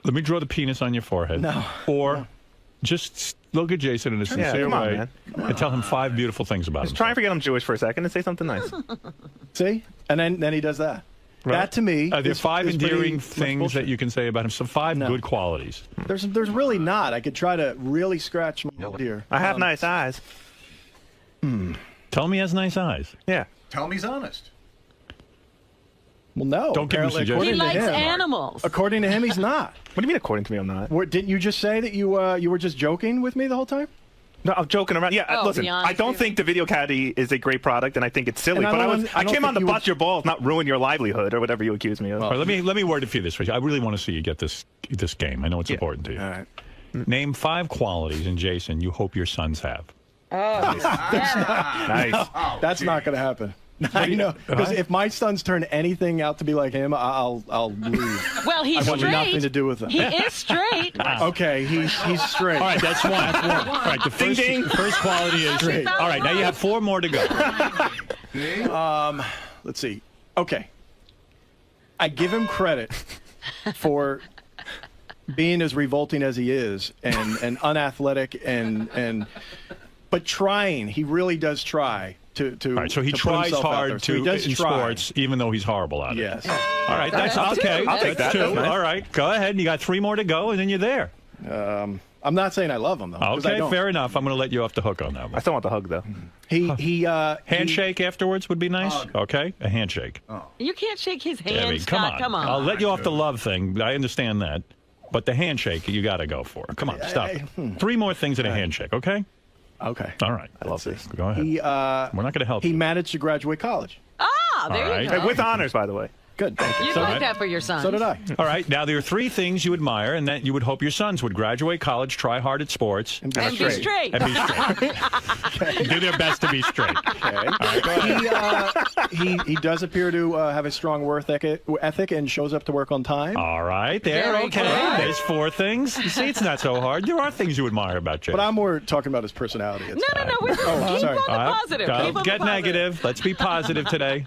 Let me draw the penis on your forehead. No. Or just look at Jason in a sincere come on, way man. and tell him 5 beautiful things about Just him. try and forget I'm Jewish for a second and say something nice. See, and then he does that. Right? That to me, Are there is 5 pretty endearing much things bullshit. that you can say about him? So 5 good qualities. There's really not. I could try to really scratch my ear. I have nice eyes. Tell him he has nice eyes. Yeah. Tell him he's honest. Well, no. Don't give him apparently, suggestions. He according to likes him- animals. According to him, he's not. What do you mean according to me I'm not? Didn't you just say that you were just joking with me the whole time? No, I'm joking around. Yeah, Oh, listen, be honest, I don't David. think the video caddy is a great product, and I think it's silly. And I But don't- I I don't came on think to you bust your balls, not ruin your livelihood or whatever you accuse me of. All right, let me word it for you this way. I really want to see you get this game. I know it's important to you. All right. Name 5 qualities in Jason you hope your sons have. Oh, Nice. That's not going to happen. I know, because if my sons turn anything out to be like him, I'll leave. well, he's I want straight. nothing to do with him. He is straight. Okay, he's straight. All right, that's one. All right, the first, ding. the first quality is Great. all right. Now you have 4 more to go. Let's see. Okay. I give him credit for being as revolting as he is and unathletic but trying. He really does try to All right, so he to put tries himself out there. hard So he to does in try. sports, even though he's horrible at it. Yes. All right, that's okay. I'll take That's that. 2. That's nice. All right, go ahead. You got 3 more to go, and then you're there. I'm not saying I love him though. 'cause I Okay, don't. fair enough. I'm going to let you off the hook on that I one. still want the hug, though. He Handshake afterwards would be nice. Okay, a handshake. You can't shake his hand, Debbie, Scott. Come on. I'll let you off the love thing. I understand that. But the handshake, you got to go for. Come on, stop it. 3 more things in a handshake, okay? Okay. All right. I love this. Go ahead. He We're not going to help he you. managed to graduate college. Ah, there All you right. go. With honors, by the way. Good. You'd like that for your son. So did I. All right. Now, there are 3 things you admire and that you would hope your sons would graduate college, try hard at sports. And be straight. And be straight. Do their best to be straight. Okay. All right, go ahead. He does appear to have a strong work ethic and shows up to work on time. All right. There. Very Okay. good. There's 4 things. You see, it's not so hard. There are things you admire about Jason. But I'm more talking about his personality. No. We're keep on sorry. the positive. Don't Keep on get the positive. negative. Let's be positive today.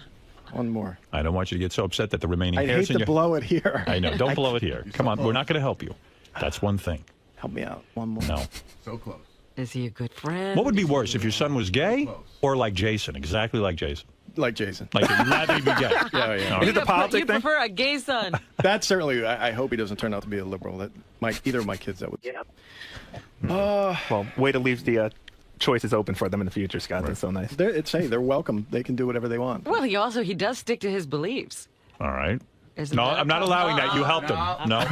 One more. I don't want you to get so upset that the remaining I hairs hate in to your... blow it here. I know. Don't blow it here. Come on. We're not going to help you. That's one thing. Help me out. One more. No. So close. Is he a good friend? What would be worse, if your son was gay or like Jason? Exactly like Jason. Like Jason. Like you'd rather he be gay. Yeah. Is it the politics You prefer a gay son. That's certainly. I hope he doesn't turn out to be a liberal. That either of my kids that would. Well, way to leave the choices open for them in the future, Scott. That's so nice. They're welcome. They can do whatever they want. Well, he does stick to his beliefs. All right. Isn't No, that I'm not allowing that. You helped him. No.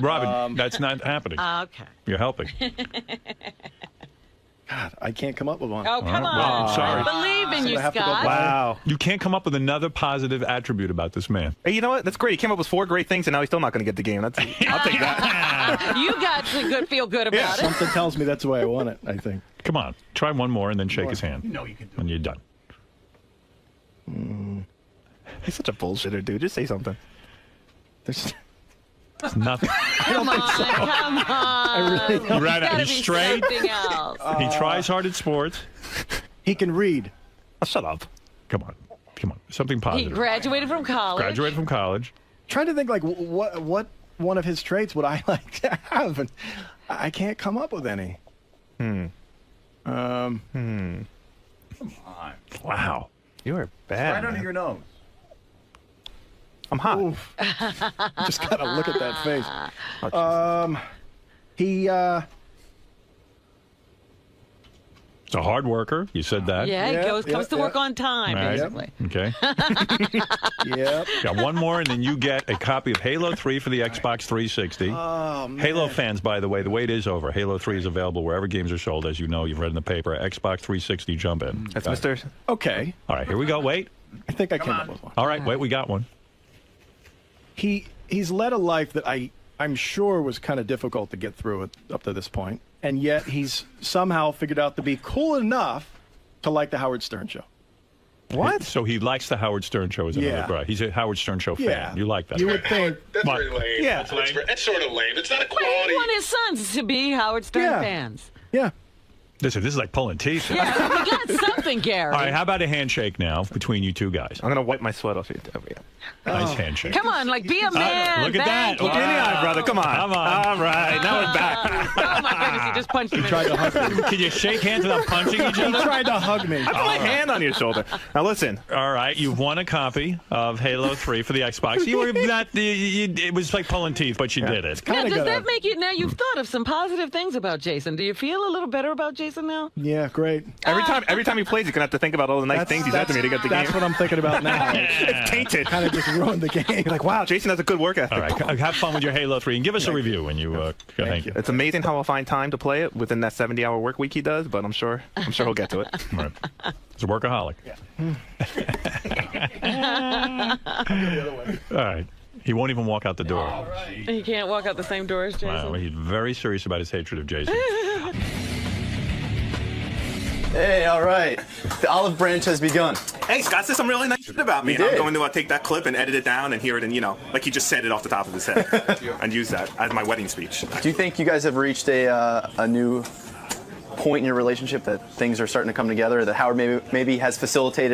Robin, that's not happening. Okay. You're helping. God, I can't come up with one. Oh, come on. Well, I'm sorry. I believe in you, I have to go Scott. back. Wow. You can't come up with another positive attribute about this man. Hey, you know what? That's great. He came up with 4 great things, and now he's still not going to get the game. I'll take that. You got to feel good about it. Something tells me that's the way I want it, I think. Come on. Try one more and then shake his hand. You know you can do When you're done. He's such a bullshitter, dude. Just say something. There's nothing. Come on. You ran out. There's He's gotta be straight. something else. He tries hard at sports. He can read. Oh, shut up. Come on. Something He positive. graduated from college. Graduated from college. Trying to think like what one of his traits would I like to have, and I can't come up with any. Come on. Wow. You are bad. Right under your nose. I'm hot. Just gotta look at that face. He He's a hard worker. You said that. Yeah, he comes to work on time, Right. basically. Okay. Yep. Got one more, and then you get a copy of Halo 3 for the Xbox 360. Oh, man. Halo fans, by the way, the wait is over. Halo 3 is available wherever games are sold, as you know. You've read in the paper. Xbox 360, jump in. That's Mr. Okay. All right, here we go. Wait. I think I came up with one. All right, wait, we got one. He's led a life that I'm sure was kind of difficult to get through up to this point, and yet he's somehow figured out to be cool enough to like the Howard Stern show. What? So he likes the Howard Stern show as another brother. He's a Howard Stern show fan. Yeah. You like that? You would think. That's What? very lame. Yeah. That's sort of lame. It's not a Well, he quality. want his sons to be Howard Stern Yeah. fans. Yeah. Listen, this is like pulling teeth. Yeah, we got something, Gary. All right, how about a handshake now between you two guys? I'm going to wipe my sweat off you. Nice handshake. Come on, like, be a man. Look at that. Look me in the eye, brother. Come on. Come on. All right. Now we're back. Oh, my goodness, he just punched him. Tried to hug me. Can you shake hands without punching each He other? tried to hug me. I put my hand on your shoulder. Now listen. All right, you've won a copy of Halo 3 for the Xbox. You were not. It was like pulling teeth, but you did it. Now, does that make you, now you've thought of some positive things about Jason. Do you feel a little better about Jason now? Yeah, great. Every time he plays, you're gonna have to think about all the nice things he said to me to get the game. That's what I'm thinking about now. It's tainted. Kind of just ruined the game. You're like, wow, Jason has a good work ethic. All right, have fun with your Halo 3 and give us a review when you. Thank you. It's amazing how I'll find time to play it within that 70-hour work week he does, but I'm sure he'll get to it. All right. He's a workaholic. All right. He won't even walk out the door. He can't walk out the same door as Jason. Wow, he's very serious about his hatred of Jason. Hey, all right. The olive branch has begun. Hey, Scott said some really nice shit about me. He And I'm did. going to take that clip and edit it down and hear it, and like he just said it off the top of his head, and use that as my wedding speech. Do you think you guys have reached a new point in your relationship, that things are starting to come together, that Howard maybe has facilitated